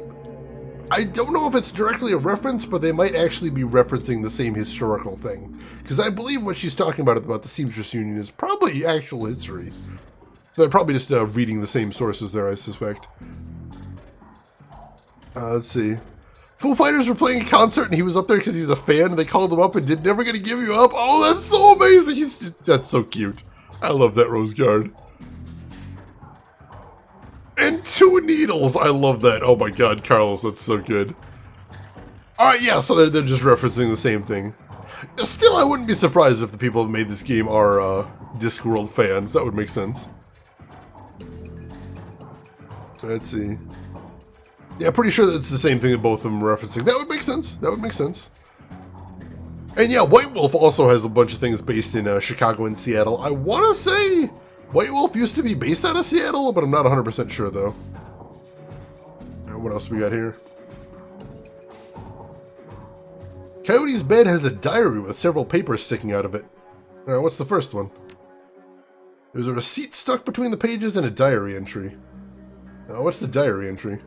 I don't know if it's directly a reference, but they might actually be referencing the same historical thing. Because I believe what she's talking about the Seamstress Union is probably actual history. So they're probably just reading the same sources there, I suspect. Let's see. Foo Fighters were playing a concert and he was up there because he's a fan and they called him up and did Never Gonna Give You Up. Oh, that's so amazing. That's so cute. I love that Rose Guard. And 2 needles. I love that. Oh my god, Carlos, that's so good. Alright, yeah, so they're just referencing the same thing. Still, I wouldn't be surprised if the people that made this game are Discworld fans. That would make sense. Let's see. Yeah, pretty sure that it's the same thing that both of them are referencing. That would make sense. That would make sense. And yeah, White Wolf also has a bunch of things based in Chicago and Seattle. I want to say White Wolf used to be based out of Seattle, but I'm not 100% sure, though. What else we got here? Coyote's bed has a diary with several papers sticking out of it. What's the first one? There's a receipt stuck between the pages and a diary entry. What's the diary entry?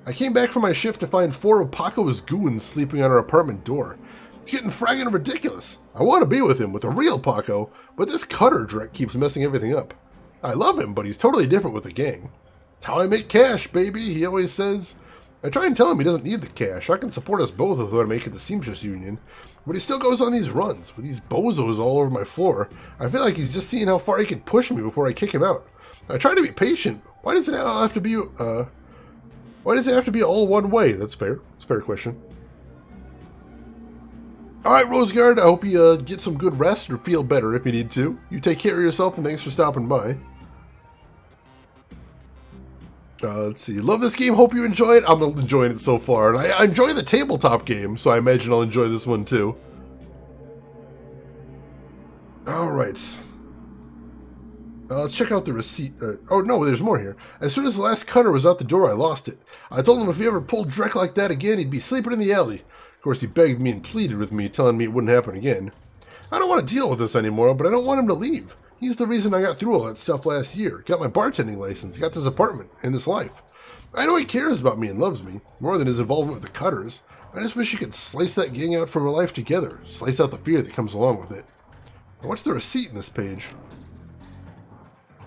I came back from my shift to find 4 of Paco's goons sleeping on our apartment door. It's getting fragging ridiculous. I want to be with him, with a real Paco, but this Cutter Drek keeps messing everything up. I love him, but he's totally different with the gang. It's how I make cash, baby, he always says. I try and tell him he doesn't need the cash. I can support us both if we want to make it the Seamstress Union. But he still goes on these runs, with these bozos all over my floor. I feel like he's just seeing how far he can push me before I kick him out. I try to be patient. Why does it have to be, why does it have to be all one way? That's fair. It's a fair question. Alright, Roseguard, I hope you get some good rest or feel better if you need to. You take care of yourself and thanks for stopping by. Let's see. Love this game. Hope you enjoy it. I'm enjoying it so far. And I enjoy the tabletop game, so I imagine I'll enjoy this one too. Alright. Let's check out the receipt. Oh no, there's more here. As soon as the last cutter was out the door, I lost it. I told him if he ever pulled Drek like that again, he'd be sleeping in the alley. Of course, he begged me and pleaded with me, telling me it wouldn't happen again. I don't want to deal with this anymore, but I don't want him to leave. He's the reason I got through all that stuff last year. Got my bartending license, got this apartment, and this life. I know he cares about me and loves me, more than his involvement with the Cutters. I just wish he could slice that gang out from her life together, slice out the fear that comes along with it. Now, what's the receipt in this page?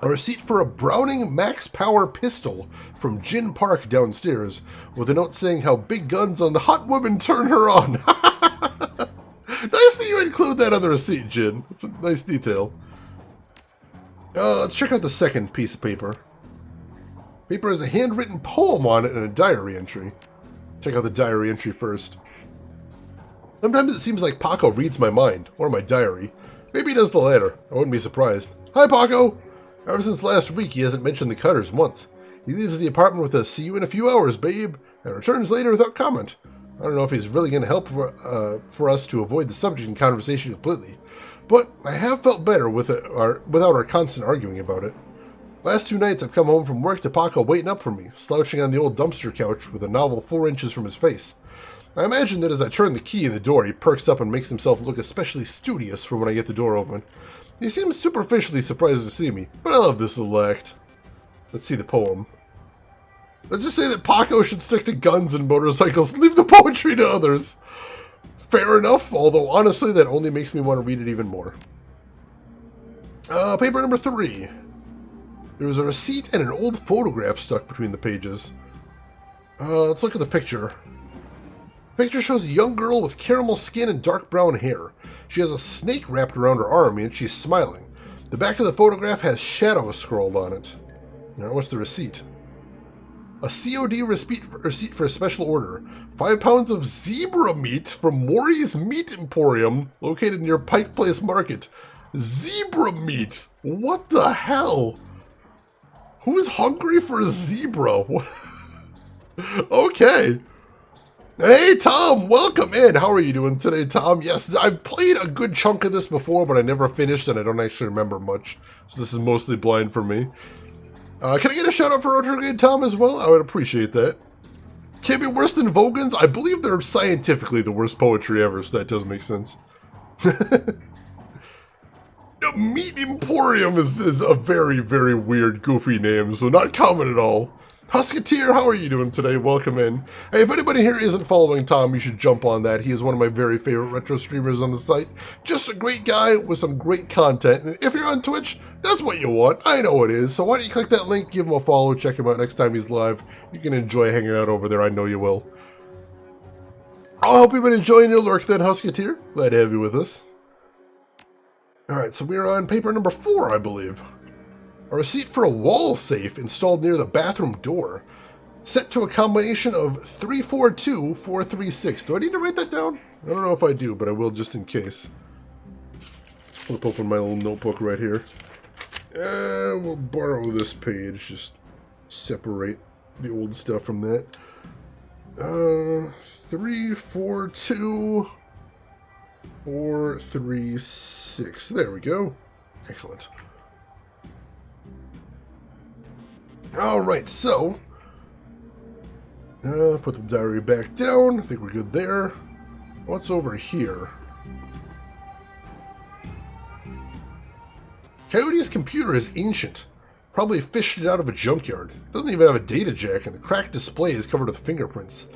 A receipt for a Browning Max Power pistol from Gin Park downstairs, with a note saying how big guns on the hot woman turn her on. Nice that you include that on the receipt, Gin. It's a nice detail. Let's check out the second piece of paper. Paper has a handwritten poem on it and a diary entry. Check out the diary entry first. Sometimes it seems like Paco reads my mind, or my diary. Maybe he does the latter. I wouldn't be surprised. Hi, Paco! Ever since last week, he hasn't mentioned the Cutters once. He leaves the apartment with a "see you in a few hours, babe," and returns later without comment. I don't know if he's really going to help for us to avoid the subject in conversation completely, but I have felt better without our constant arguing about it. Last 2 nights I've come home from work to Paco waiting up for me, slouching on the old dumpster couch with a novel 4 inches from his face. I imagine that as I turn the key in the door, he perks up and makes himself look especially studious for when I get the door open. He seems superficially surprised to see me, but I love this little act. Let's see the poem. Let's just say that Paco should stick to guns and motorcycles and leave the poetry to others. Fair enough, although honestly that only makes me want to read it even more. Paper number 3. There was a receipt and an old photograph stuck between the pages. Let's look at the picture. The picture shows a young girl with caramel skin and dark brown hair. She has a snake wrapped around her arm and she's smiling. The back of the photograph has shadow scrawled on it. Now, what's the receipt? A COD receipt for a special order. 5 pounds of zebra meat from Maury's Meat Emporium, located near Pike Place Market. Zebra meat! What the hell? Who's hungry for a zebra? What? Okay. Hey, Tom, welcome in. How are you doing today, Tom? Yes, I've played a good chunk of this before, but I never finished, and I don't actually remember much. So this is mostly blind for me. Can I get a shout-out for Retrograde Tom as well? I would appreciate that. Can't be worse than Vogan's? I believe they're scientifically the worst poetry ever, so that does make sense. Meat Emporium is a very, very weird, goofy name, so not common at all. Husketeer, how are you doing today? Welcome in. Hey, if anybody here isn't following Tom, you should jump on that. He is one of my very favorite retro streamers on the site. Just a great guy with some great content. And if you're on Twitch, that's what you want. I know it is. So why don't you click that link, give him a follow, check him out next time he's live. You can enjoy hanging out over there. I know you will. I hope you've been enjoying your lurk then, Husketeer. Glad to have you with us. Alright, so we're on paper number 4, I believe. A receipt for a wall safe installed near the bathroom door. Set to a combination of 342436. Do I need to write that down? I don't know if I do, but I will just in case. Flip open my little notebook right here. And we'll borrow this page. Just separate the old stuff from that. 342436. There we go. Excellent. Alright, so, put the diary back down. I think we're good there. What's over here? Coyote's computer is ancient. Probably fished it out of a junkyard. Doesn't even have a data jack, and the cracked display is covered with fingerprints.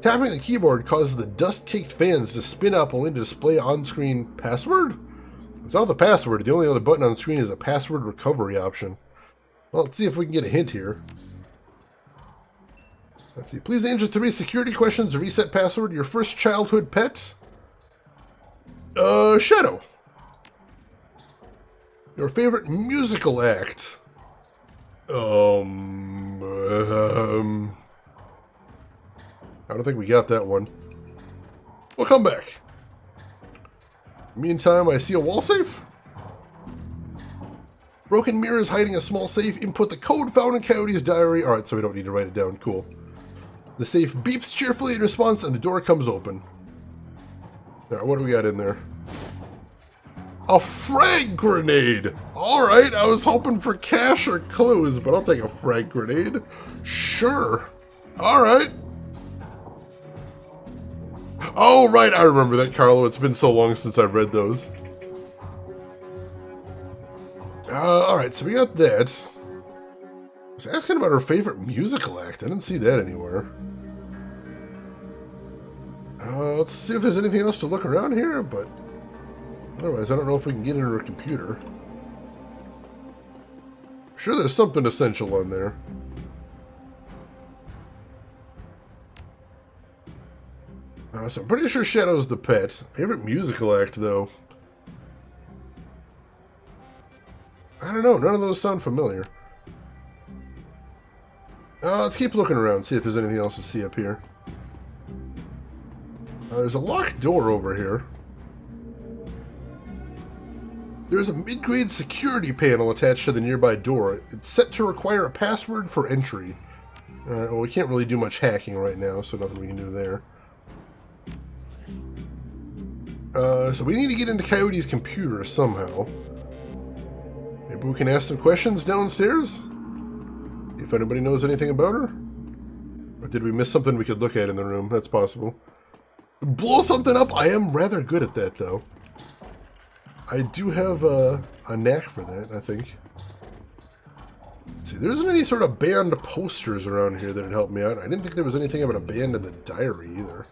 Tapping the keyboard causes the dust-caked fans to spin up only to display on-screen password? Without the password, the only other button on the screen is a password recovery option. Well, let's see if we can get a hint here. Let's see. Please answer 3 security questions to reset password. Your first childhood pet? Shadow. Your favorite musical act? I don't think we got that one. We'll come back. Meantime, I see a wall safe. Broken mirrors hiding a small safe. Input the code found in Coyote's diary. Alright, so we don't need to write it down. Cool. The safe beeps cheerfully in response and the door comes open. Alright, what do we got in there? A frag grenade! Alright, I was hoping for cash or clues, but I'll take a frag grenade. Sure. Alright. Oh, right, I remember that, Carlo. It's been so long since I've read those. Alright, so we got that. I was asking about her favorite musical act. I didn't see that anywhere. Let's see if there's anything else to look around here, but otherwise I don't know if we can get into her computer. I'm sure there's something essential on there. So I'm pretty sure Shadow's the pet. Favorite musical act, though. I don't know. None of those sound familiar. Let's keep looking around, see if there's anything else to see up here. There's a locked door over here. There's a mid-grade security panel attached to the nearby door. It's set to require a password for entry. Alright, well, we can't really do much hacking right now, so nothing we can do there. So we need to get into Coyote's computer somehow. Maybe we can ask some questions downstairs? If anybody knows anything about her? Or did we miss something we could look at in the room? That's possible. Blow something up? I am rather good at that, though. I do have a knack for that, I think. Let's see, there isn't any sort of band posters around here that would help me out. I didn't think there was anything about a band in the diary, either.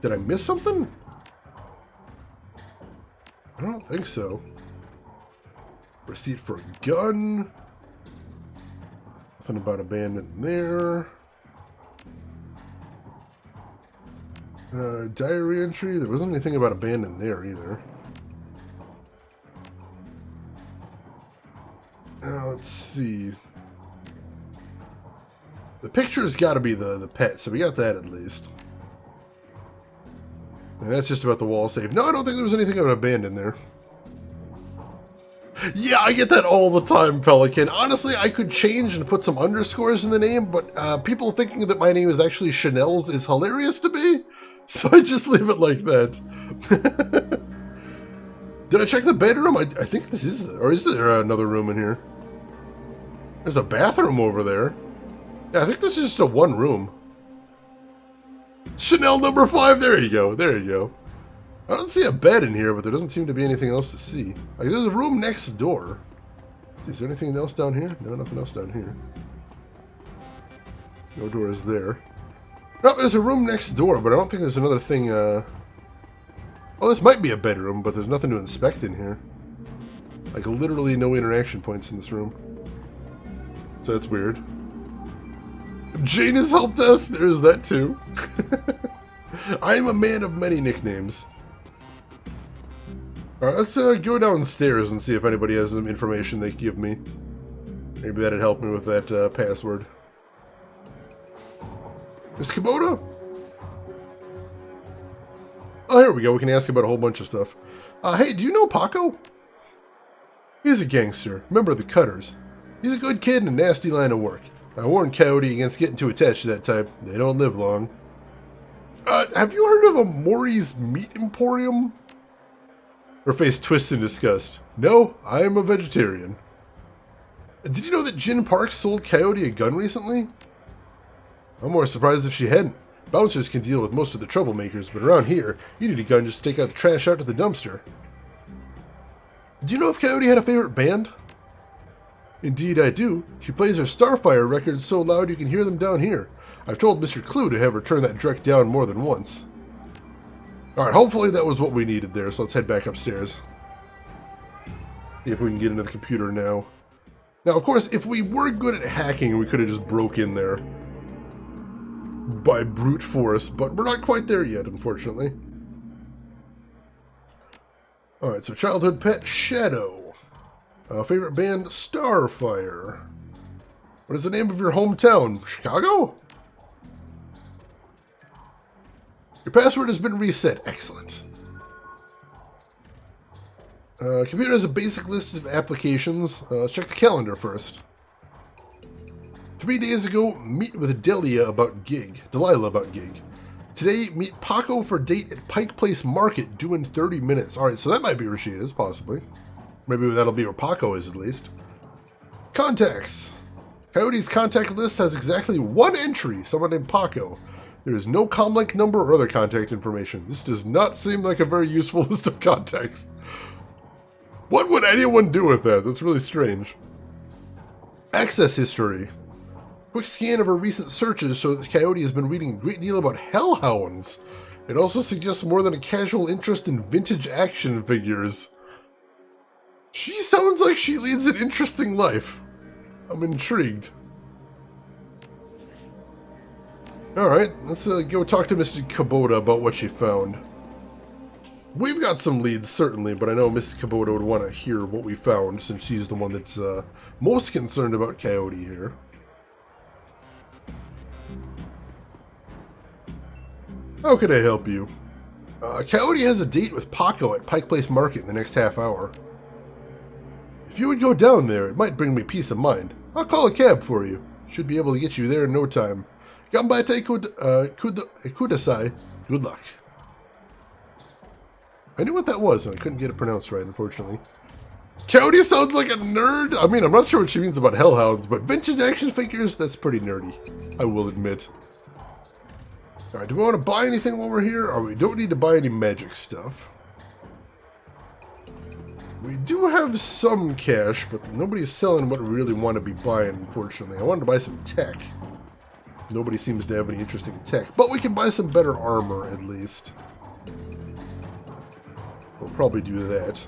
Did I miss something? I don't think so. Receipt for a gun. Nothing about a band in there. Diary entry. There wasn't anything about a band in there either. Let's see. The picture's got to be the pet, so we got that at least. And that's just about the wall save. No, I don't think there was anything about a band in there. Yeah, I get that all the time, Pelican. Honestly, I could change and put some underscores in the name, but people thinking that my name is actually Chanel's is hilarious to me. So I just leave it like that. Did I check the bedroom? I think this is... Or is there another room in here? There's a bathroom over there. Yeah, I think this is just a one room. Chanel number 5. There you go. There you go. I don't see a bed in here, but there doesn't seem to be anything else to see. Like, there's a room next door. Is there anything else down here? No, nothing else down here. No doors there. No, there's a room next door, but I don't think there's another thing, Oh, this might be a bedroom, but there's nothing to inspect in here. Like, literally no interaction points in this room. So that's weird. Jane has helped us. There's that, too. I am a man of many nicknames. Alright, let's go downstairs and see if anybody has some information they can give me. Maybe that'd help me with that password. Miss Kubota? Oh, here we go. We can ask about a whole bunch of stuff. Hey, do you know Paco? He's a gangster. Member of the Cutters. He's a good kid and a nasty line of work. I warned Coyote against getting too attached to that type. They don't live long. Have you heard of a Maury's Meat Emporium? Her face twists in disgust. No, I am a vegetarian. Did you know that Jin Park sold Coyote a gun recently? I'm more surprised if she hadn't. Bouncers can deal with most of the troublemakers, but around here, you need a gun just to take out the trash out to the dumpster. Do you know if Coyote had a favorite band? Indeed I do. She plays her Starfire records so loud you can hear them down here. I've told Mr. Clue to have her turn that direct down more than once. Alright, hopefully that was what we needed there, so let's head back upstairs. See if we can get into the computer now. Now, of course, if we were good at hacking, we could have just broke in there by brute force, but we're not quite there yet, unfortunately. Alright, so childhood pet, Shadow. Favorite band, Starfire. What is the name of your hometown? Chicago? Your password has been reset. Excellent. Computer has a basic list of applications. Let's check the calendar first. 3 days ago, meet with Delilah about gig. Today, meet Paco for date at Pike Place Market, due in 30 minutes. Alright, so that might be where she is, possibly. Maybe that'll be where Paco is, at least. Contacts. Coyote's contact list has exactly one entry, someone named Paco. There is no comlink number or other contact information. This does not seem like a very useful list of contacts. What would anyone do with that? That's really strange. Access history. Quick scan of her recent searches shows that Coyote has been reading a great deal about hellhounds. It also suggests more than a casual interest in vintage action figures. She sounds like she leads an interesting life. I'm intrigued. Alright, let's go talk to Mr. Kubota about what she found. We've got some leads, certainly, but I know Mrs. Kubota would want to hear what we found, since she's the one that's most concerned about Coyote here. How can I help you? Coyote has a date with Paco at Pike Place Market in the next half hour. If you would go down there, it might bring me peace of mind. I'll call a cab for you. Should be able to get you there in no time. Ganbaite kudasai. Good luck. I knew what that was, and I couldn't get it pronounced right, unfortunately. Coyote sounds like a nerd. I mean, I'm not sure what she means about hellhounds, but vintage action figures, that's pretty nerdy, I will admit. Alright, do we want to buy anything while we're here? Or we don't need to buy any magic stuff. We do have some cash, but nobody's selling what we really want to be buying, unfortunately. I wanted to buy some tech. Nobody seems to have any interesting tech, but we can buy some better armor, at least. We'll probably do that.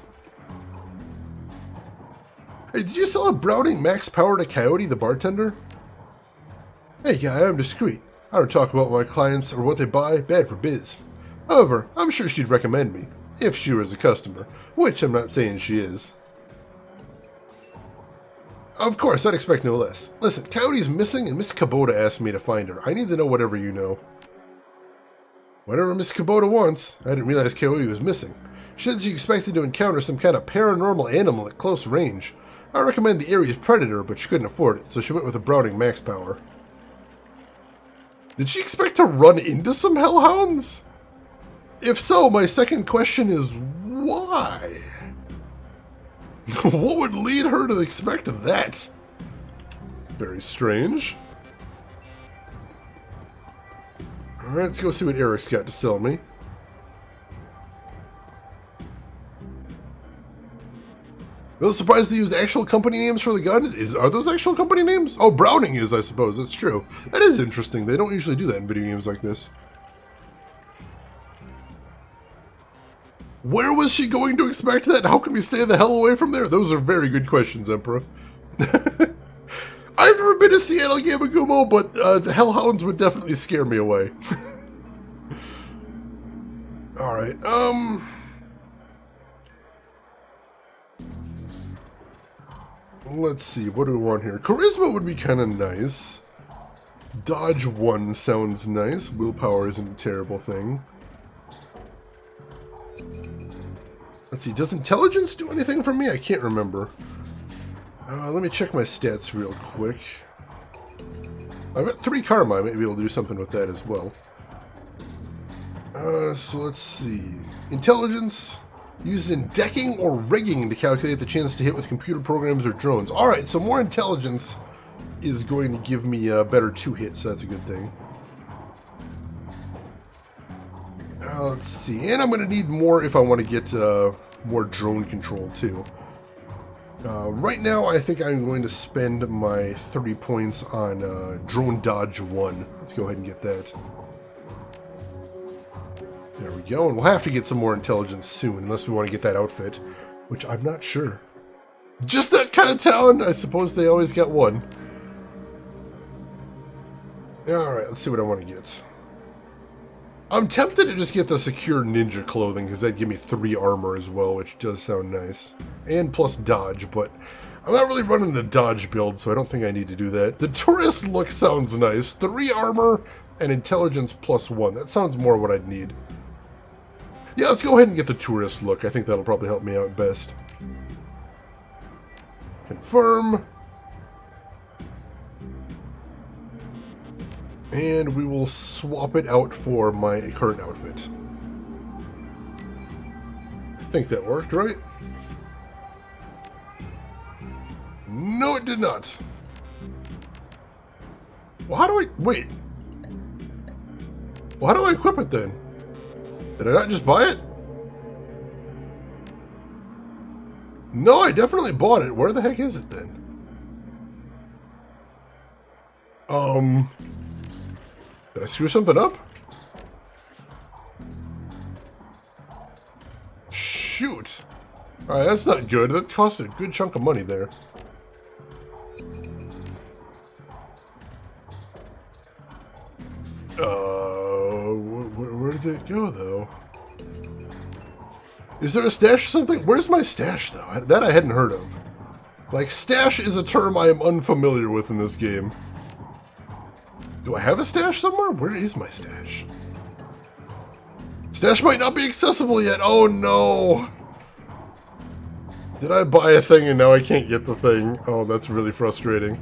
Hey, did you sell a Browning Max Power to Coyote, the bartender? Hey guy, I'm discreet. I don't talk about my clients or what they buy, bad for biz. However, I'm sure she'd recommend me, if she was a customer, which I'm not saying she is. Of course, I'd expect no less. Listen, Coyote's missing and Miss Kubota asked me to find her. I need to know whatever you know. Whatever Miss Kubota wants. I didn't realize Coyote was missing. She said she expected to encounter some kind of paranormal animal at close range. I recommend the Ares Predator, but she couldn't afford it, so she went with a Browning Max Power. Did she expect to run into some hellhounds? If so, my second question is why? What would lead her to expect that? Very strange. Alright, let's go see what Eric's got to sell me. I was surprised they used actual company names for the guns. Are those actual company names? Oh, Browning is, I suppose. That's true. That is interesting. They don't usually do that in video games like this. Where was she going to expect that? How can we stay the hell away from there? Those are very good questions, Emperor. I've never been to Seattle Yamagumo, but the hellhounds would definitely scare me away. Alright, let's see, what do we want here? Charisma would be kind of nice. Dodge 1 sounds nice. Willpower isn't a terrible thing. Let's see, does intelligence do anything for me? I can't remember. Let me check my stats real quick. I've got 3 karma. I might be able to do something with that as well. So let's see. Intelligence. Used in decking or rigging to calculate the chance to hit with computer programs or drones. Alright, so more intelligence is going to give me a better 2 hits, so that's a good thing. Let's see, and I'm going to need more if I want to get more drone control too. Right now, I think I'm going to spend my 30 points on drone dodge 1. Let's go ahead and get that. There we go, and we'll have to get some more intelligence soon, unless we want to get that outfit, which I'm not sure. Just that kind of town? I suppose they always get one. Alright, let's see what I want to get. I'm tempted to just get the secure ninja clothing, because that'd give me 3 armor as well, which does sound nice. And plus dodge, but I'm not really running a dodge build, so I don't think I need to do that. The tourist look sounds nice. 3 armor and intelligence plus 1. That sounds more what I'd need. Yeah, let's go ahead and get the tourist look. I think that'll probably help me out best. Confirm. And we will swap it out for my current outfit. I think that worked, right? No, it did not. Well, how do I... Wait. Well, how do I equip it then? Did I not just buy it? No, I definitely bought it. Where the heck is it then? Did I screw something up? Shoot. Alright, that's not good. That cost a good chunk of money there. Where did it go, though? Is there a stash or something? Where's my stash, though? That I hadn't heard of. Like, stash is a term I am unfamiliar with in this game. Do I have a stash somewhere? Where is my stash? Stash might not be accessible yet. Oh, no. Did I buy a thing and now I can't get the thing? Oh, that's really frustrating.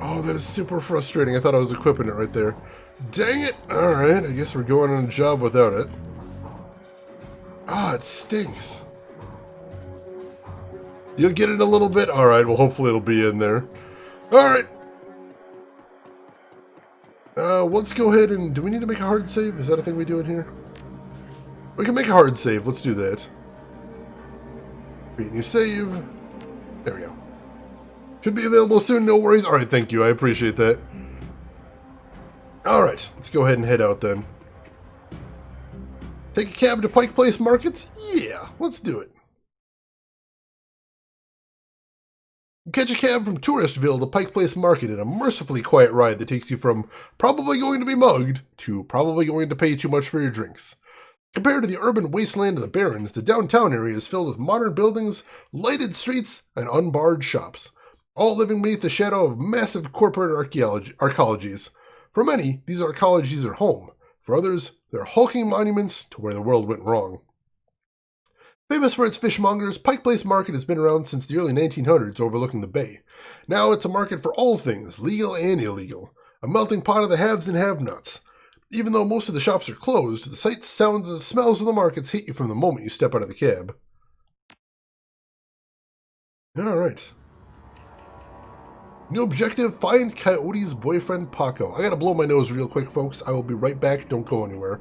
Oh, that is super frustrating. I thought I was equipping it right there. Dang it. All right, I guess we're going on a job without it. Ah, it stinks. You'll get it a little bit? All right, well, hopefully it'll be in there. All right. Let's go ahead and... Do we need to make a hard save? Is that a thing we do in here? We can make a hard save. Let's do that. Create new save. There we go. Should be available soon, no worries. All right, thank you. I appreciate that. All right, let's go ahead and head out then. Take a cab to Pike Place Markets? Yeah, let's do it. Catch a cab from Touristville to Pike Place Market in a mercifully quiet ride that takes you from probably going to be mugged to probably going to pay too much for your drinks. Compared to the urban wasteland of the Barrens, the downtown area is filled with modern buildings, lighted streets, and unbarred shops, all living beneath the shadow of massive corporate arcologies. For many, these arcologies are home. For others, they're hulking monuments to where the world went wrong. Famous for its fishmongers, Pike Place Market has been around since the early 1900s overlooking the bay. Now it's a market for all things, legal and illegal. A melting pot of the haves and have-nots. Even though most of the shops are closed, the sights, sounds, and smells of the markets hit you from the moment you step out of the cab. Alright. New objective, find Coyote's boyfriend Paco. I gotta blow my nose real quick, folks. I will be right back. Don't go anywhere.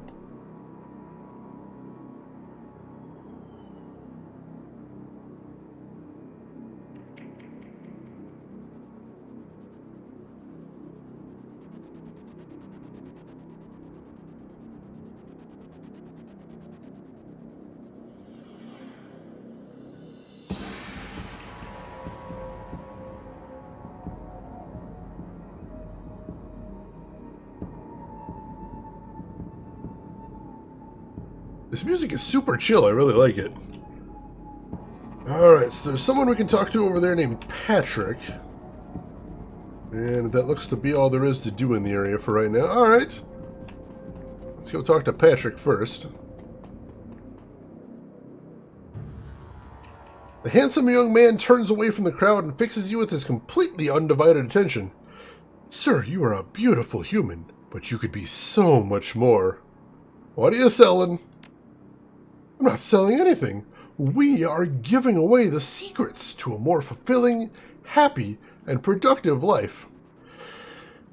This music is super chill. I really like it. Alright, so there's someone we can talk to over there named Patrick. And that looks to be all there is to do in the area for right now. Alright. Let's go talk to Patrick first. The handsome young man turns away from the crowd and fixes you with his completely undivided attention. Sir, you are a beautiful human, but you could be so much more. What are you selling? I'm not selling anything. We are giving away the secrets to a more fulfilling, happy, and productive life.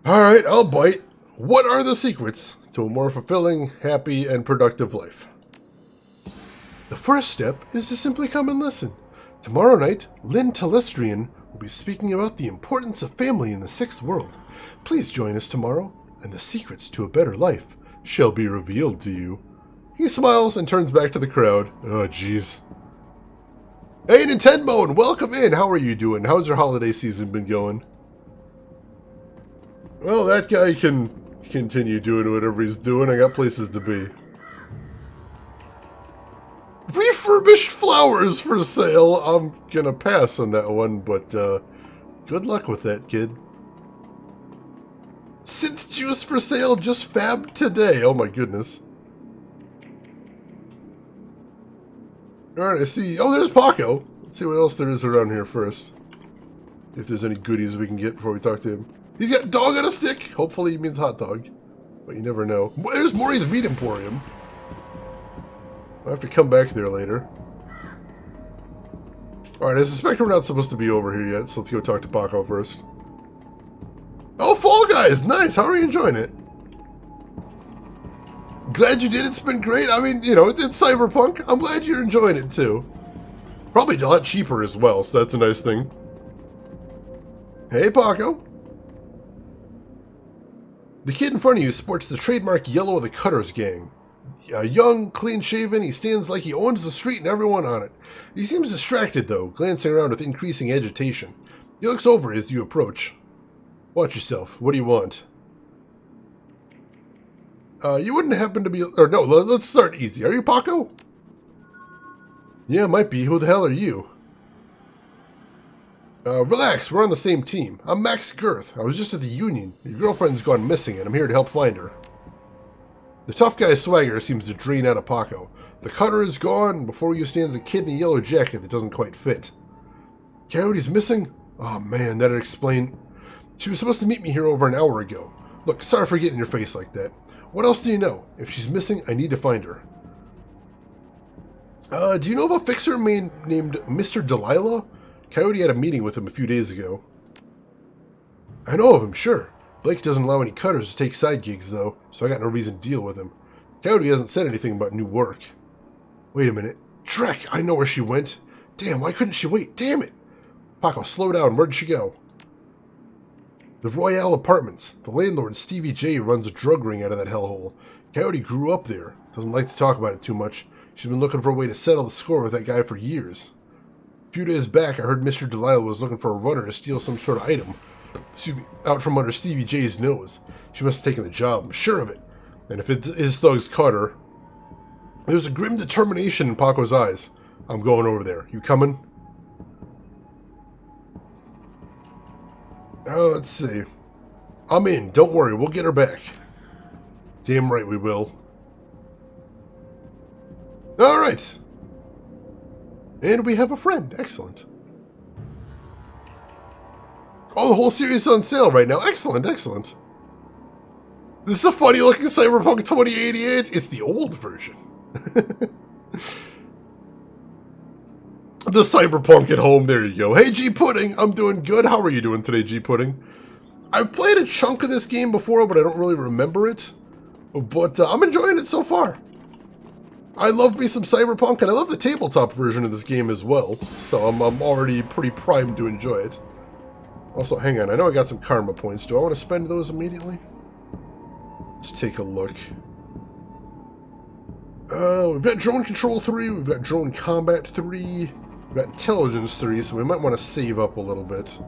Alright, I'll bite. What are the secrets to a more fulfilling, happy, and productive life? The first step is to simply come and listen. Tomorrow night, Lynn Telestrian will be speaking about the importance of family in the sixth world. Please join us tomorrow, and the secrets to a better life shall be revealed to you. He smiles and turns back to the crowd. Oh, jeez. Hey, Nintendo, and welcome in. How are you doing? How's your holiday season been going? Well, that guy can continue doing whatever he's doing. I got places to be. Refurbished flowers for sale. I'm gonna pass on that one, but good luck with that, kid. Synth juice for sale, just fabbed today. Oh my goodness. Alright, I see. Oh, there's Paco. Let's see what else there is around here first. If there's any goodies we can get before we talk to him. He's got dog on a stick. Hopefully he means hot dog. But you never know. There's Maury's Meat Emporium. I'll have to come back there later. Alright, I suspect we're not supposed to be over here yet, so let's go talk to Paco first. Oh, Fall Guys! Nice! How are you enjoying it? Glad you did. It's been great. I mean, you know, it's Cyberpunk. I'm glad you're enjoying it, too. Probably a lot cheaper as well, so that's a nice thing. Hey, Paco. The kid in front of you sports the trademark yellow of the Cutters Gang. Young, clean-shaven, he stands like he owns the street and everyone on it. He seems distracted, though, glancing around with increasing agitation. He looks over as you approach. Watch yourself. What do you want? You wouldn't happen to be... Or no, let's start easy. Are you Paco? Yeah, might be. Who the hell are you? Relax, we're on the same team. I'm Max Girth. I was just at the Union. Your girlfriend's gone missing, and I'm here to help find her. The tough guy's swagger seems to drain out of Paco. The cutter is gone. Before you stands a kid in a yellow jacket that doesn't quite fit. Coyote's missing? Oh man, that'd explain. She was supposed to meet me here over an hour ago. Look, sorry for getting your face like that. What else do you know? If she's missing, I need to find her. Do you know of a fixer named Mr. Delilah? Coyote had a meeting with him a few days ago. I know of him, sure. Blake doesn't allow any cutters to take side gigs, though, so I got no reason to deal with him. Coyote hasn't said anything about new work. Wait a minute. Trek, I know where she went. Damn, why couldn't she wait? Damn it! Paco, slow down. Where'd she go? The Royale Apartments. The landlord, Stevie J, runs a drug ring out of that hellhole. Coyote grew up there. Doesn't like to talk about it too much. She's been looking for a way to settle the score with that guy for years. A few days back, I heard Mr. Delilah was looking for a runner to steal some sort of item. Out from under Stevie J's nose. She must have taken the job, I'm sure of it. And if his thugs caught her... There was a grim determination in Paco's eyes. I'm going over there. You coming? Let's see. I'm in. Don't worry. We'll get her back. Damn right we will. Alright. And we have a friend. Excellent. Oh, the whole series is on sale right now. Excellent, excellent. This is a funny looking Cyberpunk 2088. It's the old version. The Cyberpunk at home. There you go. Hey, G Pudding. I'm doing good. How are you doing today, G Pudding? I've played a chunk of this game before, but I don't really remember it. But I'm enjoying it so far. I love me some Cyberpunk, and I love the tabletop version of this game as well. So I'm already pretty primed to enjoy it. Also, hang on. I know I got some karma points. Do I want to spend those immediately? Let's take a look. We've got Drone Control 3. We've got Drone Combat 3. We've got Intelligence 3, so we might want to save up a little bit.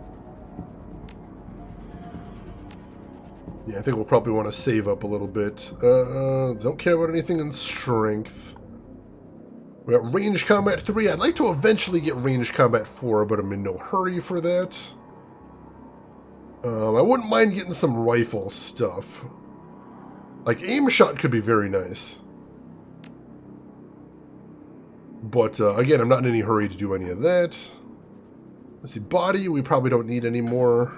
Yeah, I think we'll probably want to save up a little bit. Don't care about anything in Strength. We got Range Combat 3. I'd like to eventually get Range Combat 4, but I'm in no hurry for that. I wouldn't mind getting some rifle stuff. Like, aim shot could be very nice. But, again, I'm not in any hurry to do any of that. Let's see, body, we probably don't need any more.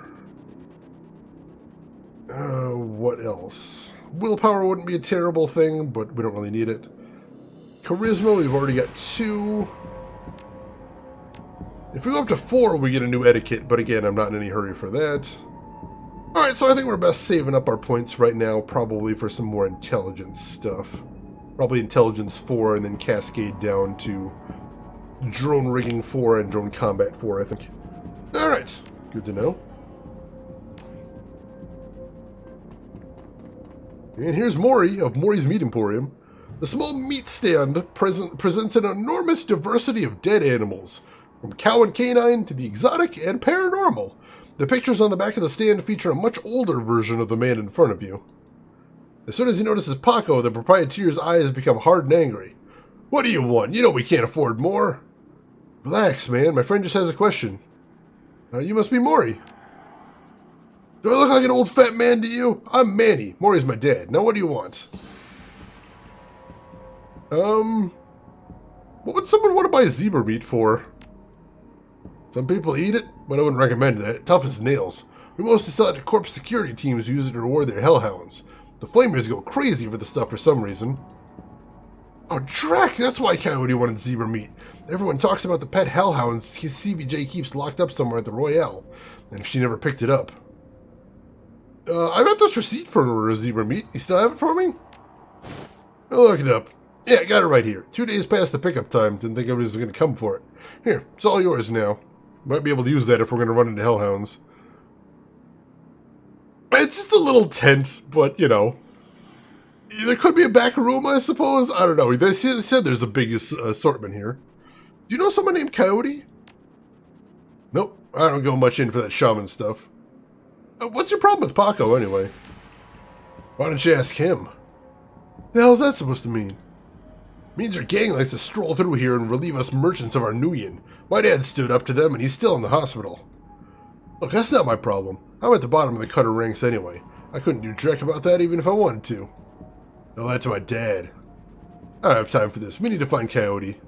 What else? Willpower wouldn't be a terrible thing, but we don't really need it. Charisma, we've already got 2. If we go up to 4, we get a new etiquette, but again, I'm not in any hurry for that. Alright, so I think we're best saving up our points right now, probably for some more intelligence stuff. Probably Intelligence 4, and then cascade down to Drone Rigging 4 and Drone Combat 4, I think. Alright, good to know. And here's Maury of Maury's Meat Emporium. The small meat stand presents an enormous diversity of dead animals, from cow and canine to the exotic and paranormal. The pictures on the back of the stand feature a much older version of the man in front of you. As soon as he notices Paco, the proprietor's eyes become hard and angry. What do you want? You know we can't afford more. Relax, man. My friend just has a question. You must be Maury. Do I look like an old fat man to you? I'm Manny. Maury's my dad. Now what do you want? What would someone want to buy zebra meat for? Some people eat it, but I wouldn't recommend that. Tough as nails. We mostly sell it to corp security teams who use it to reward their hellhounds. The flamers go crazy for the stuff for some reason. Oh, Drac! That's why Coyote wanted zebra meat. Everyone talks about the pet hellhounds CBJ keeps locked up somewhere at the Royale, and if she never picked it up. I got this receipt for zebra meat. You still have it for me? I'll look it up. Yeah, I got it right here. 2 days past the pickup time. Didn't think everybody was going to come for it. Here, it's all yours now. Might be able to use that if we're going to run into hellhounds. It's just a little tent, but, you know. There could be a back room, I suppose. I don't know. They said there's a big assortment here. Do you know someone named Coyote? Nope. I don't go much in for that shaman stuff. What's your problem with Paco, anyway? Why don't you ask him? The hell is that supposed to mean? Means your gang likes to stroll through here and relieve us merchants of our Nuyen. My dad stood up to them and he's still in the hospital. Look, that's not my problem. I'm at the bottom of the cutter ranks anyway. I couldn't do jack about that even if I wanted to. Tell that to my dad. I don't have time for this. We need to find Coyote.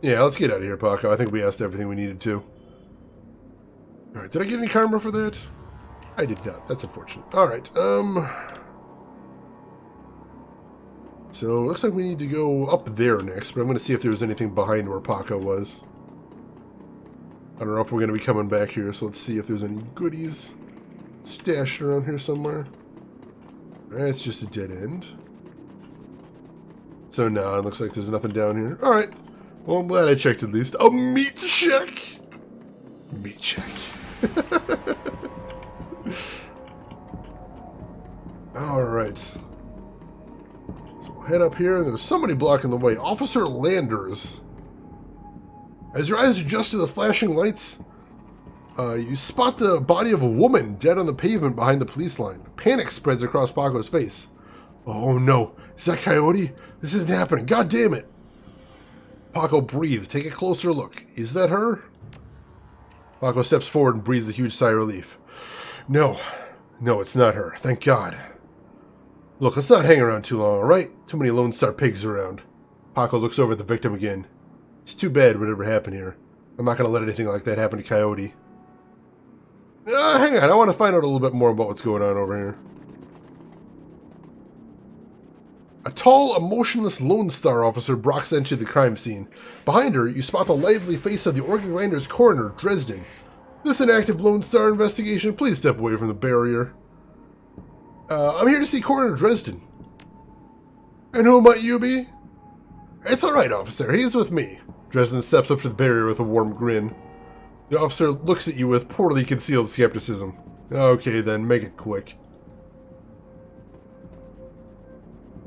Yeah, let's get out of here, Paco. I think we asked everything we needed to. Alright, did I get any karma for that? I did not. That's unfortunate. Alright, so, looks like we need to go up there next, but I'm going to see if there was anything behind where Paco was. I don't know if we're going to be coming back here, so let's see if there's any goodies stashed around here somewhere. That's just a dead end. So now it looks like there's nothing down here. Alright. Well, I'm glad I checked at least. A meat check! Meat check. Alright. So we'll head up here. There's somebody blocking the way. Officer Landers. As your eyes adjust to the flashing lights, you spot the body of a woman dead on the pavement behind the police line. Panic spreads across Paco's face. Oh no, is that Coyote? This isn't happening, god damn it! Paco breathes, take a closer look. Is that her? Paco steps forward and breathes a huge sigh of relief. No, it's not her, thank God. Look, let's not hang around too long, alright? Too many Lone Star pigs around. Paco looks over at the victim again. It's too bad whatever happened here. I'm not going to let anything like that happen to Coyote. Hang on, I want to find out a little bit more about what's going on over here. A tall, emotionless Lone Star officer blocks entry to the crime scene. Behind her, you spot the lively face of the organ grinder's coroner, Dresden. This is an active Lone Star investigation. Please step away from the barrier. I'm here to see Coroner Dresden. And who might you be? It's alright, officer. He's with me. Dresden steps up to the barrier with a warm grin. The officer looks at you with poorly concealed skepticism. Okay, then, make it quick.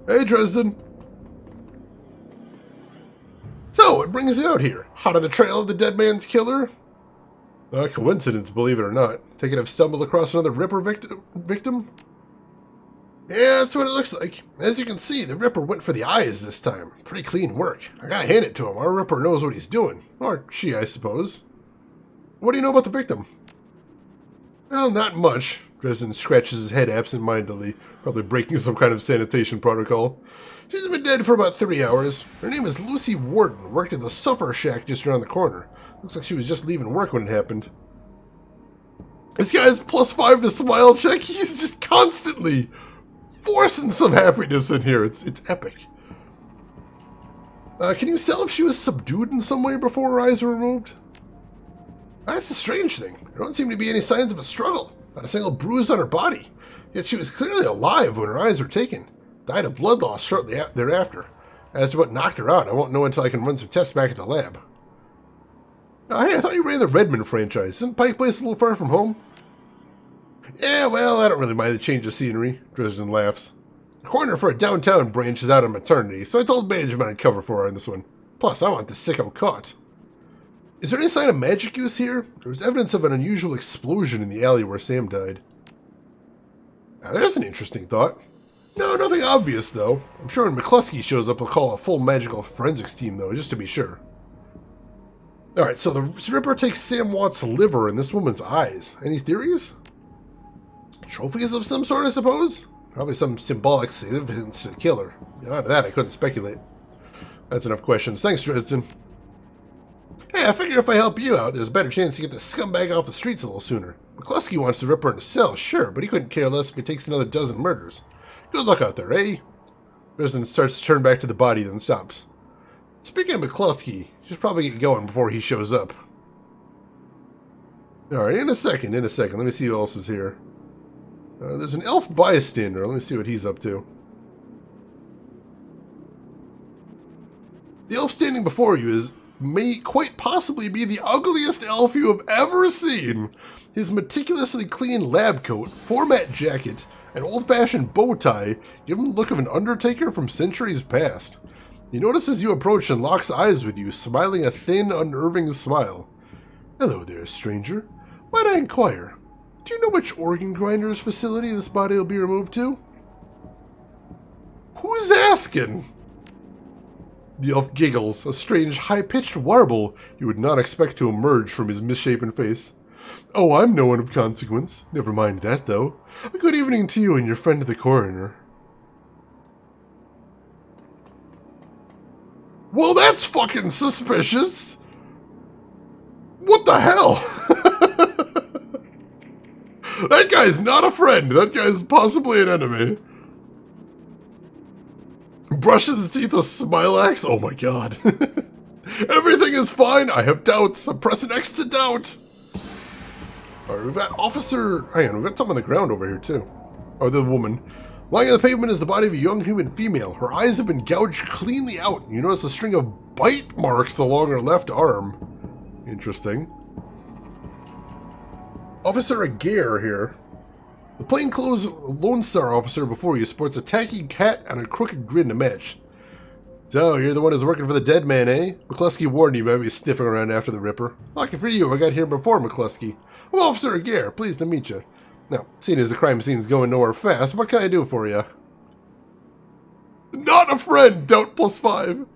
Hey, Dresden. So, what brings you out here? Hot on the trail of the dead man's killer? A coincidence, believe it or not. Thinking I've stumbled across another Ripper victim? Yeah, that's what it looks like. As you can see, the Ripper went for the eyes this time. Pretty clean work. I gotta hand it to him. Our Ripper knows what he's doing. Or she, I suppose. What do you know about the victim? Well, not much. Dresden scratches his head absent-mindedly, probably breaking some kind of sanitation protocol. She's been dead for about 3 hours. Her name is Lucy Warden, worked at the Suffer Shack just around the corner. Looks like she was just leaving work when it happened. This guy's +5 to smile check. He's just constantly forcing some happiness in here. It's epic. Can you tell if she was subdued in some way before her eyes were removed? That's the strange thing. There don't seem to be any signs of a struggle. Not a single bruise on her body. Yet she was clearly alive when her eyes were taken. Died of blood loss shortly thereafter. As to what knocked her out, I won't know until I can run some tests back at the lab. Hey, I thought you ran the Redmond franchise. Isn't Pike Place a little far from home? Yeah, well, I don't really mind the change of scenery. Dresden laughs. The corner for a downtown branch is out on maternity, so I told management I'd cover for her on this one. Plus, I want this sicko caught. Is there any sign of magic use here? There was evidence of an unusual explosion in the alley where Sam died. Now, there's an interesting thought. No, nothing obvious, though. I'm sure when McCluskey shows up, he'll call a full magical forensics team, though, just to be sure. Alright, so the Ripper takes Sam Watt's liver and this woman's eyes. Any theories? Trophies of some sort, I suppose? Probably some symbolic significance to the killer. Beyond that, I couldn't speculate. That's enough questions. Thanks, Dresden. Hey, I figure if I help you out, there's a better chance to get this scumbag off the streets a little sooner. McCluskey wants the Ripper in a cell, sure, but he couldn't care less if he takes another dozen murders. Good luck out there, eh? Dresden starts to turn back to the body, then stops. Speaking of McCluskey, you should probably get going before he shows up. Alright, in a second. Let me see who else is here. There's an elf bystander. Let me see what he's up to. The elf standing before you may quite possibly be the ugliest elf you have ever seen. His meticulously clean lab coat, format jacket, and old-fashioned bow tie give him the look of an undertaker from centuries past. He notices you approach and locks eyes with you, smiling a thin, unnerving smile. Hello there, stranger. Might I inquire, do you know which organ grinder's facility this body will be removed to? Who's asking? The elf giggles, a strange, high-pitched warble you would not expect to emerge from his misshapen face. Oh, I'm no one of consequence. Never mind that, though. A good evening to you and your friend the coroner. Well, that's fucking suspicious! What the hell? That guy's not a friend. That guy's possibly an enemy. Brushes his teeth with Smilax? Oh my god. Everything is fine. I have doubts. I'm pressing X to doubt. Alright, we've got Officer... Hang on, we've got something on the ground over here too. Oh, the woman. Lying on the pavement is the body of a young human female. Her eyes have been gouged cleanly out. You notice a string of bite marks along her left arm. Interesting. Officer Aguirre here. The plainclothes Lone Star officer before you sports a tacky cat and a crooked grin to match. So, you're the one who's working for the dead man, eh? McCluskey warned you about me sniffing around after the Ripper. Lucky for you, I got here before McCluskey. I'm Officer Aguirre, pleased to meet you. Now, seeing as the crime scene's going nowhere fast, what can I do for you? Not a friend, doubt +5.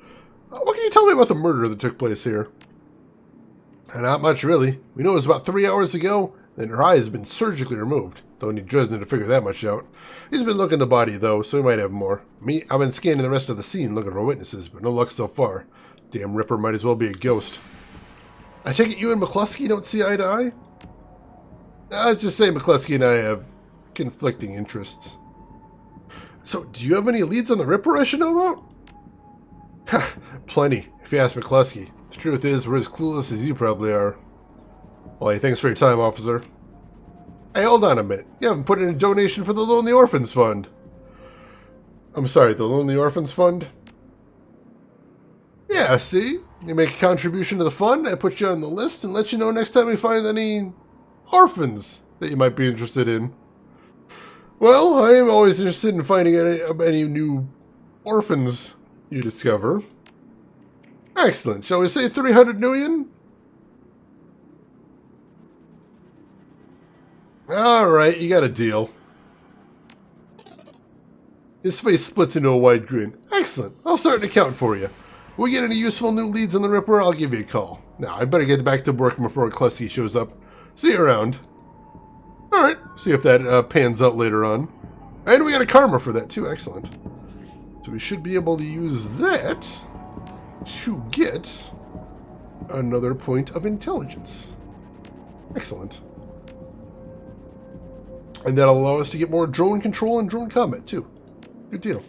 What can you tell me about the murder that took place here? Not much, really. We know it was about 3 hours ago, and her eye has been surgically removed. Don't need Dresden to figure that much out. He's been looking the body, though, so he might have more. Me, I've been scanning the rest of the scene looking for witnesses, but no luck so far. Damn Ripper might as well be a ghost. I take it you and McCluskey don't see eye to eye? Let's just say McCluskey and I have conflicting interests. So, do you have any leads on the Ripper I should know about? Plenty, if you ask McCluskey. The truth is, we're as clueless as you probably are. Well, hey, thanks for your time, officer. Hey, hold on a minute. You haven't put in a donation for the Lonely Orphans Fund. I'm sorry, the Lonely Orphans Fund? Yeah, see? You make a contribution to the fund, I put you on the list and let you know next time we find any orphans that you might be interested in. Well, I am always interested in finding any new orphans you discover. Excellent. Shall we say 300 million? Alright, you got a deal. His face splits into a wide grin. Excellent. I'll start an account for you. If we get any useful new leads on the Ripper, I'll give you a call. Now, I better get back to work before McCluskey shows up. See you around. Alright, see if that pans out later on. And we got a karma for that too, excellent. So we should be able to use that to get another point of intelligence. Excellent. And that'll allow us to get more drone control and drone combat too. Good deal.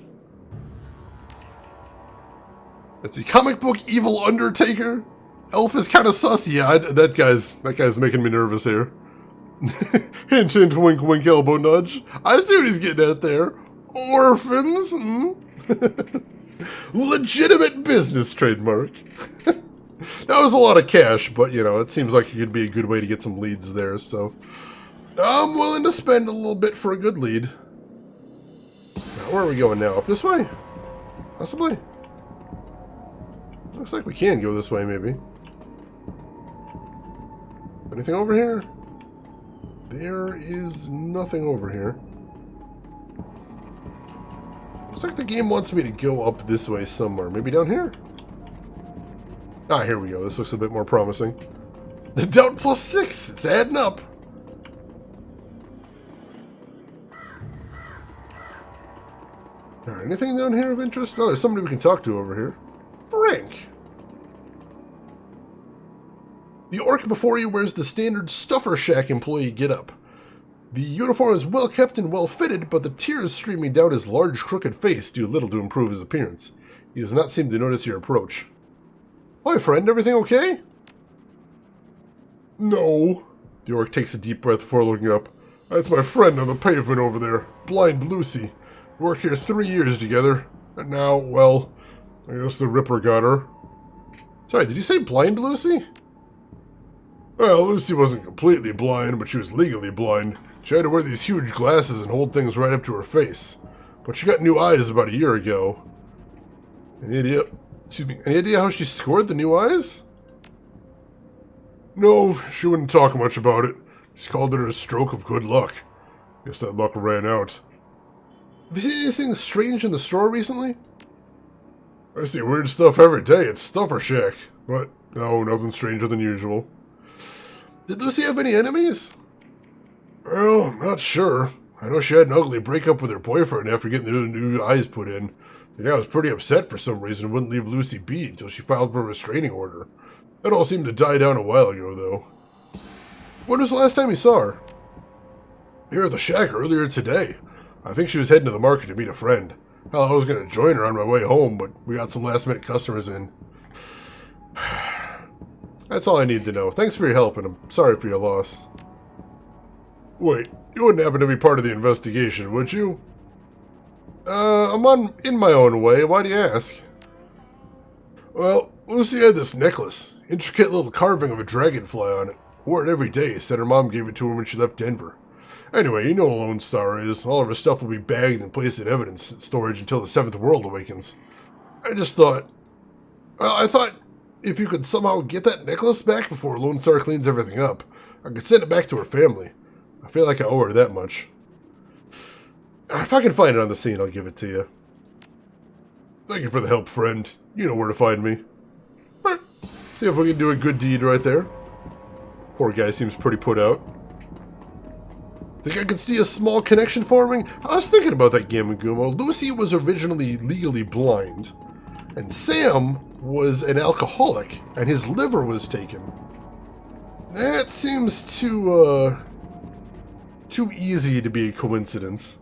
That's the comic book evil Undertaker. Elf is kind of sus. Yeah, that guy's making me nervous here. Hint, hint, wink, wink, elbow nudge. I see what he's getting at there. Orphans. Legitimate business trademark. That was a lot of cash, but you know, it seems like it could be a good way to get some leads there, so I'm willing to spend a little bit for a good lead. Now, where are we going now? Up this way? Possibly. Looks like we can go this way, maybe. Anything over here? There is nothing over here. Looks like the game wants me to go up this way somewhere. Maybe down here? Ah, here we go. This looks a bit more promising. The doubt +6. It's adding up. Alright, anything down here of interest? Oh, there's somebody we can talk to over here. Frank! The orc before you wears the standard Stuffer Shack employee getup. The uniform is well kept and well fitted, but the tears streaming down his large crooked face do little to improve his appearance. He does not seem to notice your approach. Hi, friend, everything okay? No. The orc takes a deep breath before looking up. That's my friend on the pavement over there, Blind Lucy. We worked here 3 years together, and now, well, I guess the Ripper got her. Sorry, did you say Blind Lucy? Well, Lucy wasn't completely blind, but she was legally blind. She had to wear these huge glasses and hold things right up to her face. But she got new eyes about a year ago. Any idea how she scored the new eyes? No, she wouldn't talk much about it. She called it a stroke of good luck. Guess that luck ran out. Have you seen anything strange in the store recently? I see weird stuff every day at Stuffer Shack, but no, nothing stranger than usual. Did Lucy have any enemies? Well, not sure. I know she had an ugly breakup with her boyfriend after getting the new eyes put in. The guy was pretty upset for some reason and wouldn't leave Lucy be until she filed for a restraining order. That all seemed to die down a while ago, though. When was the last time you saw her? Here at the shack earlier today. I think she was heading to the market to meet a friend. Hell, I was going to join her on my way home, but we got some last-minute customers in. That's all I need to know. Thanks for your help, and I'm sorry for your loss. Wait, you wouldn't happen to be part of the investigation, would you? I'm in my own way. Why do you ask? Well, Lucy had this necklace. Intricate little carving of a dragonfly on it. Wore it every day. Said her mom gave it to her when she left Denver. Anyway, you know what Lone Star is. All of her stuff will be bagged and placed in evidence storage until the Seventh World awakens. I just thought... I thought if you could somehow get that necklace back before Lone Star cleans everything up, I could send it back to her family. I feel like I owe her that much. If I can find it on the scene, I'll give it to you. Thank you for the help, friend. You know where to find me. Right. See if we can do a good deed right there. Poor guy seems pretty put out. Think I could see a small connection forming? I was thinking about that, Gamagumo. Lucy was originally legally blind, and Sam was an alcoholic, and his liver was taken. That seems too easy to be a coincidence.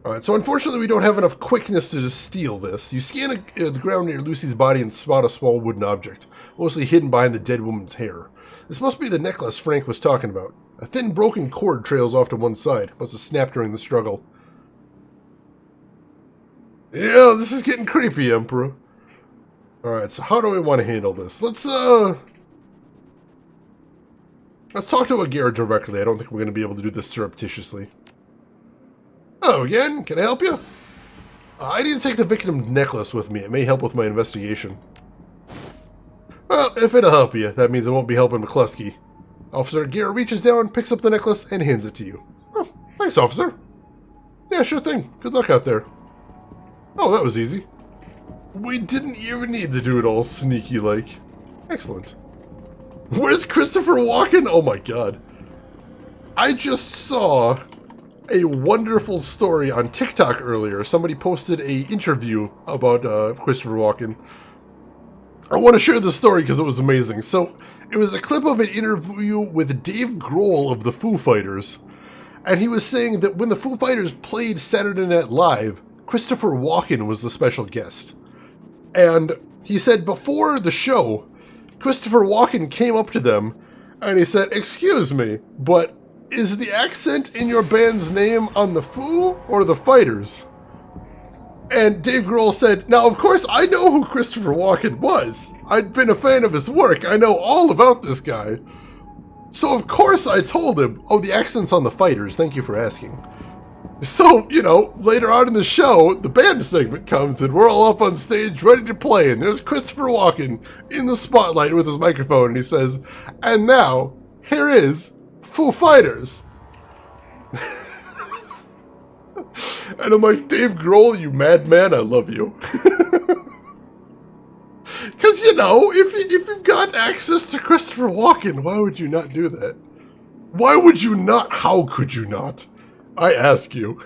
Alright, so unfortunately we don't have enough quickness to just steal this. You scan the ground near Lucy's body and spot a small wooden object, mostly hidden behind the dead woman's hair. This must be the necklace Frank was talking about. A thin broken cord trails off to one side. Must have snapped during the struggle. Yeah, this is getting creepy, Emperor. Alright, so how do we want to handle this? Let's talk to Aguirre directly. I don't think we're going to be able to do this surreptitiously. Oh, again? Can I help you? I need to take the victim's necklace with me. It may help with my investigation. Well, if it'll help you, that means it won't be helping McCluskey. Officer Aguirre reaches down, picks up the necklace, and hands it to you. Oh, thanks, officer. Yeah, sure thing. Good luck out there. Oh, that was easy. We didn't even need to do it all sneaky-like. Excellent. Where's Christopher Walken? Oh my god. I just saw a wonderful story on TikTok earlier. Somebody posted an interview about Christopher Walken. I want to share this story because it was amazing. So, it was a clip of an interview with Dave Grohl of the Foo Fighters. And he was saying that when the Foo Fighters played Saturday Night Live, Christopher Walken was the special guest. And he said before the show, Christopher Walken came up to them and he said, "Excuse me, but is the accent in your band's name on the Foo or the Fighters?" And Dave Grohl said, "Now, of course, I know who Christopher Walken was. I'd been a fan of his work. I know all about this guy. So, of course, I told him, oh, the accent's on the Fighters. Thank you for asking." So, you know, later on in the show, the band segment comes and we're all up on stage ready to play. And there's Christopher Walken in the spotlight with his microphone. And he says, "And now, here is Foo Fighters." And I'm like, Dave Grohl, you madman, I love you. Because, you know, if you've got access to Christopher Walken, why would you not do that? Why would you not? How could you not? I ask you.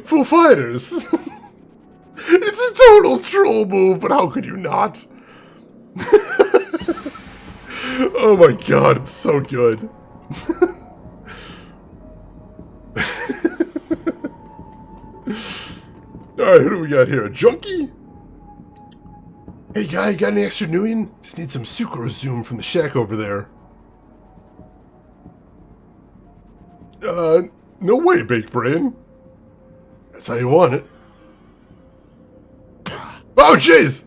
Foo Fighters. It's a total troll move, but how could you not? Oh my god, it's so good. Alright, who do we got here? A junkie? Hey guy, got any extra Nuyen? Just need some sucrose zoom from the shack over there. No way, Baked Brain. That's how you want it. Oh, jeez!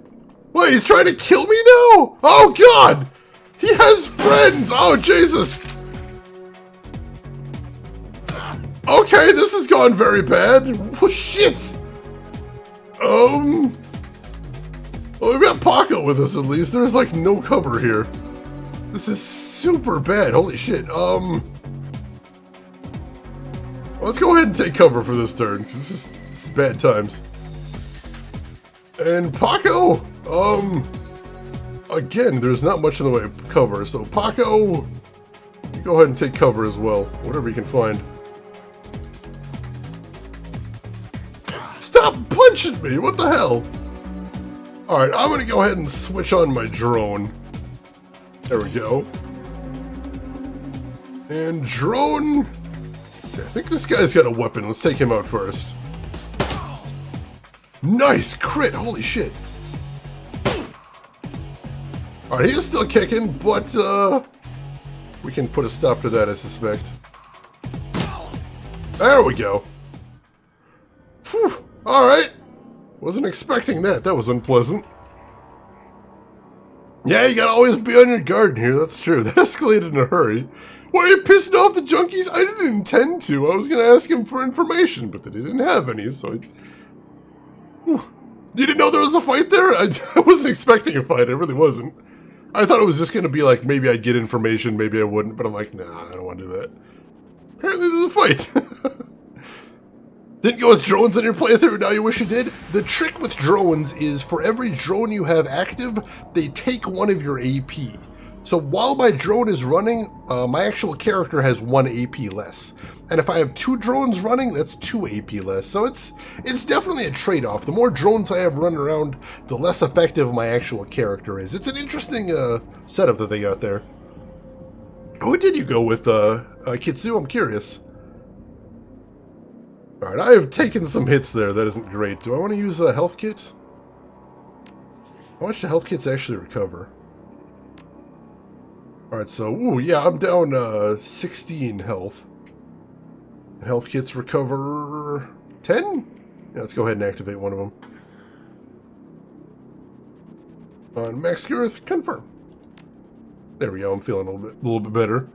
Wait, he's trying to kill me now? Oh, God! He has friends! Oh, Jesus! Okay, this has gone very bad. Oh, shit! Well, we've got Paco with us at least. There's, like, no cover here. This is super bad. Holy shit. Well, let's go ahead and take cover for this turn, because this is bad times. And Paco, again, there's not much in the way of cover, so Paco, go ahead and take cover as well, whatever you can find. Stop punching me, what the hell? Alright, I'm gonna go ahead and switch on my drone. There we go. And drone, I think this guy's got a weapon, let's take him out first. Nice crit, holy shit. Alright, he's still kicking, but we can put a stop to that, I suspect. There we go. Whew, alright. Wasn't expecting that, that was unpleasant. Yeah, you gotta always be on your guard here, that's true. That escalated in a hurry. Why are you pissing off the junkies? I didn't intend to. I was gonna ask him for information, but they didn't have any, so You didn't know there was a fight there? I wasn't expecting a fight, I really wasn't. I thought it was just gonna be like, maybe I'd get information, maybe I wouldn't, but I'm like, nah, I don't want to do that. Apparently there's a fight. Didn't go with drones in your playthrough, now you wish you did? The trick with drones is for every drone you have active, they take one of your AP. So while my drone is running, my actual character has 1 AP less. And if I have 2 drones running, that's 2 AP less. So it's definitely a trade-off. The more drones I have running around, the less effective my actual character is. It's an interesting setup that they got there. What did you go with, Kitsu? I'm curious. Alright, I have taken some hits there. That isn't great. Do I want to use a health kit? How much do health kits actually recover? Alright, so, ooh, yeah, I'm down 16 health. Health kits recover 10? Yeah, let's go ahead and activate one of them. On Max Girth, confirm. There we go, I'm feeling a little bit better.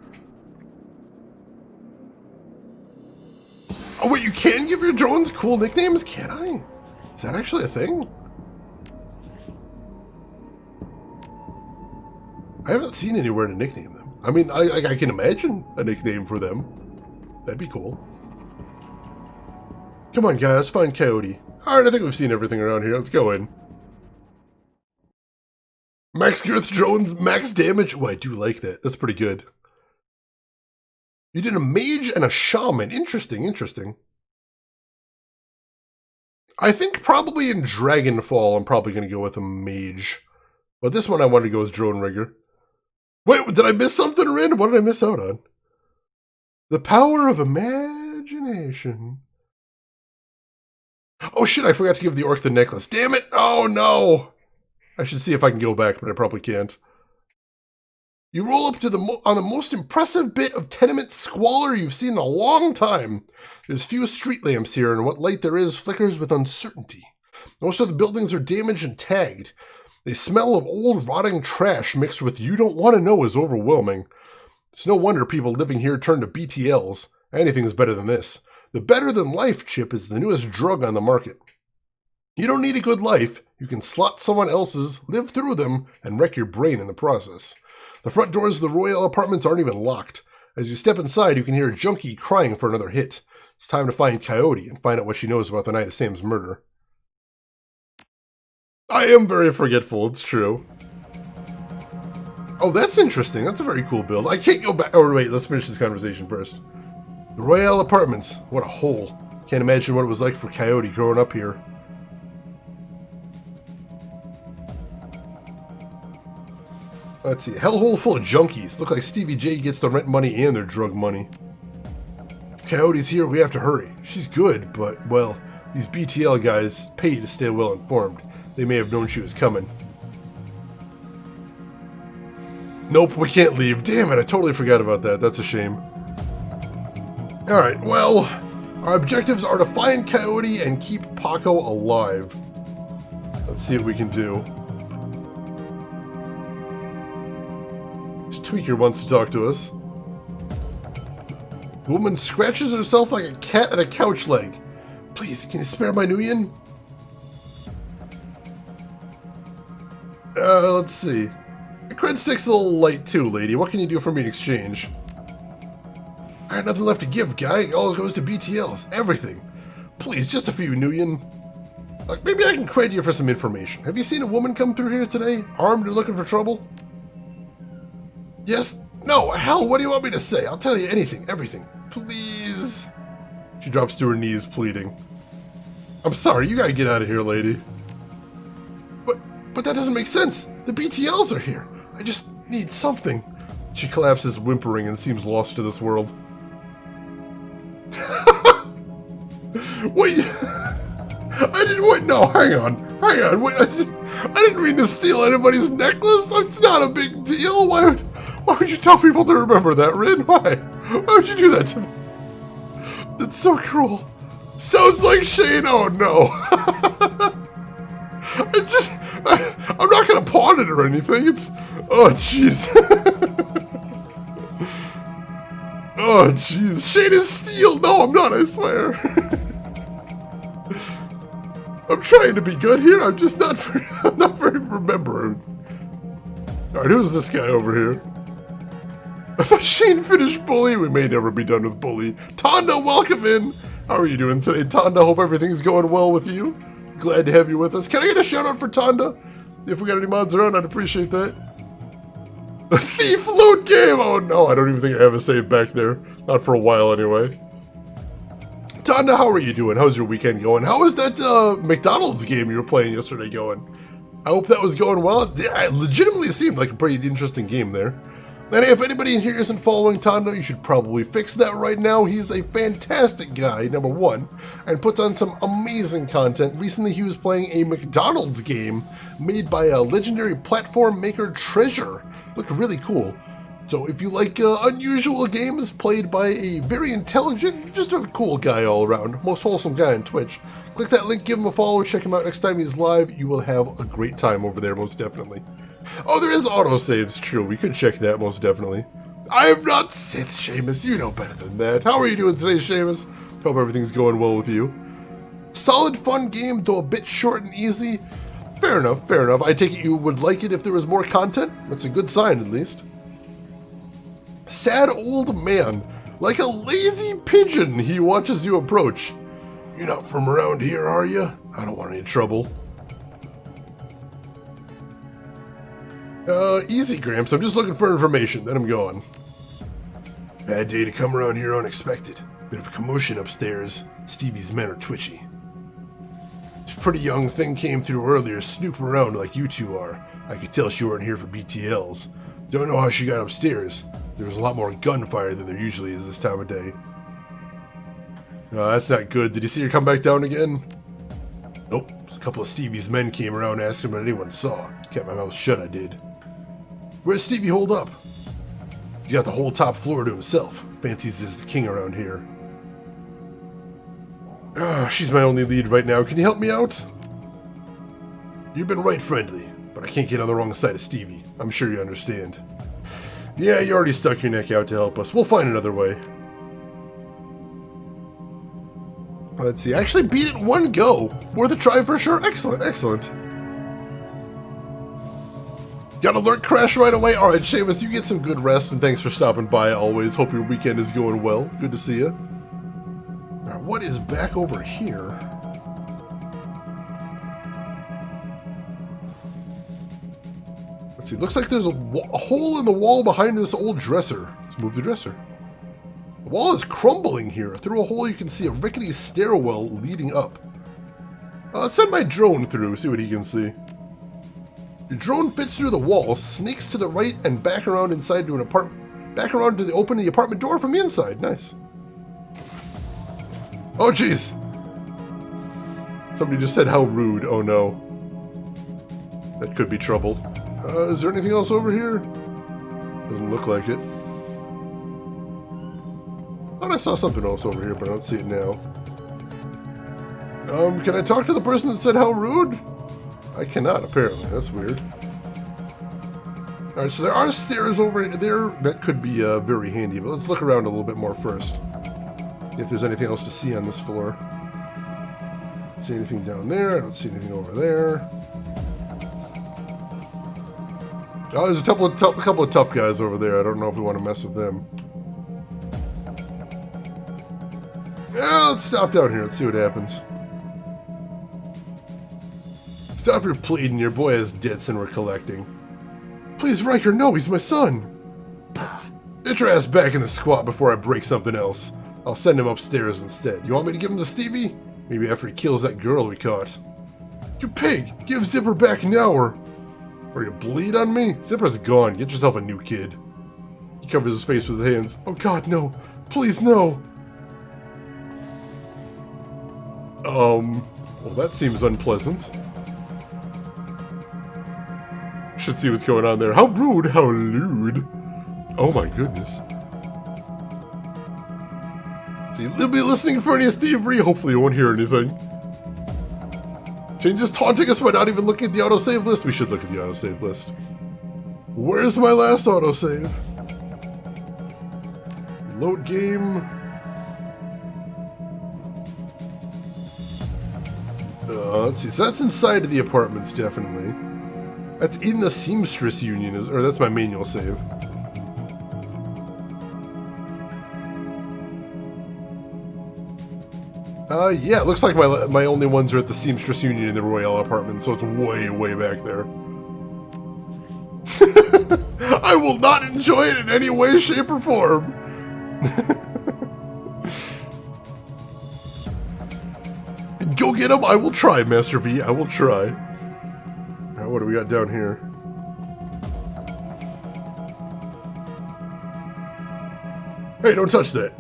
Oh wait, you can give your drones cool nicknames? Can I? Is that actually a thing? I haven't seen anywhere to nickname them. I mean, I can imagine a nickname for them. That'd be cool. Come on, guys, find Coyote. Alright, I think we've seen everything around here. Let's go in. Max Girth drones, max damage. Oh, I do like that. That's pretty good. You did a mage and a shaman. Interesting, interesting. I think probably in Dragonfall, I'm probably going to go with a mage. But this one I wanted to go with drone rigger. Wait, did I miss something, Rin? What did I miss out on? The power of imagination. Oh shit, I forgot to give the orc the necklace. Damn it! Oh no! I should see if I can go back, but I probably can't. You roll up to on the most impressive bit of tenement squalor you've seen in a long time. There's few street lamps here, and what light there is flickers with uncertainty. Most of the buildings are damaged and tagged. The smell of old rotting trash mixed with you don't want to know is overwhelming. It's no wonder people living here turn to BTLs. Anything's better than this. The better than life chip is the newest drug on the market. You don't need a good life. You can slot someone else's, live through them, and wreck your brain in the process. The front doors of the Royale Apartments aren't even locked. As you step inside, you can hear a junkie crying for another hit. It's time to find Coyote and find out what she knows about the night of Sam's murder. I am very forgetful, it's true. Oh, that's interesting. That's a very cool build. I can't go back. Oh, wait, let's finish this conversation first. The Royale Apartments. What a hole. Can't imagine what it was like for Coyote growing up here. Let's see. Hellhole full of junkies. Look like Stevie J gets the rent money and their drug money. If Coyote's here, we have to hurry. She's good, but, well, these BTL guys pay to stay well informed. They may have known she was coming. Nope, we can't leave. Damn it, I totally forgot about that. That's a shame. Alright, well, our objectives are to find Coyote and keep Paco alive. Let's see what we can do. This tweaker wants to talk to us. The woman scratches herself like a cat at a couch leg. Please, can you spare my Nuyen? Let's see. Cred 6 a little light too, lady. What can you do for me in exchange? I got nothing left to give, guy. All goes to BTLs. Everything. Please, just a few, Nguyen. Like, maybe I can credit you for some information. Have you seen a woman come through here today, armed and looking for trouble? Yes? No, hell, what do you want me to say? I'll tell you anything, everything. Please. She drops to her knees, pleading. I'm sorry, you gotta get out of here, lady. But that doesn't make sense. The BTLs are here. I just need something. She collapses, whimpering, and seems lost to this world. Wait. I didn't wait. No, hang on. Wait, I didn't mean to steal anybody's necklace. It's not a big deal. Why would you tell people to remember that, Rin? Why would you do that to me? That's so cruel. Sounds like Shane. Oh no. I'm not gonna pawn it or anything. Oh jeez. Oh jeez. Shane is steel. No, I'm not, I swear. I'm trying to be good here. I'm just not very remembering. Alright, who's this guy over here? I thought Shane finished Bully. We may never be done with Bully. Tonda, welcome in. How are you doing today, Tonda? Hope everything's going well with you. Glad to have you with us. Can I get a shout out for Tonda? If we got any mods around, I'd appreciate that. The Thief Loot game! Oh no, I don't even think I have a save back there. Not for a while anyway. Tonda, how are you doing? How's your weekend going? How was that McDonald's game you were playing yesterday going? I hope that was going well. Yeah, it legitimately seemed like a pretty interesting game there. And if anybody in here isn't following Tonda, you should probably fix that right now. He's a fantastic guy, number one, and puts on some amazing content. Recently, he was playing a McDonald's game made by a legendary platform maker, Treasure. Looked really cool. So if you like unusual games played by a very intelligent, just a cool guy all around, most wholesome guy on Twitch, click that link, give him a follow, check him out next time he's live. You will have a great time over there, most definitely. Oh, there is autosaves, true. We could check that, most definitely. I am not Sith, Seamus. You know better than that. How are you doing today, Seamus? Hope everything's going well with you. Solid, fun game, though a bit short and easy. Fair enough, fair enough. I take it you would like it if there was more content. That's a good sign, at least. Sad old man. Like a lazy pigeon, he watches you approach. You're not from around here, are you? I don't want any trouble. Easy, Gramps. I'm just looking for information, then I'm going. Bad day to come around here unexpected. Bit of a commotion upstairs. Stevie's men are twitchy. This pretty young thing came through earlier, snooping around like you two are. I could tell she weren't here for BTLs. Don't know how she got upstairs. There was a lot more gunfire than there usually is this time of day. That's not good. Did you see her come back down again? Nope. A couple of Stevie's men came around asking what anyone saw. Kept my mouth shut, I did. Where's Stevie holed up? He's got the whole top floor to himself. Fancies is the king around here. She's my only lead right now. Can you help me out? You've been right friendly, but I can't get on the wrong side of Stevie. I'm sure you understand. Yeah, you already stuck your neck out to help us. We'll find another way. Let's see. I actually beat it in one go. Worth a try for sure. Excellent, excellent. Got alert crash right away. Alright, Seamus, you get some good rest, and thanks for stopping by always. Hope your weekend is going well. Good to see you. Alright, what is back over here? Let's see. Looks like there's a hole in the wall behind this old dresser. Let's move the dresser. The wall is crumbling here. Through a hole you can see a rickety stairwell leading up. Send my drone through, see what he can see. Your drone fits through the wall, sneaks to the right and back around inside to an apartment. Back around to open the apartment door from the inside. Nice. Oh jeez. Somebody just said how rude. Oh no. That could be trouble. Is there anything else over here? Doesn't look like it. Thought I saw something else over here, but I don't see it now. Can I talk to the person that said how rude? I cannot, apparently. That's weird. Alright, so there are stairs over there. That could be very handy, but let's look around a little bit more first. If there's anything else to see on this floor. See anything down there? I don't see anything over there. Oh, there's a couple of tough guys over there. I don't know if we want to mess with them. let's stop down here. Let's see what happens. Stop your pleading. Your boy has debts and we're collecting. Please, Riker, no, he's my son. Get your ass back in the squat before I break something else. I'll send him upstairs instead. You want me to give him to Stevie? Maybe after he kills that girl we caught. You pig! Give Zipper back now or you bleed on me? Zipper's gone. Get yourself a new kid. He covers his face with his hands. Oh god, no. Please, no. Well, that seems unpleasant. Should see what's going on there. How rude, how lewd. Oh my goodness. So you'll be listening for any thievery. Hopefully you won't hear anything. Shane's just taunting us by not even looking at the autosave list. We should look at the autosave list. Where's my last autosave? Load game. Let's see. So that's inside of the apartments, definitely. That's in the Seamstress Union, or that's my manual save. Yeah, it looks like my only ones are at the Seamstress Union in the Royale Apartments, so it's way, way back there. I will not enjoy it in any way, shape, or form. Go get him. I will try, Master V. I will try. Alright, what do we got down here? Hey, don't touch that.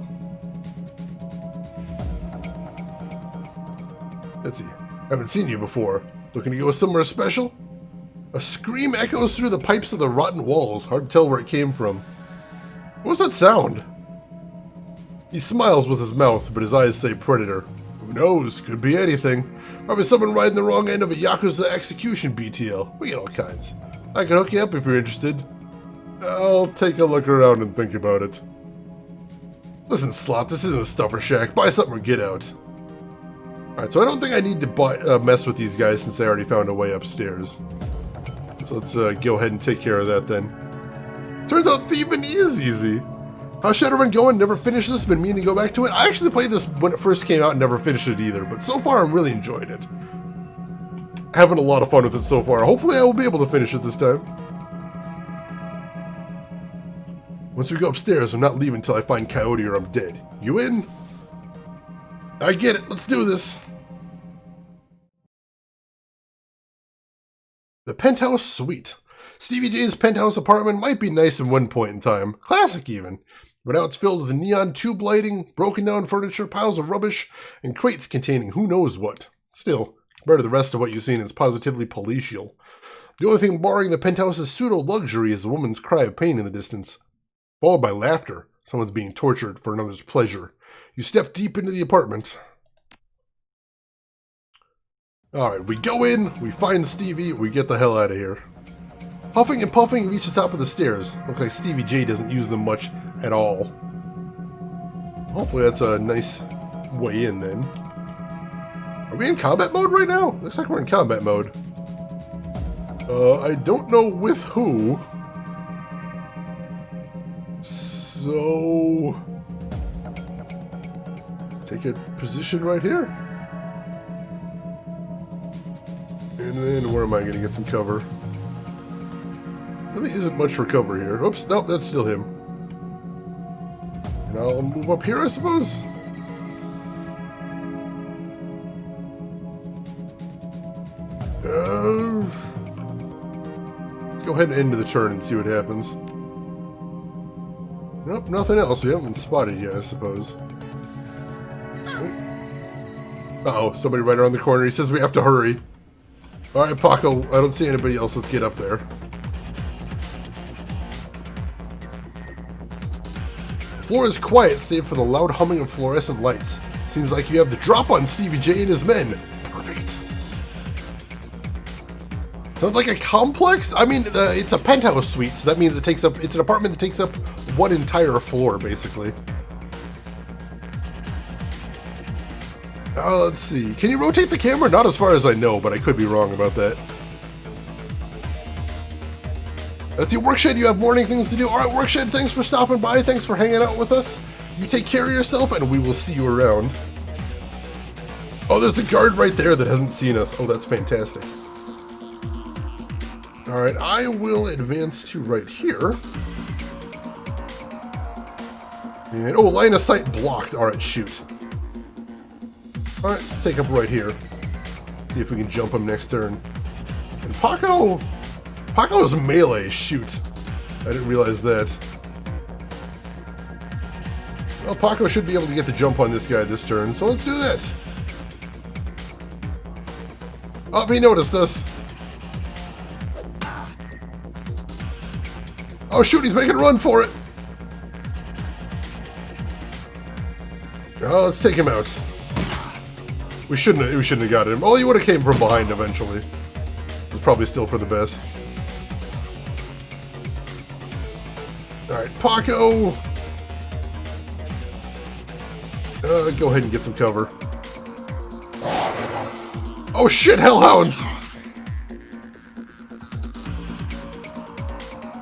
Let's see. I haven't seen you before. Looking to go somewhere special? A scream echoes through the pipes of the rotten walls. Hard to tell where it came from. What was that sound? He smiles with his mouth, but his eyes say predator. Who knows? Could be anything. Probably someone riding the wrong end of a Yakuza execution BTL. We get all kinds. I can hook you up if you're interested. I'll take a look around and think about it. Listen, Slop, this isn't a stuffer shack. Buy something or get out. Alright, so I don't think I need to mess with these guys since I already found a way upstairs. So let's go ahead and take care of that then. Turns out thieving is easy. How's Shadowrun going? Never finished this, been meaning to go back to it. I actually played this when it first came out and never finished it either, but so far I'm really enjoying it. Having a lot of fun with it so far. Hopefully I will be able to finish it this time. Once we go upstairs, I'm not leaving until I find Coyote or I'm dead. You in? I get it. Let's do this. The Penthouse Suite. Stevie J's penthouse apartment might be nice at one point in time. Classic even. But now it's filled with neon tube lighting, broken down furniture, piles of rubbish, and crates containing who knows what. Still, compared to the rest of what you've seen, it's positively palatial. The only thing barring the penthouse's pseudo-luxury is a woman's cry of pain in the distance, followed by laughter. Someone's being tortured for another's pleasure. You step deep into the apartment. Alright, we go in, we find Stevie, we get the hell out of here. Huffing and puffing, reach the top of the stairs. Looks like Stevie J doesn't use them much at all. Hopefully that's a nice way in then. Are we in combat mode right now? Looks like we're in combat mode. I don't know with who. So... take a position right here. And then where am I going to get some cover? Really isn't much for cover here. Oops, nope, that's still him. And I'll move up here, I suppose. Let's go ahead and end the turn and see what happens. Nope, nothing else. We haven't been spotted yet, I suppose. Uh-oh, somebody right around the corner. He says we have to hurry. Alright, Paco, I don't see anybody else. Let's get up there. The floor is quiet, save for the loud humming of fluorescent lights. Seems like you have the drop on Stevie J and his men. Perfect. Sounds like a complex? I mean, it's a penthouse suite, so that means it takes up... it's an apartment that takes up one entire floor, basically. Let's see. Can you rotate the camera? Not as far as I know, but I could be wrong about that. That's your Workshed. You have morning things to do. Alright, Workshed, thanks for stopping by. Thanks for hanging out with us. You take care of yourself, and we will see you around. Oh, there's the guard right there that hasn't seen us. Oh, that's fantastic. Alright, I will advance to right here. And, oh, line of sight blocked. Alright, shoot. Alright, take up right here. See if we can jump him next turn. And Paco's melee, shoot. I didn't realize that. Well, Paco should be able to get the jump on this guy this turn, so let's do this. Oh, he noticed us. Oh shoot, he's making a run for it. Oh, let's take him out. We shouldn't have got him. Oh, he would have came from behind eventually. It's probably still for the best. Alright, Paco. Go ahead and get some cover. Oh shit, hellhounds!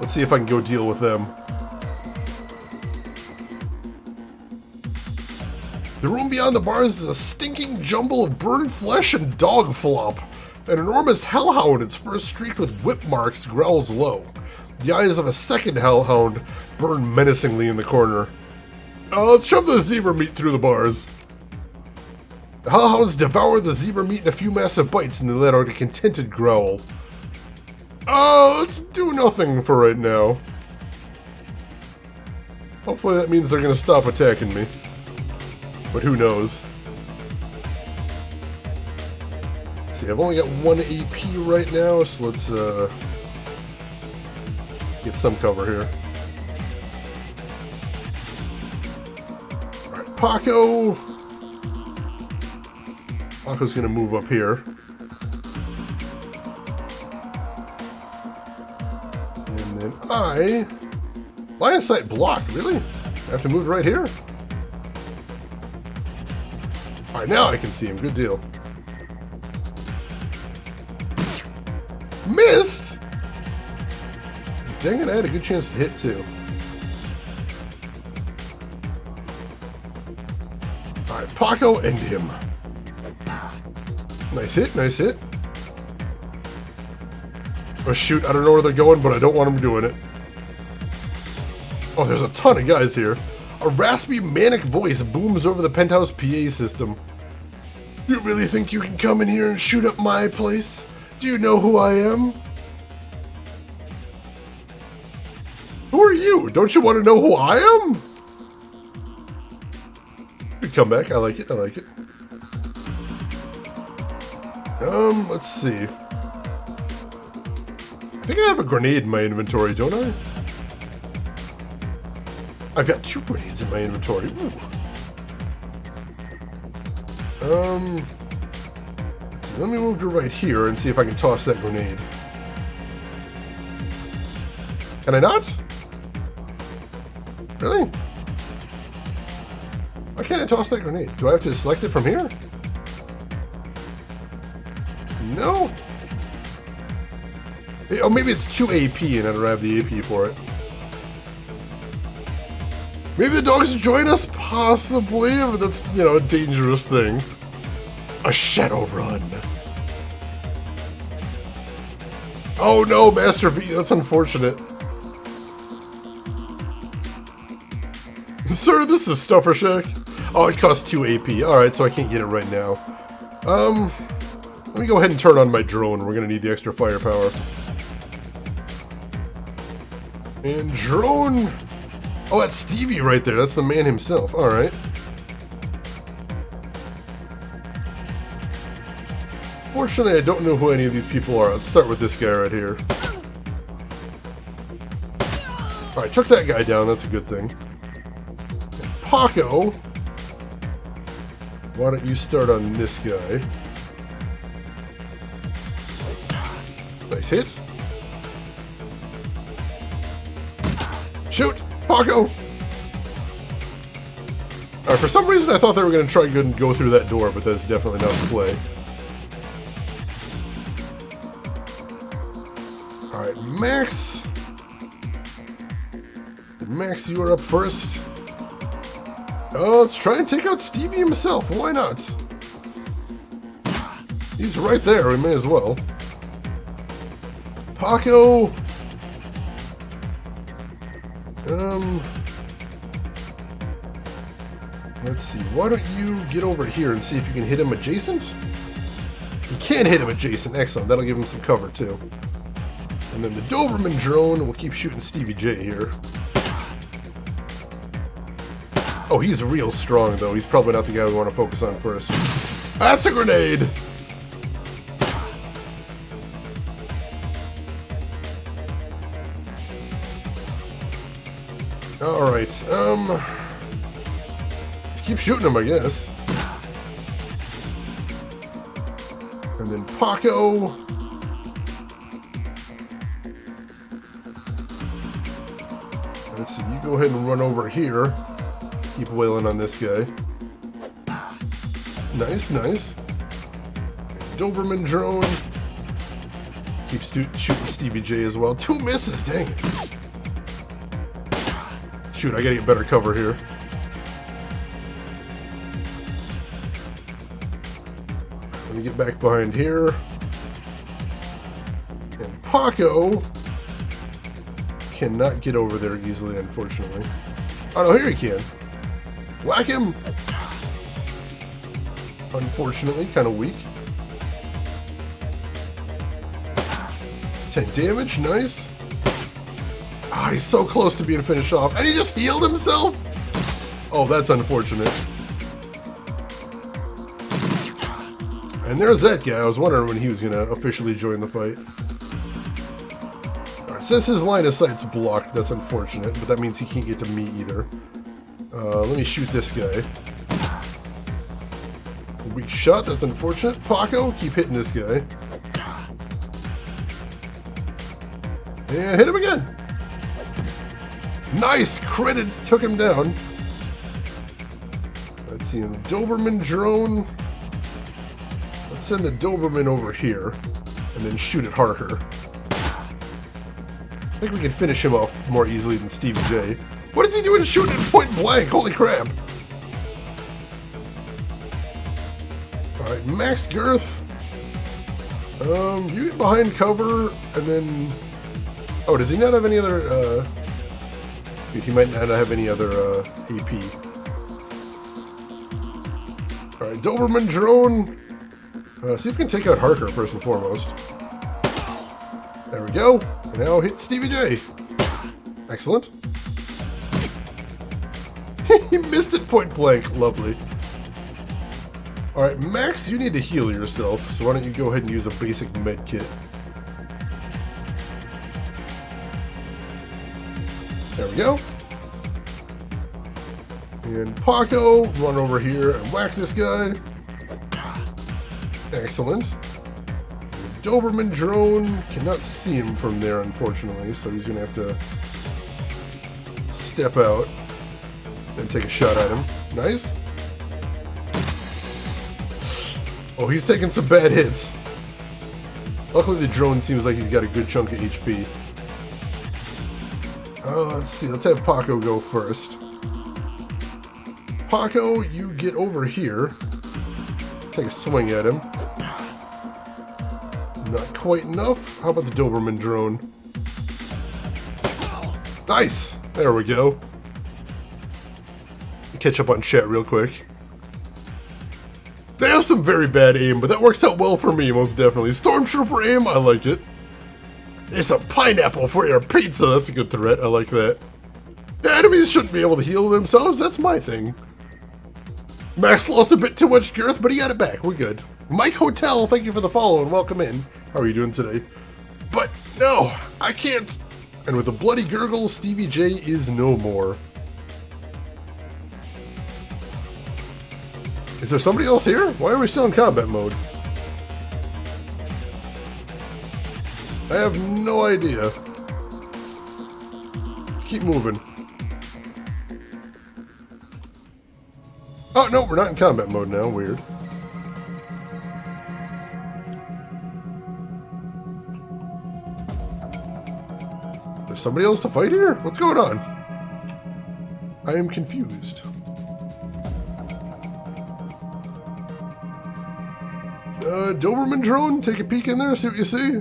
Let's see if I can go deal with them. The room beyond the bars is a stinking jumble of burned flesh and dog flop. An enormous hellhound, its fur streaked with whip marks, growls low. The eyes of a second hellhound burn menacingly in the corner. Let's shove the zebra meat through the bars. The hellhounds devour the zebra meat in a few massive bites and they let out a contented growl. Let's do nothing for right now. Hopefully that means they're going to stop attacking me. But who knows. Let's see, I've only got 1 AP right now, so let's get some cover here. Alright, Paco. Paco's going to move up here. And then line of sight blocked, really? I have to move right here? Alright, now I can see him. Good deal. Missed? Dang it, I had a good chance to hit too. Alright, Paco and him. Nice hit, nice hit. Oh shoot, I don't know where they're going, but I don't want them doing it. Oh, there's a ton of guys here. A raspy, manic voice booms over the Penthouse PA system. You really think you can come in here and shoot up my place? Do you know who I am? Who are you? Don't you want to know who I am? Good comeback. I like it. I like it. Let's see. I think I have a grenade in my inventory, don't I? I've got 2 grenades in my inventory. Ooh. Let me move to right here and see if I can toss that grenade. Can I not? Really? Why can't I toss that grenade? Do I have to select it from here? No? Oh, maybe it's 2 AP and I don't have the AP for it. Maybe the dogs join us? Possibly, but that's, you know, a dangerous thing. A Shadowrun. Oh no, Master V, that's unfortunate. Sir, this is Stuffer Shack. Oh, it costs 2 AP. Alright, so I can't get it right now. Let me go ahead and turn on my drone. We're gonna need the extra firepower. And drone... Oh, that's Stevie right there. That's the man himself. Alright. Fortunately, I don't know who any of these people are. Let's start with this guy right here. Alright, took that guy down. That's a good thing. And Paco, why don't you start on this guy? Nice hit. Shoot! Paco! Alright, for some reason I thought they were going to try and go through that door, but that's definitely not the play. Alright, Max. Max, you are up first. Oh, let's try and take out Stevie himself. Why not? He's right there, we may as well. Paco! Let's see, why don't you get over here and see if you can hit him adjacent? You can hit him adjacent, excellent, that'll give him some cover too. And then the Doberman drone will keep shooting Stevie J here. Oh, he's real strong though, he's probably not the guy we want to focus on first. That's a grenade! Alright, let's keep shooting him, I guess. And then Paco. Let's see, you go ahead and run over here. Keep wailing on this guy. Nice, nice. Doberman drone. Keep shooting Stevie J as well. 2 misses, dang it. Shoot, I gotta get better cover here. Let me get back behind here. And Paco cannot get over there easily, unfortunately. Oh no, here he can. Whack him! Unfortunately, kind of weak. 10 damage, nice. Ah, he's so close to being finished off. And he just healed himself? Oh, that's unfortunate. And there's that guy. I was wondering when he was going to officially join the fight. Alright, since his line of sight's blocked, that's unfortunate, but that means he can't get to me either. Let me shoot this guy. Weak shot, that's unfortunate. Paco, keep hitting this guy. And hit him again. Nice! Credit took him down. Let's see, the Doberman drone. Let's send the Doberman over here and then shoot it harder. I think we can finish him off more easily than Stevie J. What is he doing shooting at point blank? Holy crap! Alright, max girth. You get behind cover and then... Oh, does he not have any other, he might not have any other, AP. Alright, Doberman drone. See if we can take out Harker first and foremost. There we go. And now hit Stevie J. Excellent. He missed it point blank. Lovely. Alright, Max, you need to heal yourself, so why don't you go ahead and use a basic med kit. There we go. And Paco, run over here and whack this guy. Excellent. The Doberman drone cannot see him from there, unfortunately, so he's going to have to step out and take a shot at him. Nice. Oh, he's taking some bad hits. Luckily, the drone seems like he's got a good chunk of HP. Let's see. Let's have Paco go first. Paco, you get over here. Take a swing at him. Not quite enough. How about the Doberman drone? Nice! There we go. Catch up on chat real quick. They have some very bad aim, but that works out well for me, most definitely. Stormtrooper aim, I like it. There's a pineapple for your pizza. That's a good threat. I like that. The enemies shouldn't be able to heal themselves. That's my thing. Max lost a bit too much girth, but he got it back. We're good. Mike Hotel, thank you for the follow and welcome in. How are you doing today? But no, I can't. And with a bloody gurgle, Stevie J is no more. Is there somebody else here? Why are we still in combat mode? I have no idea. Keep moving. Oh, no, we're not in combat mode now. Weird. There's somebody else to fight here? What's going on? I am confused. Doberman drone, take a peek in there, see what you see.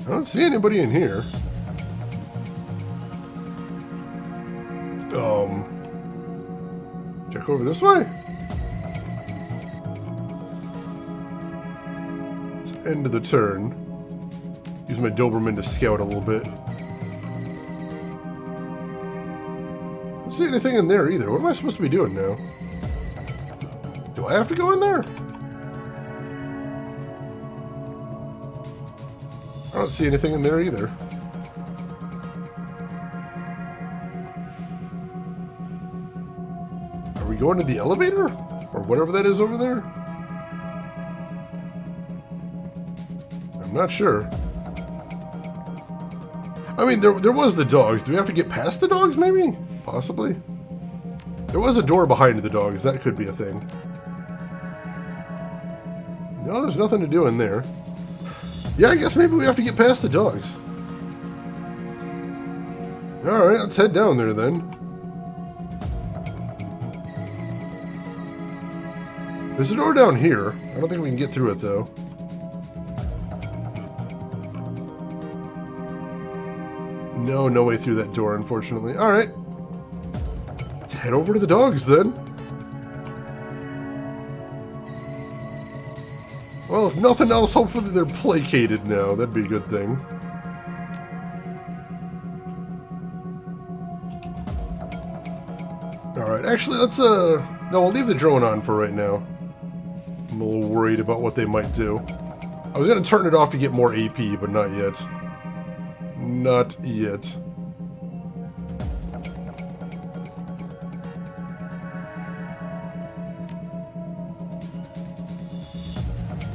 I don't see anybody in here. Check over this way. It's end of the turn. Use my Doberman to scout a little bit. Don't see anything in there either. What am I supposed to be doing now? Do I have to go in there? I don't see anything in there either. Are we going to the elevator? Or whatever that is over there? I'm not sure. I mean, there was the dogs. Do we have to get past the dogs, maybe? Possibly. There was a door behind the dogs. That could be a thing. No, there's nothing to do in there. Yeah, I guess maybe we have to get past the dogs. Alright, let's head down there then. There's a door down here. I don't think we can get through it though. No way through that door, unfortunately. Alright. Let's head over to the dogs then. Well, if nothing else, hopefully they're placated now. That'd be a good thing. Alright, actually, let's, no, we'll leave the drone on for right now. I'm a little worried about what they might do. I was going to turn it off to get more AP, but not yet. Not yet.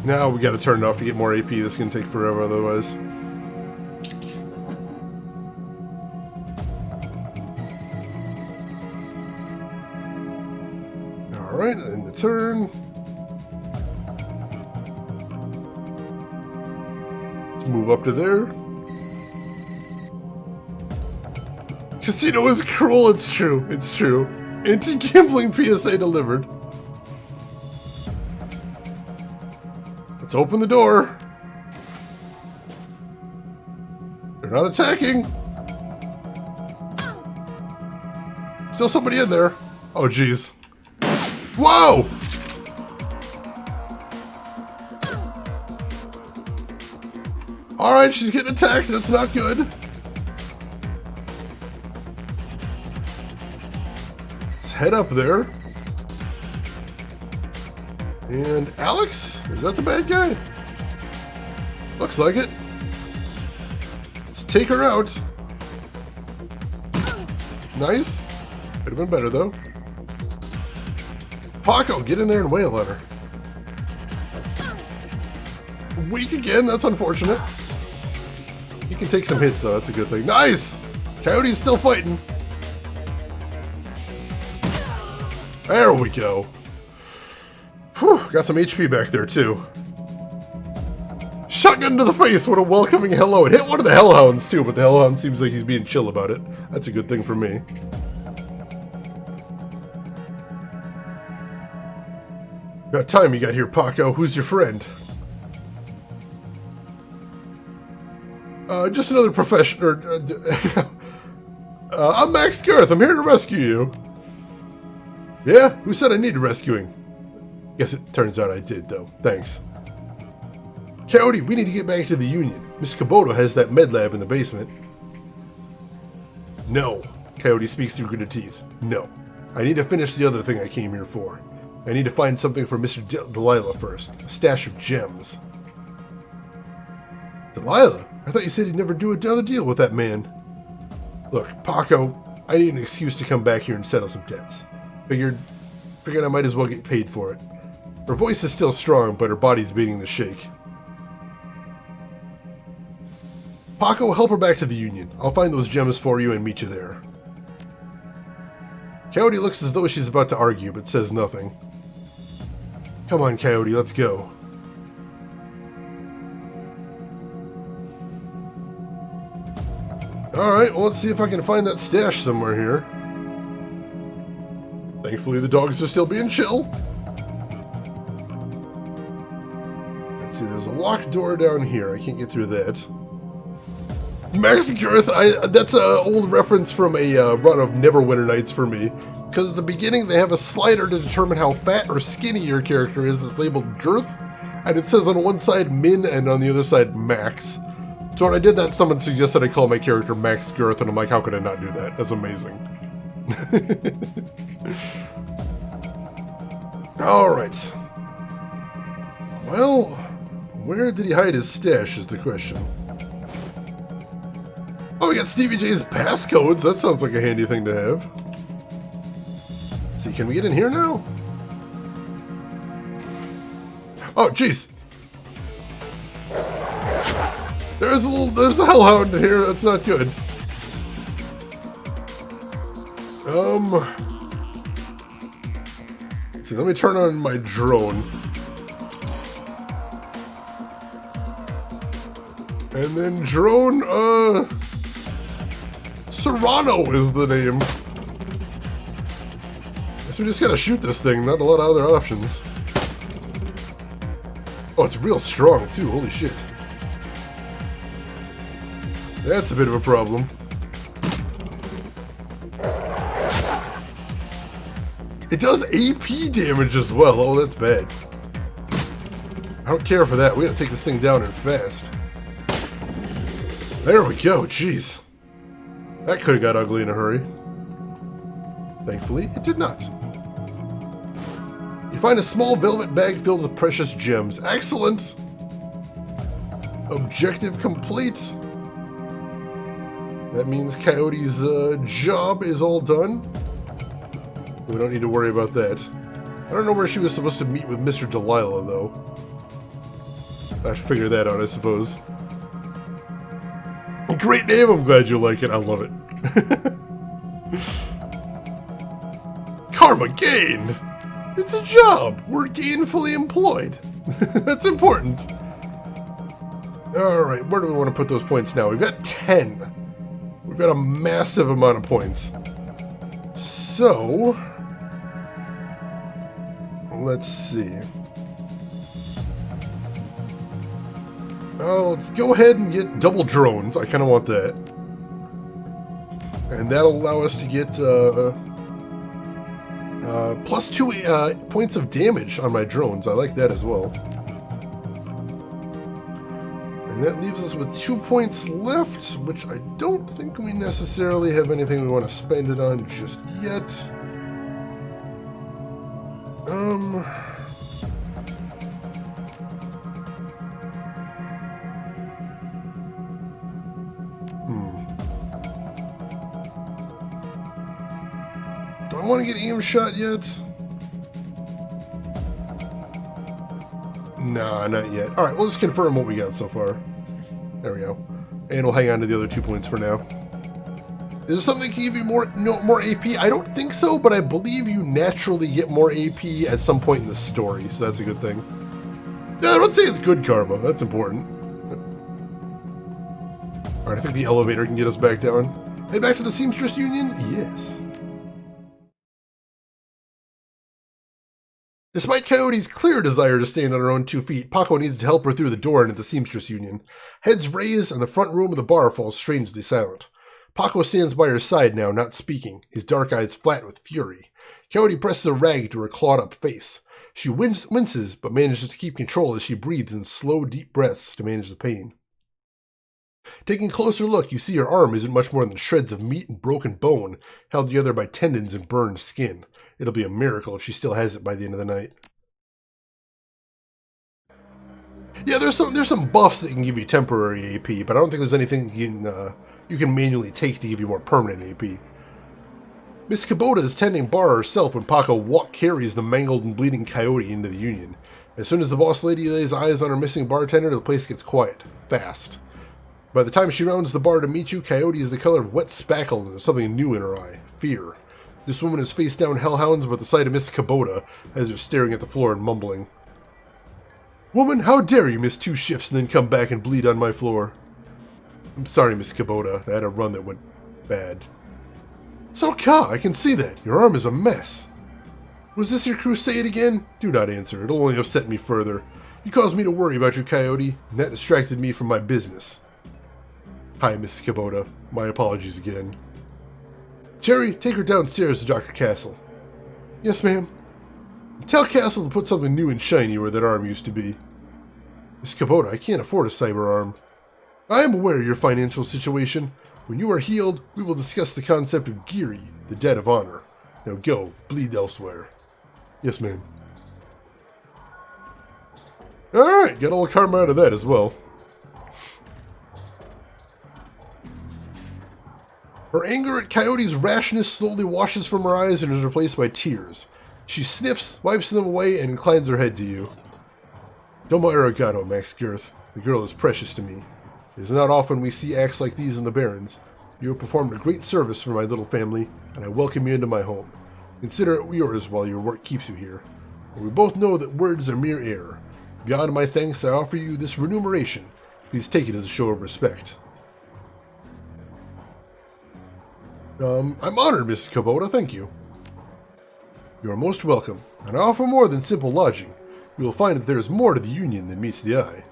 Now we gotta turn it off to get more AP. This is gonna take forever otherwise. Alright, in the turn. Let's move up to there. Casino is cruel, it's true, it's true. Anti-gambling PSA delivered. Let's open the door. They're not attacking. Still somebody in there. Oh, jeez. Whoa! Alright, she's getting attacked. That's not good. Let's head up there. And Alex? Is that the bad guy? Looks like it. Let's take her out. Nice. Could have been better, though. Paco, get in there and wail at her. Weak again. That's unfortunate. He can take some hits, though. That's a good thing. Nice! Coyote's still fighting. There we go. Whew, got some HP back there, too. Shotgun to the face, what a welcoming hello. It hit one of the Hellhounds, too, but the Hellhound seems like he's being chill about it. That's a good thing for me. About time you got here, Paco. Who's your friend? Just another professional. I'm Max Garth. I'm here to rescue you. Yeah? Who said I needed rescuing? Guess it turns out I did, though. Thanks. Coyote, we need to get back to the Union. Miss Kabuto has that med lab in the basement. No. Coyote speaks through gritted teeth. No. I need to finish the other thing I came here for. I need to find something for Mr. Delilah first. A stash of gems. Delilah? I thought you said you'd never do another deal with that man. Look, Paco, I need an excuse to come back here and settle some debts. Figured I might as well get paid for it. Her voice is still strong, but her body's beginning to shake. Paco, help her back to the Union. I'll find those gems for you and meet you there. Coyote looks as though she's about to argue, but says nothing. Come on, Coyote, let's go. Alright, well, let's see if I can find that stash somewhere here. Thankfully, the dogs are still being chill. Let's see, there's a locked door down here. I can't get through that. Max girth, that's an old reference from a run of Neverwinter Nights for me. Because at the beginning, they have a slider to determine how fat or skinny your character is. It's labeled girth. And it says on one side min and on the other side max. So when I did that, someone suggested I call my character Max Girth, and I'm like, how could I not do that? That's amazing. Alright. Well, where did he hide his stash is the question. Oh, we got Stevie J's passcodes. That sounds like a handy thing to have. Let's see, can we get in here now? Oh, jeez. There's a hellhound here. That's not good. Let's see, let me turn on my drone. And then drone, Serrano is the name. Guess we just gotta shoot this thing, not a lot of other options. Oh, it's real strong too, holy shit. That's a bit of a problem. It does AP damage as well. Oh, that's bad. I don't care for that. We gotta take this thing down and fast. There we go. Jeez. That could have got ugly in a hurry. Thankfully, it did not. You find a small velvet bag filled with precious gems. Excellent! Objective complete. That means Coyote's job is all done. We don't need to worry about that. I don't know where she was supposed to meet with Mr. Delilah, though. I have to figure that out, I suppose. Great name, I'm glad you like it. I love it. Karma gained! It's a job! We're gainfully employed. That's important. Alright, where do we want to put those points now? We've got 10. We've got a massive amount of points. So, let's see. Oh, let's go ahead and get double drones. I kind of want that. And that'll allow us to get plus 2 points of damage on my drones. I like that as well. And that leaves us with 2 points left, which I don't think we necessarily have anything we want to spend it on just yet. Do I want to get aim shot yet? Nah, not yet. Alright, we'll just confirm what we got so far. There we go. And we'll hang on to the other 2 points for now. Is there something that can give you more AP? I don't think so, but I believe you naturally get more AP at some point in the story, so that's a good thing. Yeah, I don't say it's good karma. That's important. Alright, I think the elevator can get us back down. Head back to the Seamstress Union? Yes. Despite Coyote's clear desire to stand on her own 2 feet, Paco needs to help her through the door into the Seamstress Union. Heads raise, and the front room of the bar falls strangely silent. Paco stands by her side now, not speaking, his dark eyes flat with fury. Coyote presses a rag to her clawed-up face. She winces, but manages to keep control as she breathes in slow, deep breaths to manage the pain. Taking a closer look, you see her arm isn't much more than shreds of meat and broken bone, held together by tendons and burned skin. It'll be a miracle if she still has it by the end of the night. Yeah, there's some buffs that can give you temporary AP, but I don't think there's anything you can manually take to give you more permanent AP. Miss Kubota is tending bar herself when Paco carries the mangled and bleeding Coyote into the Union. As soon as the boss lady lays eyes on her missing bartender, the place gets quiet, fast. By the time she rounds the bar to meet you, Coyote is the color of wet spackle and there's something new in her eye, fear. This woman is face down hellhounds, but the sight of Miss Kubota has her staring at the floor and mumbling. Woman, how dare you miss 2 shifts and then come back and bleed on my floor? I'm sorry, Miss Kubota. I had a run that went bad. So, Ka, I can see that. Your arm is a mess. Was this your crusade again? Do not answer. It'll only upset me further. You caused me to worry about your coyote, and that distracted me from my business. Hi, Mrs. Kubota. My apologies again. Jerry, take her downstairs to Dr. Castle. Yes, ma'am. Tell Castle to put something new and shiny where that arm used to be. Miss Kubota, I can't afford a cyber arm. I am aware of your financial situation. When you are healed, we will discuss the concept of Geary, the debt of honor. Now go, bleed elsewhere. Yes, ma'am. Alright, get all the karma out of that as well. Her anger at Coyote's rashness slowly washes from her eyes and is replaced by tears. She sniffs, wipes them away, and inclines her head to you. Domo arigato, Max Girth. The girl is precious to me. It is not often we see acts like these in the Barrens. You have performed a great service for my little family, and I welcome you into my home. Consider it yours while your work keeps you here. And we both know that words are mere air. Beyond my thanks, I offer you this remuneration. Please take it as a show of respect. I'm honored, Mrs. Kubota, thank you. You are most welcome, and I offer more than simple lodging. You will find that there is more to the Union than meets the eye.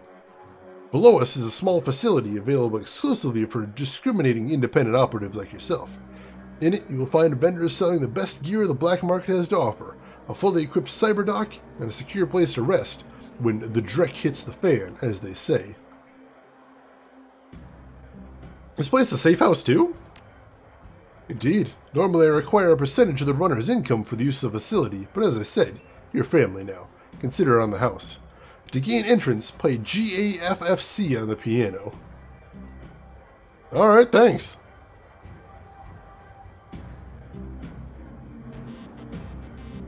Below us is a small facility available exclusively for discriminating independent operatives like yourself. In it, you will find vendors selling the best gear the black market has to offer, a fully equipped cyber dock, and a secure place to rest when the dreck hits the fan, as they say. This place a safe house too? Indeed. Normally I require a percentage of the runner's income for the use of the facility, but as I said, you're family now. Consider it on the house. To gain entrance, play GAFFC on the piano. Alright, thanks.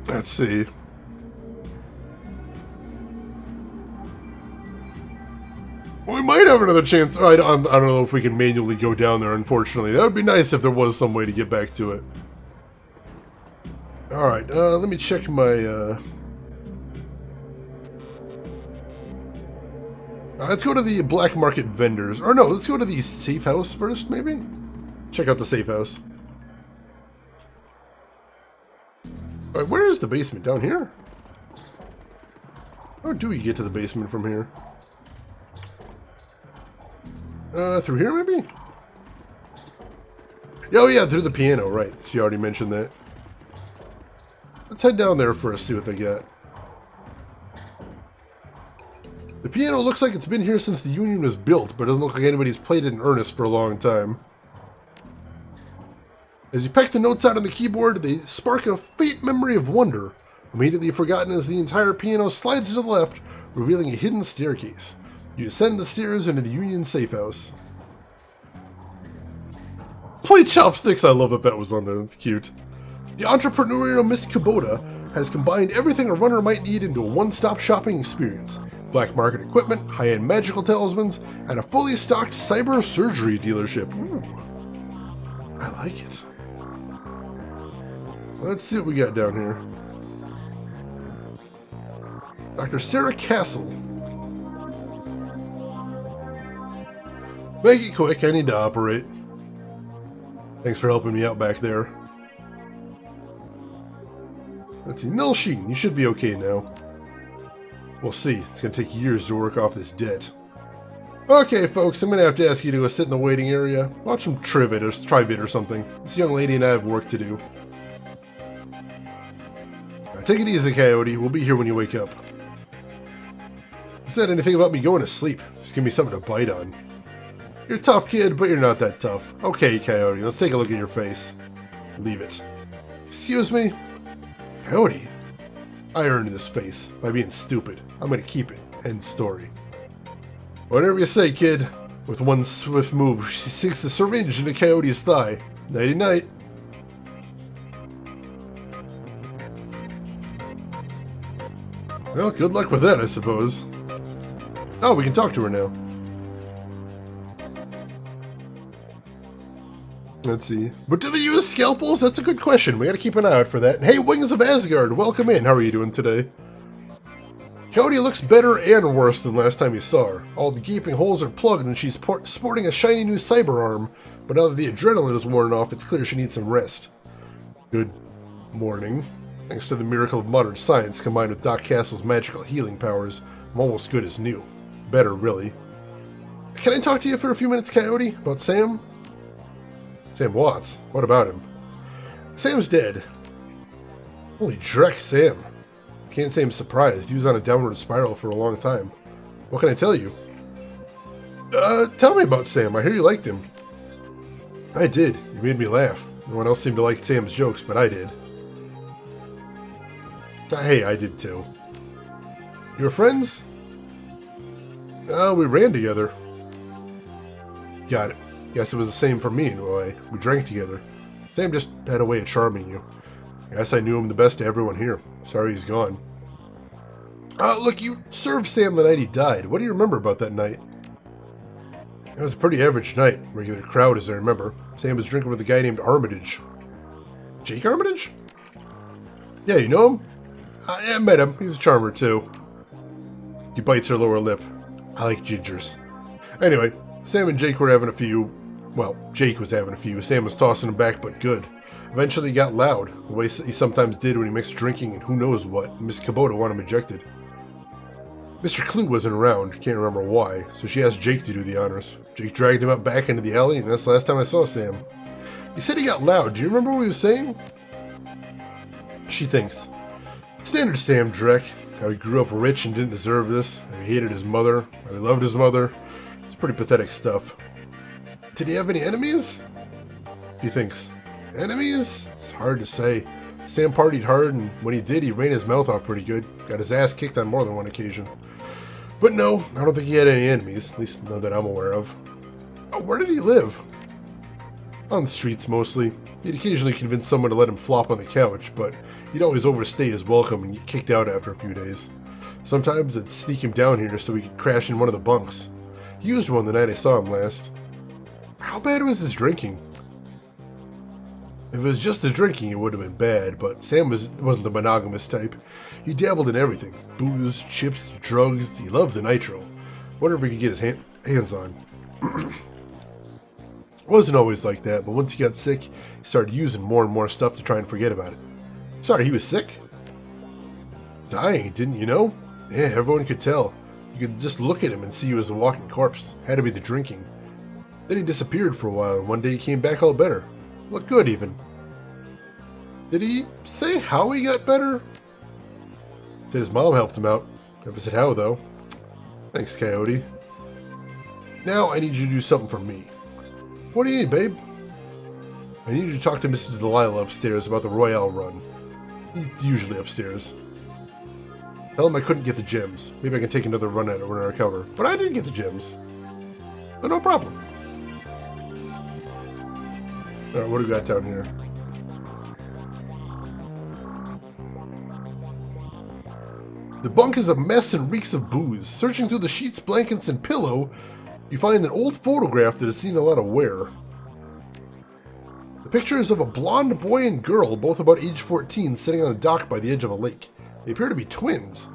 Let's see. We might have another chance. I don't know if we can manually go down there, unfortunately. That would be nice if there was some way to get back to it. Alright, let me check my... let's go to the black market vendors. Or no, let's go to the safe house first, maybe? Check out the safe house. Alright, where is the basement? Down here? How do we get to the basement from here? Through here, maybe? Oh, yeah, through the piano, right. She already mentioned that. Let's head down there first, see what they got. The piano looks like it's been here since the Union was built, but it doesn't look like anybody's played it in earnest for a long time. As you peck the notes out on the keyboard, they spark a faint memory of wonder, immediately forgotten as the entire piano slides to the left, revealing a hidden staircase. You ascend the stairs into the Union safe house. Play chopsticks! I love that was on there. That's cute. The entrepreneurial Miss Kubota has combined everything a runner might need into a one-stop shopping experience. Black market equipment, high-end magical talismans, and a fully stocked cyber surgery dealership. Ooh. I like it. Let's see what we got down here. Dr. Sarah Castle. Make it quick, I need to operate. Thanks for helping me out back there. Let's see, Null Sheen, you should be okay now. We'll see, it's gonna take years to work off this debt. Okay folks, I'm gonna have to ask you to go sit in the waiting area. Watch some Trivit or something. This young lady and I have work to do. Now, take it easy, Coyote, we'll be here when you wake up. You said anything about me going to sleep. Just give me something to bite on. You're a tough kid, but you're not that tough. Okay, Coyote, let's take a look at your face. Leave it. Excuse me? Coyote? I earned this face by being stupid. I'm gonna keep it. End story. Whatever you say, kid. With one swift move, she sinks the syringe into Coyote's thigh. Nighty-night. Well, good luck with that, I suppose. Oh, we can talk to her now. Let's see. But do they use scalpels? That's a good question. We gotta keep an eye out for that. Hey, Wings of Asgard, welcome in. How are you doing today? Coyote looks better and worse than last time you saw her. All the gaping holes are plugged and she's sporting a shiny new cyber arm. But now that the adrenaline is worn off, it's clear she needs some rest. Good morning. Thanks to the miracle of modern science combined with Doc Castle's magical healing powers, I'm almost good as new. Better, really. Can I talk to you for a few minutes, Coyote? About Sam? Sam Watts? What about him? Sam's dead. Holy dreck, Sam. Can't say I'm surprised. He was on a downward spiral for a long time. What can I tell you? Tell me about Sam. I hear you liked him. I did. You made me laugh. No one else seemed to like Sam's jokes, but I did. Hey, I did too. You were friends? We ran together. Got it. Guess it was the same for me in a way. We drank together. Sam just had a way of charming you. Guess I knew him the best to everyone here. Sorry he's gone. Look, you served Sam the night he died. What do you remember about that night? It was a pretty average night. Regular crowd, as I remember. Sam was drinking with a guy named Armitage. Jake Armitage? Yeah, you know him? I met him. He's a charmer, too. He bites her lower lip. I like gingers. Anyway, Sam and Jake were having a few. Well, Jake was having a few. Sam was tossing him back, but good. Eventually he got loud, the way he sometimes did when he mixed drinking and who knows what. Miss Kubota wanted him ejected. Mr. Clue wasn't around, can't remember why, so she asked Jake to do the honors. Jake dragged him up back into the alley, and that's the last time I saw Sam. He said he got loud. Do you remember what he was saying? She thinks. Standard Sam Drek. How he grew up rich and didn't deserve this. How he hated his mother. How he loved his mother. It's pretty pathetic stuff. Did he have any enemies? He thinks. Enemies? It's hard to say. Sam partied hard, and when he did, he ran his mouth off pretty good. Got his ass kicked on more than one occasion. But no, I don't think he had any enemies, at least none that I'm aware of. Oh, where did he live? On the streets, mostly. He'd occasionally convince someone to let him flop on the couch, but he'd always overstay his welcome and get kicked out after a few days. Sometimes I'd sneak him down here so he could crash in one of the bunks. He used one the night I saw him last. How bad was his drinking? If it was just the drinking, it would have been bad, but Sam wasn't the monogamous type. He dabbled in everything. Booze, chips, drugs. He loved the nitro. Whatever he could get his hands on. It wasn't always like that, but once he got sick, he started using more and more stuff to try and forget about it. Sorry, he was sick? Dying, didn't you know? Yeah, everyone could tell. You could just look at him and see he was a walking corpse. Had to be the drinking. Then he disappeared for a while, and one day he came back all better. Looked good, even. Did he say how he got better? Said his mom helped him out. Never said how, though. Thanks, Coyote. Now I need you to do something for me. What do you need, babe? I need you to talk to Mr. Delilah upstairs about the Royale run. He's usually upstairs. Tell him I couldn't get the gems. Maybe I can take another run at it when I recover. But I didn't get the gems. But no problem. Alright, what do we got down here? The bunk is a mess and reeks of booze. Searching through the sheets, blankets, and pillow, you find an old photograph that has seen a lot of wear. The picture is of a blonde boy and girl, both about age 14, sitting on a dock by the edge of a lake. They appear to be twins.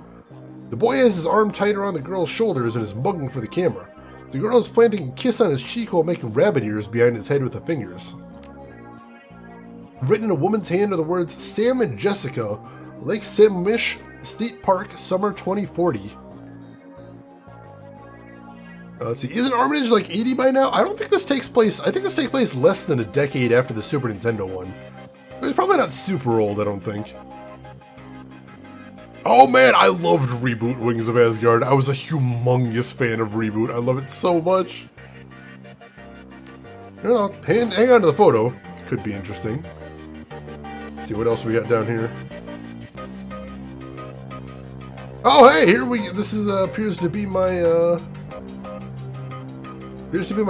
The boy has his arm tight around the girl's shoulders and is mugging for the camera. The girl is planting a kiss on his cheek while making rabbit ears behind his head with the fingers. Written in a woman's hand are the words, Sam and Jessica, Lake Sammamish State Park, Summer 2040. Let's see, isn't Armitage like 80 by now? I don't think this takes place, I think this takes place less than a decade after the Super Nintendo one. It's probably not super old, I don't think. Oh man, I loved Reboot Wings of Asgard. I was a humongous fan of Reboot. I love it so much. You know, hang on to the photo. Could be interesting. Let's see what else we got down here. Oh hey, here we. This is appears to be my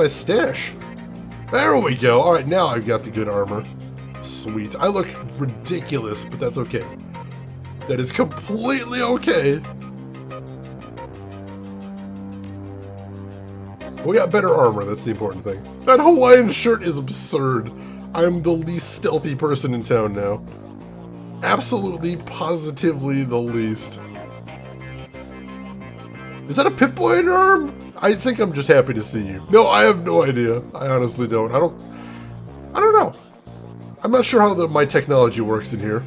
stash. There we go. All right, now I've got the good armor. Sweet. I look ridiculous, but that's okay. That is completely okay. We got better armor, that's the important thing. That Hawaiian shirt is absurd. I'm the least stealthy person in town now. Absolutely, positively the least. Is that a Pip-Boy on your arm? I think I'm just happy to see you. No, I have no idea. I honestly don't. I don't know. I'm not sure how my technology works in here.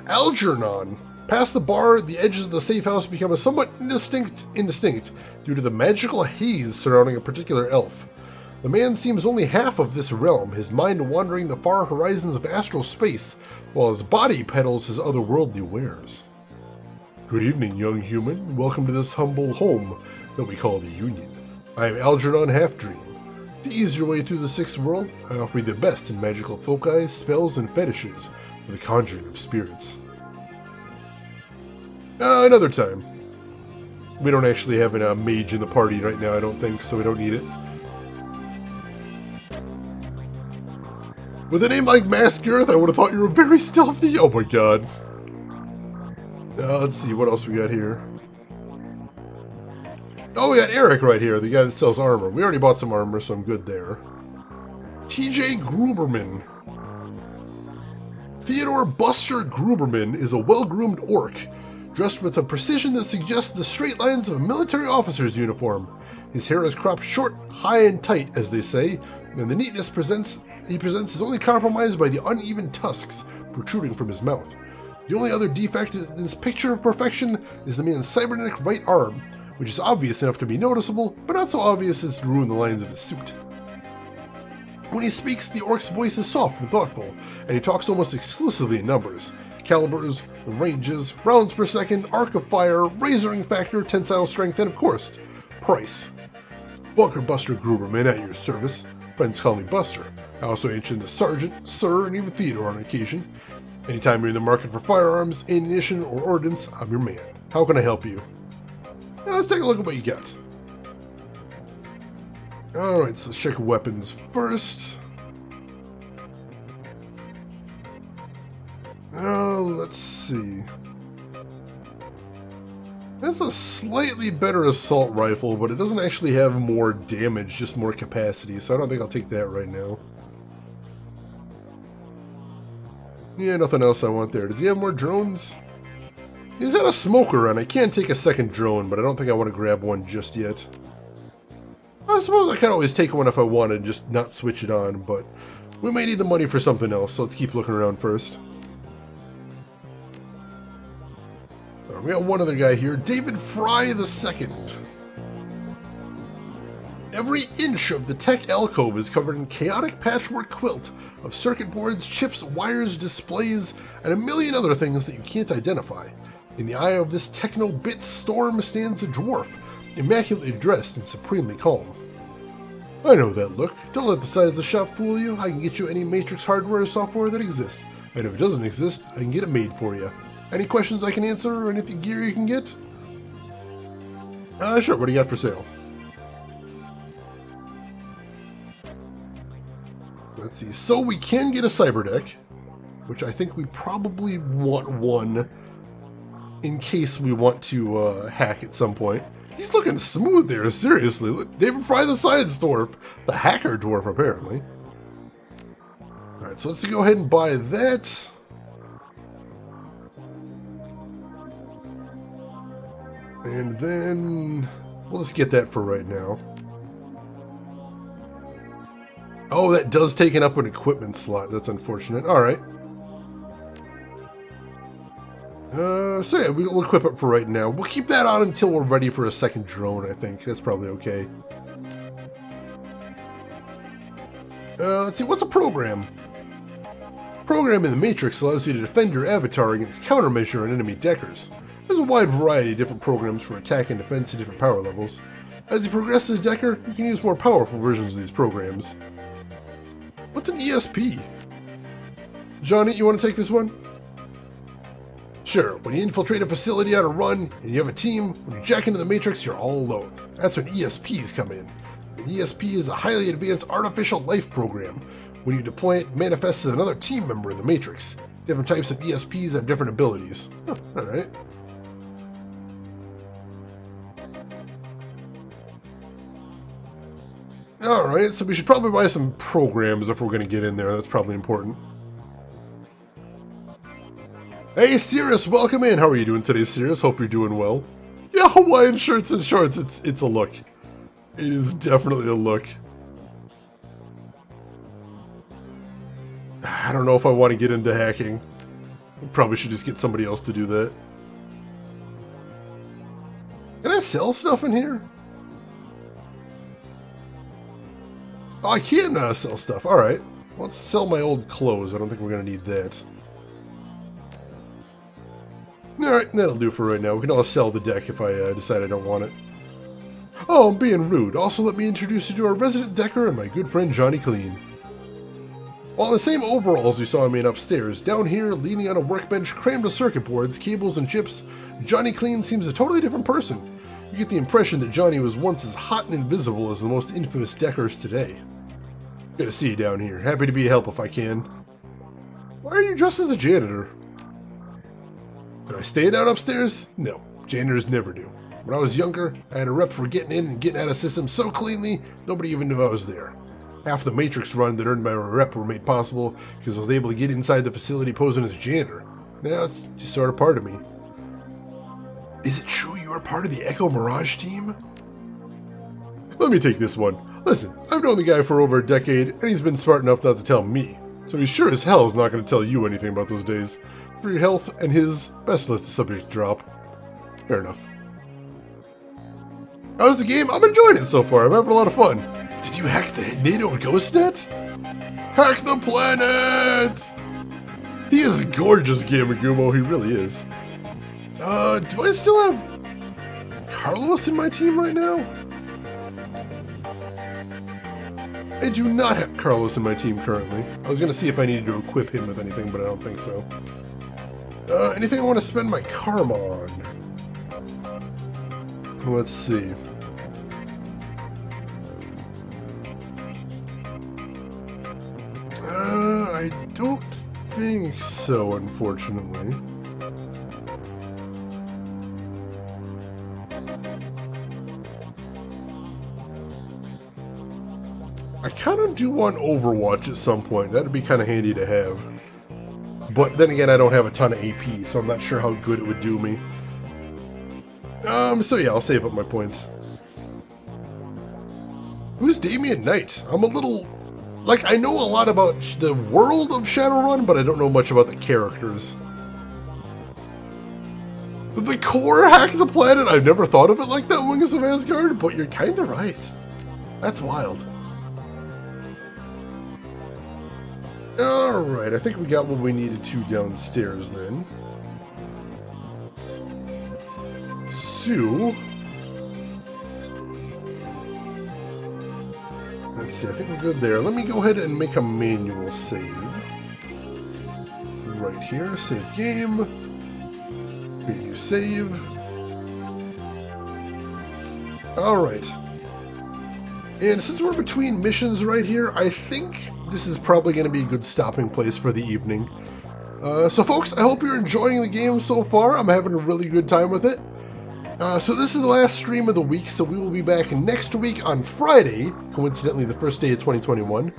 Algernon. Past the bar, the edges of the safe house become a somewhat indistinct due to the magical haze surrounding a particular elf. The man seems only half of this realm, his mind wandering the far horizons of astral space, while his body peddles his otherworldly wares. Good evening, young human. Welcome to this humble home that we call the Union. I am Algernon Halfdream. To ease your way through the sixth world, I offer you the best in magical foci, spells, and fetishes for the conjuring of spirits. Another time. We don't actually have a mage in the party right now, I don't think, so we don't need it. With a name like Maskirth, I would have thought you were very stealthy. Oh my god. Let's see, what else we got here? Oh, we got Eric right here, the guy that sells armor. We already bought some armor, so I'm good there. TJ Gruberman. Theodore Buster Gruberman is a well-groomed orc, dressed with a precision that suggests the straight lines of a military officer's uniform. His hair is cropped short, high and tight, as they say, and the neatness he presents is only compromised by the uneven tusks protruding from his mouth. The only other defect in this picture of perfection is the man's cybernetic right arm, which is obvious enough to be noticeable, but not so obvious as to ruin the lines of his suit. When he speaks, the orc's voice is soft and thoughtful, and he talks almost exclusively in numbers. Calibers, ranges, rounds per second, arc of fire, razoring factor, tensile strength, and of course, price. Bunker Buster Gruberman at your service. Friends call me Buster. I also answer the Sergeant, Sir, and even Theodore on occasion. Anytime you're in the market for firearms, ammunition, or ordnance, I'm your man. How can I help you? Now let's take a look at what you got. Alright, so let's check weapons first. Let's see. That's a slightly better assault rifle, but it doesn't actually have more damage, just more capacity, so I don't think I'll take that right now. Yeah, nothing else I want there. Does he have more drones? He's got a smoker, and I can take a second drone, but I don't think I want to grab one just yet. I suppose I can always take one if I want and just not switch it on, but we may need the money for something else, so let's keep looking around first. We got one other guy here, David Fry II. Every inch of the tech alcove is covered in chaotic patchwork quilt of circuit boards, chips, wires, displays, and a million other things that you can't identify. In the eye of this techno-bit storm stands a dwarf, immaculately dressed and supremely calm. I know that look. Don't let the size of the shop fool you. I can get you any Matrix hardware or software that exists, and if it doesn't exist, I can get it made for you. Any questions I can answer or anything gear you can get? Sure, what do you got for sale? Let's see, so we can get a cyber deck, which I think we probably want one in case we want to hack at some point. He's looking smooth there, seriously. Look, David Fry the Science Dwarf, the hacker dwarf apparently. Alright, so let's go ahead and buy that. And then we'll just get that for right now. Oh, that does take up an equipment slot. That's unfortunate. Alright. So yeah, we'll equip it for right now. We'll keep that on until we're ready for a second drone, I think. That's probably okay. Let's see, what's a program? Program in the Matrix allows you to defend your avatar against countermeasure and enemy deckers. There's a wide variety of different programs for attack and defense at different power levels. As you progress as a decker, you can use more powerful versions of these programs. What's an ESP? Johnny, you want to take this one? Sure, when you infiltrate a facility on a run, and you have a team, when you jack into the Matrix, you're all alone. That's when ESPs come in. An ESP is a highly advanced artificial life program. When you deploy it, it manifests as another team member in the Matrix. Different types of ESPs have different abilities. Huh, alright. Alright, so we should probably buy some programs if we're going to get in there. That's probably important. Hey, Sirius, welcome in. How are you doing today, Sirius? Hope you're doing well. Yeah, Hawaiian shirts and shorts. It's a look. It is definitely a look. I don't know if I want to get into hacking. Probably should just get somebody else to do that. Can I sell stuff in here? Oh, I can sell stuff. Alright. Let's sell my old clothes. I don't think we're going to need that. Alright, that'll do for right now. We can all sell the deck if I decide I don't want it. Oh, I'm being rude. Also, let me introduce you to our resident decker and my good friend Johnny Clean. While in the same overalls you saw me in upstairs, down here, leaning on a workbench crammed with circuit boards, cables, and chips, Johnny Clean seems a totally different person. You get the impression that Johnny was once as hot and invisible as the most infamous deckers today. Good to see you down here. Happy to be a help if I can. Why are you dressed as a janitor? Did I stay down upstairs? No, janitors never do. When I was younger, I had a rep for getting in and getting out of systems so cleanly, nobody even knew I was there. Half the Matrix run that earned my rep were made possible because I was able to get inside the facility posing as janitor. Now it's just sort of part of me. Is it true you are part of the Echo Mirage team? Let me take this one. Listen, I've known the guy for over a decade, and he's been smart enough not to tell me. So he sure as hell is not going to tell you anything about those days. For your health and his, best let the subject drop. Fair enough. How's the game? I'm enjoying it so far. I'm having a lot of fun. Did you hack the NATO GhostNet? Hack the planet! He is gorgeous, Gamagumo. He really is. Do I still have Carlos in my team right now? I do not have Carlos in my team currently. I was going to see if I needed to equip him with anything, but I don't think so. Anything I want to spend my karma on? Let's see. I don't think so, unfortunately. I kind of do want Overwatch at some point. That'd be kind of handy to have. But then again, I don't have a ton of AP, so I'm not sure how good it would do me. So yeah, I'll save up my points. Who's Damian Knight? I'm a little... Like, I know a lot about the world of Shadowrun, but I don't know much about the characters. The core hack the planet? I've never thought of it like that, Wings of Asgard, but you're kind of right. That's wild. Alright, I think we got what we needed to downstairs then. So... let's see, I think we're good there. Let me go ahead and make a manual save. Right here, save game. Preview save. Alright. And since we're between missions right here, I think this is probably going to be a good stopping place for the evening. So folks, I hope you're enjoying the game so far. I'm having a really good time with it. So this is the last stream of the week, so we will be back next week on Friday, coincidentally the first day of 2021.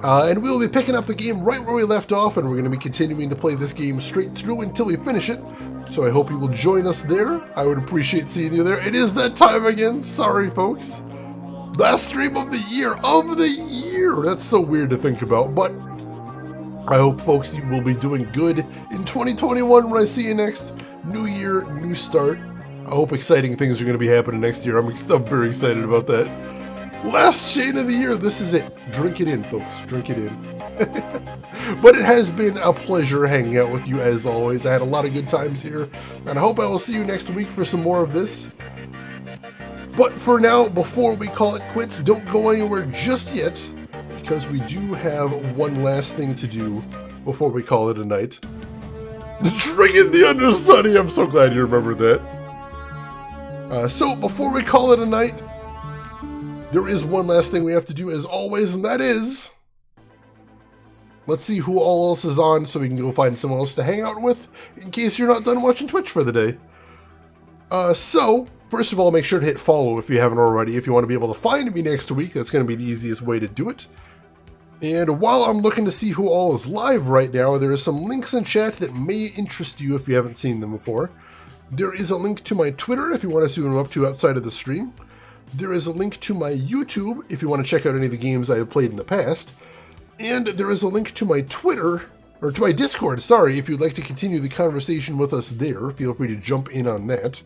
And we will be picking up the game right where we left off, and we're going to be continuing to play this game straight through until we finish it. So I hope you will join us there. I would appreciate seeing you there. It is that time again. Sorry, folks. Last stream of the year. That's so weird to think about, but I hope, folks, you will be doing good in 2021 when I see you next. New year, new start. I hope exciting things are going to be happening next year. I'm very excited about that. Last Shane of the year. This is it. Drink it in, folks. Drink it in. But it has been a pleasure hanging out with you as always. I had a lot of good times here, and I hope I will see you next week for some more of this. But for now, before we call it quits, don't go anywhere just yet, because we do have one last thing to do before we call it a night. Drinking the Understudy. I'm so glad you remembered that. So before we call it a night, there is one last thing we have to do as always, and that is... let's see who all else is on so we can go find someone else to hang out with in case you're not done watching Twitch for the day. So, first of all, make sure to hit follow if you haven't already. If you want to be able to find me next week, that's going to be the easiest way to do it. And while I'm looking to see who all is live right now, there are some links in chat that may interest you if you haven't seen them before. There is a link to my Twitter if you want to see what I'm up to outside of the stream. There is a link to my YouTube if you want to check out any of the games I have played in the past. And there is a link to my Twitter or to my Discord, sorry, if you'd like to continue the conversation with us there, feel free to jump in on that.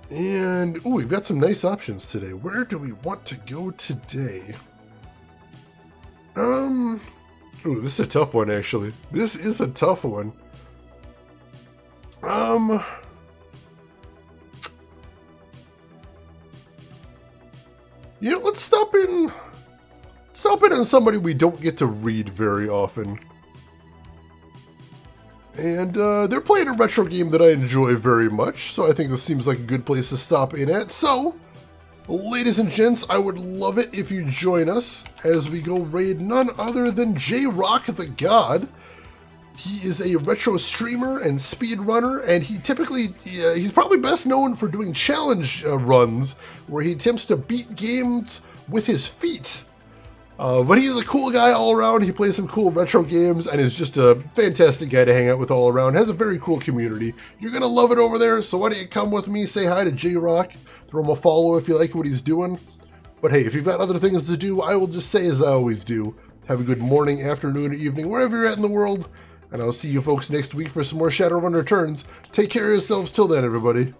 And, ooh, we've got some nice options today. Where do we want to go today? Ooh, this is a tough one, actually. This is a tough one. Yeah, let's stop in on somebody we don't get to read very often. And they're playing a retro game that I enjoy very much, so I think this seems like a good place to stop in at. So, ladies and gents, I would love it if you join us as we go raid none other than J-Rock the God. He is a retro streamer and speedrunner, and he's probably best known for doing challenge runs where he attempts to beat games with his feet. But he's a cool guy all around. He plays some cool retro games and is just a fantastic guy to hang out with all around. Has a very cool community. You're going to love it over there, so why don't you come with me, say hi to J-Rock, throw him a follow if you like what he's doing. But hey, if you've got other things to do, I will just say as I always do, have a good morning, afternoon, or evening, wherever you're at in the world. And I'll see you folks next week for some more Shadowrun Returns. Take care of yourselves till then, everybody.